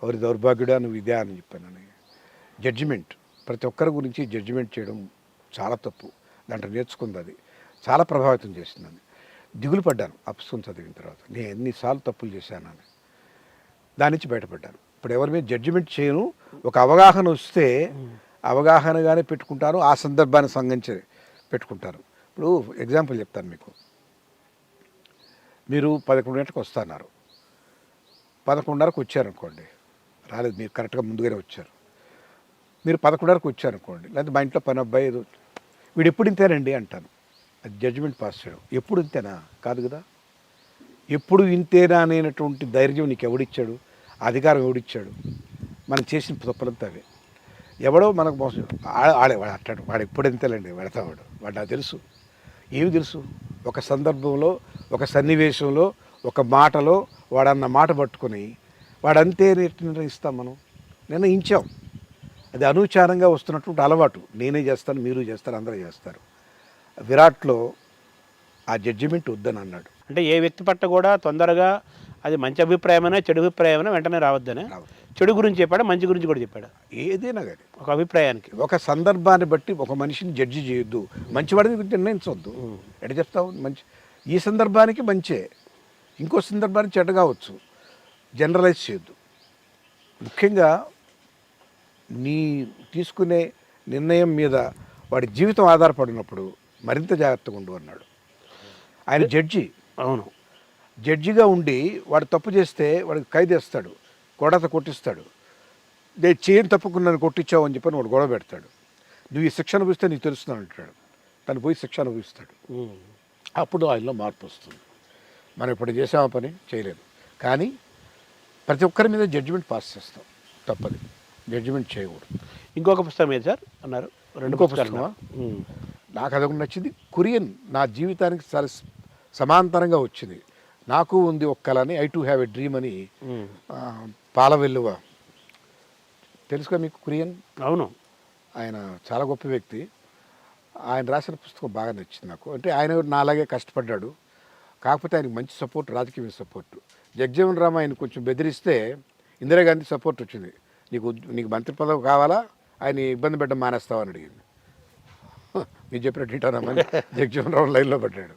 ఎవరి దౌర్భాగ్యుడా నువ్వు ఇదే అని చెప్పానని. జడ్జిమెంట్, ప్రతి ఒక్కరి గురించి జడ్జిమెంట్ చేయడం చాలా తప్పు. దాంట్లో నేర్చుకుంది, అది చాలా ప్రభావితం చేసిందని. దిగులు పడ్డాను ఆ పుస్తకం చదివిన తర్వాత, నేను ఎన్నిసార్లు తప్పులు చేశానని. దాని నుంచి బయటపడ్డాను. ఇప్పుడు ఎవరి మీద జడ్జిమెంట్ చేయను, ఒక అవగాహన వస్తే అవగాహనగానే పెట్టుకుంటాను, ఆ సందర్భాన్ని సంగంచి పెట్టుకుంటాను. ఇప్పుడు ఎగ్జాంపుల్ చెప్తాను మీకు. మీరు 11 గంటలకు వస్తున్నారు, 11:30కు వచ్చారనుకోండి, రాలేదు, మీరు కరెక్ట్గా ముందుగానే వచ్చారు. మీరు 11:30కు వచ్చారనుకోండి, లేకపోతే మా ఇంట్లో పని అబ్బాయి వీడు ఎప్పుడు ఇంతేనండి అంటాను. అది జడ్జిమెంట్ పాస్ చేయడం. ఎప్పుడు ఇంతేనా కాదు కదా. ఎప్పుడు ఇంతేనా అనేటువంటి ధైర్యం నీకు ఎవడిచ్చాడు, అధికారం ఎవడిచ్చాడు? మనం చేసిన తప్పులంతా అవే. ఎవడో మనకు మోసం వాడు అంటాడు, వాడు ఎప్పుడు ఇంతేలేండి వెళతావాడు, వాడు నాకు తెలుసు. ఏమి తెలుసు? ఒక సందర్భంలో, ఒక సన్నివేశంలో, ఒక మాటలో వాడన్న మాట పట్టుకొని వాడంతే నిర్ణయిస్తాం, మనం నిర్ణయించాం. అది అనూచారంగా వస్తున్నటువంటి అలవాటు. నేనే చేస్తాను, మీరు చేస్తారు, అందరూ చేస్తారు. విరాట్లో ఆ జడ్జిమెంట్ వద్దని అన్నాడు. అంటే ఏ వ్యక్తి పట్ల కూడా తొందరగా అది మంచి అభిప్రాయమైనా చెడు అభిప్రాయమైనా వెంటనే రావద్దనే. చెడు గురించి చెప్పాడా, మంచి గురించి కూడా చెప్పాడా? ఏదైనా కానీ ఒక అభిప్రాయానికి, ఒక సందర్భాన్ని బట్టి ఒక మనిషిని జడ్జి చేయొద్దు, మంచివాడిని గురించి నిర్ణయించవద్దు. ఎట్లా చెప్తావు? మంచి ఈ సందర్భానికి మంచే, ఇంకో సందర్భానికి చెడ్డ కావచ్చు, జనరలైజ్ చేయొద్దు. ముఖ్యంగా నీ తీసుకునే నిర్ణయం మీద వాడి జీవితం ఆధారపడినప్పుడు మరింత జాగ్రత్తగా ఉండు అన్నాడు ఆయన జడ్జి. అవును. జడ్జిగా ఉండి వాడు తప్పు చేస్తే వాడికి ఖైదేస్తాడు, గొడత కొట్టిస్తాడు. నేను చేయని తప్పుకు నన్ను కొట్టించావు అని చెప్పని వాడు గొడవ పెడతాడు. నువ్వు ఈ శిక్ష అనుభవిస్తే నీకు తెలుస్తున్నాను అంటాడు. తను పోయి శిక్ష అనుభవిస్తాడు. అప్పుడు ఆయనలో మార్పు వస్తుంది. మనం ఇప్పుడు చేసామా పని చేయలేదు, కానీ ప్రతి ఒక్కరి మీద జడ్జిమెంట్ పాస్ చేస్తాం, తప్పది. జడ్జిమెంట్ చేయకూడదు. ఇంకొక పుస్తకం ఏది సార్ అన్నారు? ఇంకో పుస్తకమా? నాకు అదొకటి నచ్చింది. కురియన్ నా జీవితానికి చాలా సమాంతరంగా వచ్చింది. నాకు ఉంది ఒక కళ అని, I to have a dream అని. పాలవెల్లువ తెలుసుగా మీకు? కురియన్. అవును, ఆయన చాలా గొప్ప వ్యక్తి. ఆయన రాసిన పుస్తకం బాగా నచ్చింది నాకు. అంటే ఆయన నా అలాగే కష్టపడ్డాడు, కాకపోతే ఆయనకు మంచి సపోర్ట్, రాజకీయ సపోర్టు. జగజీవన్ రామ్ ఆయన కొంచెం బెదిరిస్తే ఇందిరాగాంధీ సపోర్ట్ వచ్చింది. నీకు మంత్రి పదవి కావాలా, ఆయన ఇబ్బంది పెట్టడం మానేస్తావని అడిగింది. మీరు చెప్పినట్టు ఇంటానమ్మని జగజీవన్ రామ్ లైన్లో పడ్డాడు.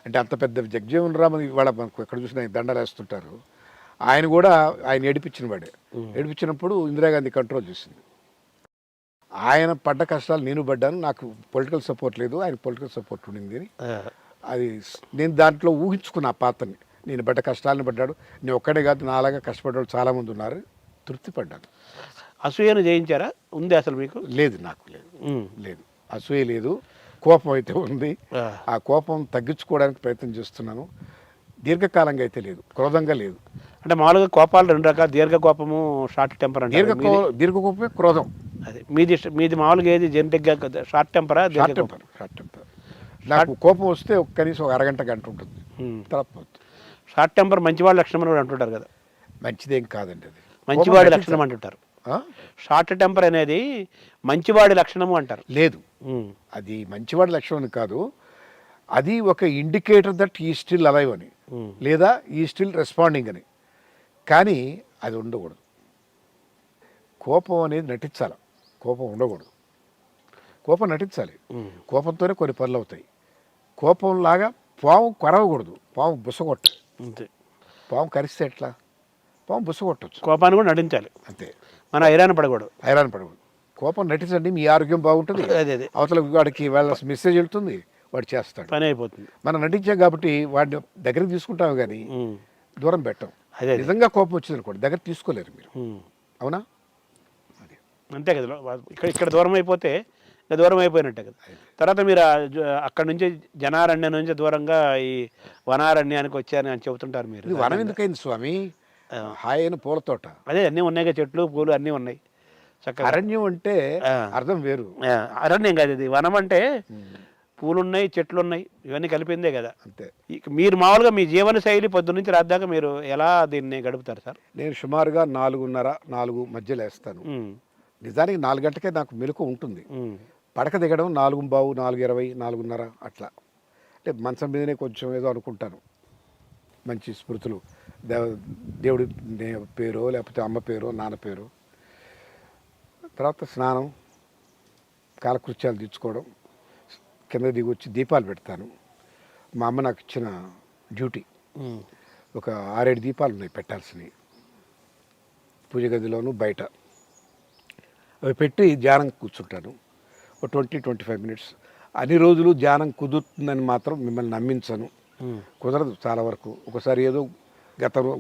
అంటే అంత పెద్ద జగజీవన్ రామ్ ఇవాళ మనకు ఎక్కడ చూసినా ఆయన దండలు వేస్తుంటారు. ఆయన కూడా ఆయన ఏడిపించిన వాడే. ఏడిపించినప్పుడు ఇందిరాగాంధీ కంట్రోల్ చేసింది. ఆయన పడ్డ కష్టాలు నేను పడ్డాను. నాకు పొలిటికల్ సపోర్ట్ లేదు, ఆయన పొలిటికల్ సపోర్ట్ ఉండింది అని. అది నేను దాంట్లో ఊహించుకున్న ఆ పాత్రని. నేను పడ్డ కష్టాలను పడ్డాడు, నేను ఒక్కడే కాదు నాలాగా కష్టపడ్డాడు చాలామంది ఉన్నారు. తృప్తి పడ్డాను. అసూయను జయించారా? ఉంది అసలు మీకు? లేదు, నాకు లేదు. లేదు, అసూయ లేదు. కోపం అయితే ఉంది. ఆ కోపం తగ్గించుకోవడానికి ప్రయత్నం చేస్తున్నాను. దీర్ఘకాలంగా అయితే లేదు, క్రోధంగా లేదు. అంటే మామూలుగా కోపాలు రెండు రకాలు, దీర్ఘ కోపము, షార్ట్ టెంపర్ అంటే. దీర్ఘ కోపమే క్రోధం. అదే మీది మామూలుగా ఏది జెనటిక్గా షార్ట్ టెంపరా? Short temper. నాకు కోపం వస్తే కనీసం ఒక అరగంట గంట ఉంటుంది, తర్వాత పోతుంది. షార్ట్ టెంపర్ మంచివాడి లక్షణం అని అంటుంటారు కదా. మంచిదేం కాదండి అది, మంచివాడి లక్షణం అంటుంటారు. షార్ట్ టెంపర్ అనేది మంచివాడి లక్షణము అంటారు. లేదు, అది మంచివాడి లక్షణం కాదు. అది ఒక ఇండికేటర్ దట్ ఈ స్టిల్ అలైవ్ అని, లేదా ఈ స్టిల్ రెస్పాండింగ్ అని. కానీ అది ఉండకూడదు. కోపం అనేది నటించాలి, కోపం ఉండకూడదు. కోపం నటించాలి. కోపంతోనే కొన్ని పనులు అవుతాయి. కోపంలాగా పాము కరవకూడదు, పాము బుసగొట్టాలి. అంతే. పాము కరిస్తే ఎట్లా? పాము బుసగొట్టచ్చు. కోపాన్ని కూడా నటించాలి, అంతే. మన ఐరాన్ పడకూడదు. కోపం నటించండి, మీ ఆరోగ్యం బాగుంటుంది. అదే అవతల వాడికి వాళ్ళ మెసేజ్ వెళ్తుంది, వాడు చేస్తాడు, పని అయిపోతుంది. మనం నటించాం కాబట్టి వాడిని దగ్గరికి తీసుకుంటాము, కానీ దూరం పెట్టాం. అదే నిజంగా కోపం వచ్చింది అనుకోండి, దగ్గర తీసుకోలేరు మీరు. అవునా? అదే అంతే కదా. ఇక్కడ దూరం అయిపోతే దూరం అయిపోయినట్టే కదా. తర్వాత మీరు అక్కడ నుంచి జనారణ్యం నుంచి దూరంగా ఈ వనారణ్యానికి వచ్చారని అని చెబుతుంటారు మీరు. ఇది వనం ఎందుకైంది స్వామి? హాయైన పూల తోట. అదే అన్నీ ఉన్నాయి, చెట్లు పూలు అన్నీ ఉన్నాయి చక్కగా. అరణ్యం అంటే అర్థం వేరు. అరణ్యం కాదు ఇది, వనం అంటే పూలున్నాయి, చెట్లు ఉన్నాయి, ఇవన్నీ కలిపిందే కదా. అంతే. మీరు మామూలుగా మీ జీవన శైలి పొద్దు నుంచి రాద్దాకా మీరు ఎలా దీన్ని గడుపుతారు సార్? నేను సుమారుగా 4:30-4 మధ్యలో వేస్తాను. నిజానికి 4 గంటకే నాకు మెలకు ఉంటుంది. పడక దిగడం 4:15, 4:20, 4:30 అట్లా. అంటే మంచం మీదనే కొంచెం ఏదో అనుకుంటాను, మంచి స్మృతులు, దేవుడి పేరో లేకపోతే అమ్మ పేరో నాన్న పేరో. తర్వాత స్నానం, కాలకృత్యాలు తీర్చుకోవడం, కింద దిగి వచ్చి దీపాలు పెడతాను. మా అమ్మ నాకు ఇచ్చిన డ్యూటీ. ఒక 6-7 దీపాలు ఉన్నాయి పెట్టాల్సినవి, పూజ గదిలోను బయట. అవి పెట్టి ధ్యానం కూర్చుంటాను ఒక 20-25 మినిట్స్. అన్ని రోజులు ధ్యానం కుదురుతుందని మాత్రం మిమ్మల్ని నమ్మించను, కుదరదు చాలా వరకు. ఒకసారి ఏదో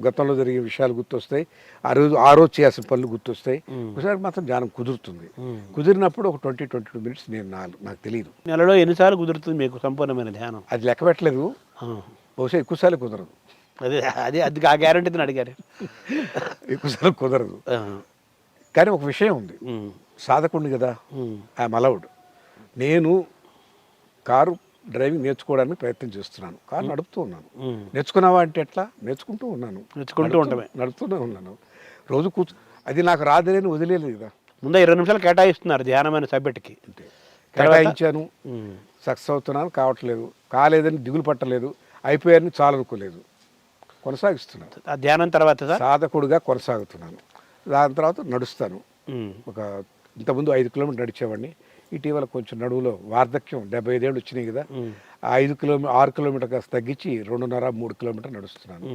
గతంలో జరిగే విషయాలు గుర్తొస్తాయి, ఆ రోజు చేయాల్సిన పనులు గుర్తొస్తాయి. ఒకసారి మాత్రం ధ్యానం కుదురుతుంది. కుదిరినప్పుడు ఒక 20-22 మినిట్స్ నాకు తెలియదు. నెలలో ఎన్నిసార్లు కుదురుతుంది మీకు సంపూర్ణమైన ధ్యానం? అది లెక్క పెట్టలేదు, బహుశా ఎక్కువసార్లు కుదరదు. అది ఆ గ్యారంటీని అడిగారు. ఎక్కువసార్లు కుదరదు. కానీ ఒక విషయం ఉంది, సాధకుడిని కదా, ఐఎమ్ అలౌడ్. నేను కారు డ్రైవింగ్ నేర్చుకోవడానికి ప్రయత్నం చేస్తున్నాను, కారు నడుపుతూ ఉన్నాను. నేర్చుకున్నావా అంటే ఎట్లా? నేర్చుకుంటూ ఉన్నాను, నడుపుతూనే ఉన్నాను. రోజు అది నాకు రాదని వదిలేదు కదా. ముందే 20 నిమిషాలు కేటాయిస్తున్నారు ధ్యానమైన సబ్జెక్ట్కి. కేటాయించాను, సక్సెస్ అవుతున్నాను, కాలేదని దిగులు పట్టలేదు, అయిపోయారని చాలనుకోలేదు, కొనసాగిస్తున్నాను. ఆ ధ్యానం తర్వాత సాధకుడిగా కొనసాగుతున్నాను. దాని తర్వాత నడుస్తాను. ఇంతకుముందు 5 కిలోమీటర్లు నడిచేవాడిని. ఇటీవల కొంచెం నడువులో వార్ధక్యం, 75 ఏళ్ళు వచ్చినాయి కదా, 6 కిలోమీటర్ కాస్త తగ్గించి 2.5-3 కిలోమీటర్లు నడుస్తున్నాను.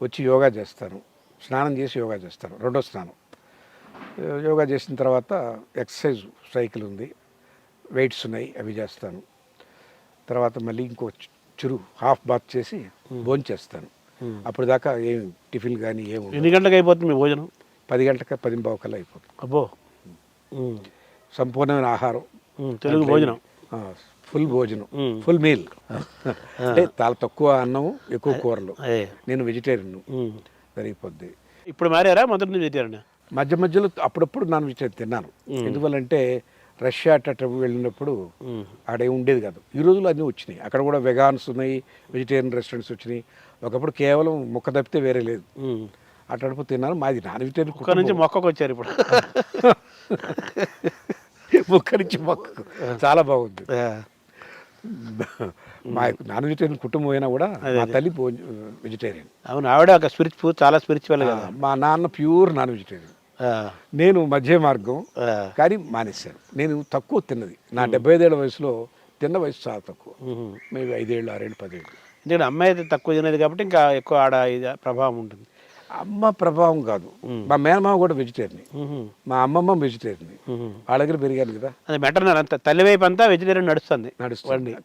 వచ్చి యోగా చేస్తాను, స్నానం చేసి యోగా చేస్తాను, రెండో స్నానం. యోగా చేసిన తర్వాత ఎక్సర్సైజ్ సైకిల్ ఉంది, వెయిట్స్ ఉన్నాయి, అవి చేస్తాను. తర్వాత మళ్ళీ ఇంకో హాఫ్ బాత్ చేసి భోంచేస్తాను. అప్పుడు దాకా ఏం టిఫిన్ కానీ ఏమి ఉండవు. ఎన్ని గంటలకు అయిపోతుంది మీ భోజనం? 10 గంటలకు 10:15 కల్లా అయిపోతుంది. అబ్బో. సంపూర్ణమైన ఆహారం, తెలుగు భోజనం, ఫుల్ భోజనం, ఫుల్ మీల్. అంటే చాలా తక్కువ అన్నం, ఎక్కువ కూరలు. నేను వెజిటేరియన్, సరిపోద్ది. ఇప్పుడు మారారా మొదటి నుంచి వెజిటేరియన్? మధ్య మధ్యలో అప్పుడప్పుడు నాన్ వెజిటేరియన్ తిన్నాను. ఎందువల్లంటే రష్యా అట్ట వెళ్ళినప్పుడు ఆడే ఉండేది కాదు. ఈ రోజుల్లో అన్నీ వచ్చినాయి. అక్కడ కూడా వెగాన్స్ ఉన్నాయి, వెజిటేరియన్ రెస్టారెంట్స్ వచ్చినాయి. ఒకప్పుడు కేవలం ముక్క తప్పితే వేరే లేదు. అట్టడుపు తిన్నాను. మాది నాన్ వెజిటేరియన్. కుక్క నుంచి మొక్కకు వచ్చారు ఇప్పుడు. ముక్క నుంచి మొక్కకు చాలా బాగుంది. మా నాన్ వెజిటేరియన్ కుటుంబం అయినా కూడా మా తల్లి వెజిటేరియన్. అవును, ఆవిడ ఒక చాలా స్పిరిచువల్ కదా. మా నాన్న ప్యూర్ నాన్ వెజిటేరియన్. నేను మధ్య మార్గం, కానీ మానేశాను. నేను తక్కువ తిన్నది. నా 75 ఏళ్ల వయసులో తిన్న వయసు చాలా తక్కువ. మేబీ 5 ఏళ్ళు, 6 ఏళ్ళు, 10 ఏళ్ళు. ఎందుకంటే అమ్మాయి అయితే తక్కువ తినేది కాబట్టి ఇంకా ఎక్కువ ఆడ ప్రభావం ఉంటుంది. అమ్మ ప్రభావం కాదు, మా మేనమామ కూడా వెజిటేరియన్, మా అమ్మమ్మ వెజిటేరియన్. వాళ్ళ దగ్గర పెరిగాను కదా. అది బెటర్. అంతా తల్లి వైపు అంతా వెజిటేరియన్ నడుస్తుంది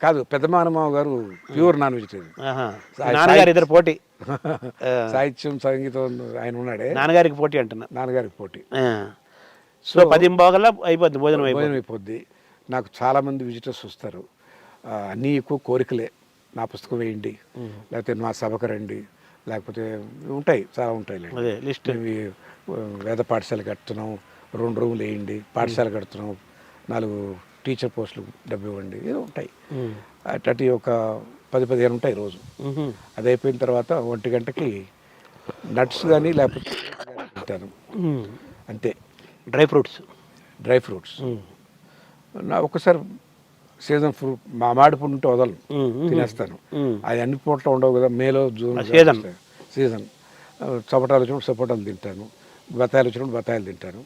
కాదు. పెద్ద మానమావ గారు ప్యూర్ నాన్ వెజిటేరియన్. నాన్నగారు ఇద్దరు పోటీ. సాహిత్యం, సంగీతం ఆయన ఉన్నాడే. నాన్నగారికి పోటీ అంటున్నా. నాన్నగారికి పోటీ. సో 10:15 అయిపోద్ది భోజనం అయిపోద్ది. నాకు చాలామంది విజిటర్స్ వస్తారు. అన్నీ ఎక్కువ కోరికలే. నా పుస్తకం వేయండి, లేకపోతే మా సభకు రండి, లేకపోతే ఉంటాయి, చాలా ఉంటాయి. లిస్ట్. వేద పాఠశాల కడుతున్నాం, 2 రూములు వేయండి. పాఠశాల కడుతున్నాం, 4 టీచర్ పోస్టులు డబ్బు ఇవ్వండి, ఏదో ఉంటాయి. అటు ఒక 10-15 ఉంటాయి రోజు. అది అయిపోయిన తర్వాత 1 గంటకి నట్స్ కానీ లేకపోతే తింటాను, అంతే. డ్రై ఫ్రూట్స్ నా ఒక్కసారి సీజన్ ఫ్రూట్, మా మామిడి పండు ఉంటే వదలను, తినేస్తాను. అది అన్ని పూటలు ఉండవు కదా. మేలో, జూన్ సీజన్. సపోటాలు వచ్చినప్పుడు సపోటాలు తింటాను, బత్తాయిలు వచ్చినప్పుడు బత్తాయిలు తింటాను.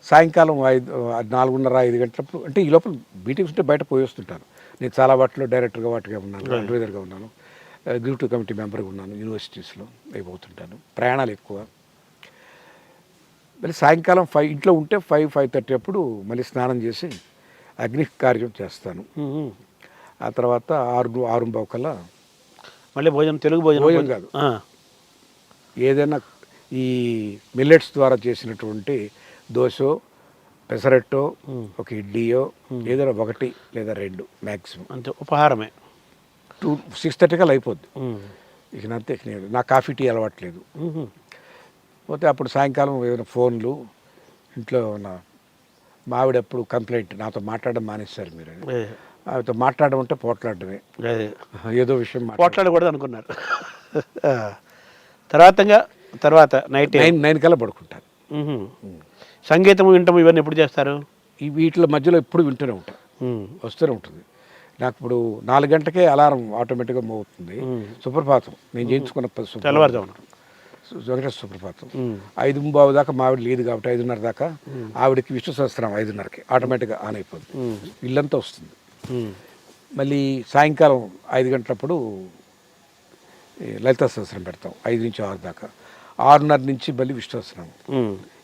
సాయంకాలం 4:30-5 గంటలప్పుడు, అంటే ఈ లోపల మీటింగ్స్ ఉంటే బయట పోయి వస్తుంటాను. నేను చాలా వాటిలో డైరెక్టర్గా వాటిగా ఉన్నాను, అడ్వైజర్గా ఉన్నాను, ఎగ్జిక్యూటివ్ కమిటీ మెంబర్గా ఉన్నాను, యూనివర్సిటీస్లో అయిపోతుంటాను. ప్రయాణాలు ఎక్కువ. మళ్ళీ సాయంకాలం 5 ఇంట్లో ఉంటే 5-5:30 అప్పుడు మళ్ళీ స్నానం చేసి అగ్ని కార్యం చేస్తాను. ఆ తర్వాత 6-6:15 కల్లా మళ్ళీ భోజనం. తెలుగు భోజనం కాదు, ఏదైనా ఈ మిల్లెట్స్ ద్వారా చేసినటువంటి దోశో, పెసరట్టో, ఒక ఇడ్లీయో, ఏదైనా 1 లేదా 2 మ్యాక్సిమం, అంతే. ఉపహారమే. 6:30 కల్లా అయిపోద్ది. ఇక అంతే. నాకు కాఫీ, టీ అలవాట్లేదు. పోతే అప్పుడు సాయంకాలం ఏదైనా ఫోన్లు, ఇంట్లో ఉన్న మావిడ ఎప్పుడు కంప్లైంట్, నాతో మాట్లాడడం మానేస్తారు మీరు. ఆవిడతో మాట్లాడడం అంటే పోట్లాడమే, ఏదో విషయం పోట్లాడకూడదు అనుకున్నారు. తర్వాత నైట్ 9 కల్లా పడుకుంటాను. సంగీతం వింటాము ఇవన్నీ ఎప్పుడు చేస్తారు? ఈ వీటి మధ్యలో ఎప్పుడు వింటూనే ఉంటాను, వస్తూనే ఉంటుంది. నాకు ఇప్పుడు 4 గంటకే అలారం ఆటోమేటిక్గా మోగుతుంది. సుప్రభాతం నేను చేయించుకున్న తెల్లవారుజామున వెంకటేశ్వర సుప్రభాతం. 5:15 దాకా మావిడ లేదు కాబట్టి 5:30 దాకా ఆవిడకి విష్ణు సహస్రనామం 5:30కి ఆటోమేటిక్గా ఆన్ అయిపోతుంది, ఇల్లంతా వస్తుంది. మళ్ళీ సాయంకాలం 5 గంటలప్పుడు లలితా సహస్రం పెడతాం 5 నుంచి 6 దాకా. 6:30 నుంచి మళ్ళీ విష్ణు సహస్రనామం.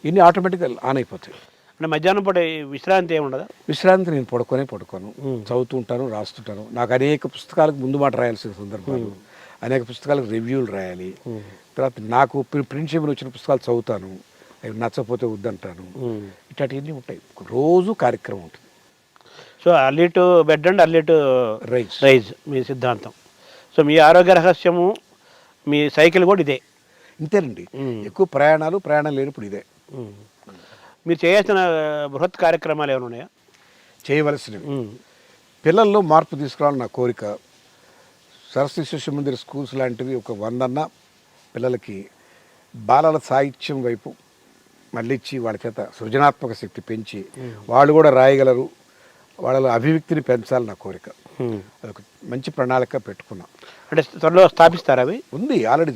ఇన్ని ఆటోమేటిక్గా ఆన్ అయిపోతాయి. అంటే మధ్యాహ్నం పూట విశ్రాంతి ఏమి ఉండదా? విశ్రాంతి నేను పడుకోను, చదువుతూ ఉంటాను, రాస్తుంటాను. నాకు అనేక పుస్తకాలకు ముందు మాట రాయాల్సిన సందర్భాలు, అనేక పుస్తకాలకు రివ్యూలు రాయాలి. తర్వాత నాకు ప్రింట్ చేయమని వచ్చిన పుస్తకాలు చదువుతాను, అవి నచ్చకపోతే వద్దంటాను. ఇట్లాంటివన్నీ ఉంటాయి. రోజు కార్యక్రమం ఉంటుంది. So early to bed and early to rise మీ సిద్ధాంతం. సో మీ ఆరోగ్య రహస్యము, మీ సైకిల్ కూడా ఇదే. ఇంతేనండి. ఎక్కువ ప్రయాణం లేనప్పుడు ఇదే. మీరు చేయాల్సిన బృహత్ కార్యక్రమాలు ఏమైనా ఉన్నాయా? చేయవలసినవి. పిల్లల్లో మార్పు తీసుకురావాలని నా కోరిక. సరస్వతి శిశు మందిర స్కూల్స్ లాంటివి ఒక 100 పిల్లలకి బాలల సాహిత్యం వైపు మళ్ళించి వాళ్ళ చేత సృజనాత్మక శక్తి పెంచి వాళ్ళు కూడా రాయగలరు, వాళ్ళ అభివ్యక్తిని పెంచాలి నా కోరిక. అదొక మంచి ప్రణాళిక పెట్టుకున్నాం. అంటే త్వరలో స్థాపిస్తారా? అవి ఉంది ఆల్రెడీ.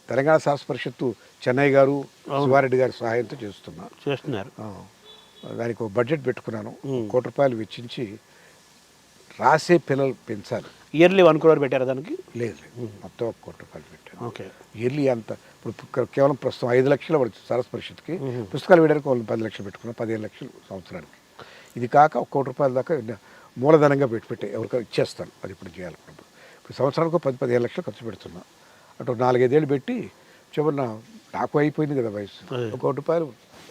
తెలంగాణ శాస్త్ర పరిషత్తు చెన్నై గారు, శివారెడ్డి గారి సహాయంతో చేస్తున్నారు. దానికి ఒక బడ్జెట్ పెట్టుకున్నాను. 1 కోటి రూపాయలు వెచ్చించి రాసే పిల్లలు పెంచాలి. ఇయర్లీ 1 crore పెట్టారా దానికి? లేదు, మొత్తం 1 కోటి రూపాయలు పెట్టాను. ఓకే. ఇయర్లీ అంత ఇప్పుడు కేవలం ప్రస్తుతం 5 లక్షలు పడుతుంది సరస్వతి పరిషత్కి. పుస్తకాలు వేయడానికి వాళ్ళు 10 లక్షలు పెట్టుకున్నాం, 15 లక్షలు సంవత్సరానికి. ఇది కాక 1 కోటి రూపాయల దాకా మూలధనంగా పెట్టి ఎవరికైనా ఇచ్చేస్తాను. అది ఇప్పుడు చేయాలన్నప్పుడు. ఇప్పుడు సంవత్సరానికి 10-15 లక్షలు ఖర్చు పెడుతున్నా. అటు 4-5 ఏళ్ళు పెట్టి చివరిన నాకు అయిపోయింది కదా వయసు, ₹1,00,00,000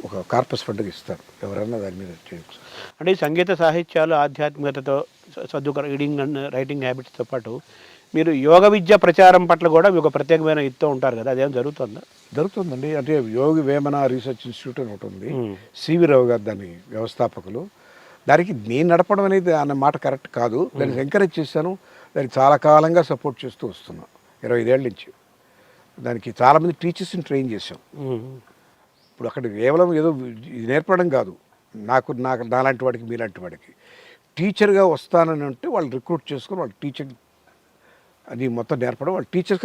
ఒక కార్పస్ ఫండ్కి ఇస్తారు, ఎవరన్నా దాని మీద చేయొచ్చు. అంటే ఈ సంగీత సాహిత్యాలు ఆధ్యాత్మికతతో చదువు రీడింగ్ అండ్ రైటింగ్ హ్యాబిట్స్తో పాటు మీరు యోగ విద్య ప్రచారం పట్ల కూడా మీకు ఒక ప్రత్యేకమైన ఇస్తూ ఉంటారు కదా, అదేం జరుగుతుందా? జరుగుతుందండి. అంటే యోగి వేమన రీసెర్చ్ ఇన్స్టిట్యూట్ అని ఒకటి ఉంది, సివి రావు గారు దాని వ్యవస్థాపకులు. దానికి నేను నడపడం అనేది అన్న మాట కరెక్ట్ కాదు, దాన్ని ఎంకరేజ్ చేశాను, దానికి చాలా కాలంగా సపోర్ట్ చేస్తూ వస్తున్నాను, 25 ఏళ్ళ నుంచి. దానికి చాలామంది టీచర్స్ని ట్రైన్ చేశాం. ఇప్పుడు అక్కడ కేవలం ఏదో ఇది నేర్పడం కాదు, నాలాంటి వాడికి మీలాంటి వాడికి టీచర్గా వస్తానని అంటే వాళ్ళు రిక్రూట్ చేసుకొని వాళ్ళు టీచర్ అది మొత్తం నేర్పడం, వాళ్ళు టీచర్స్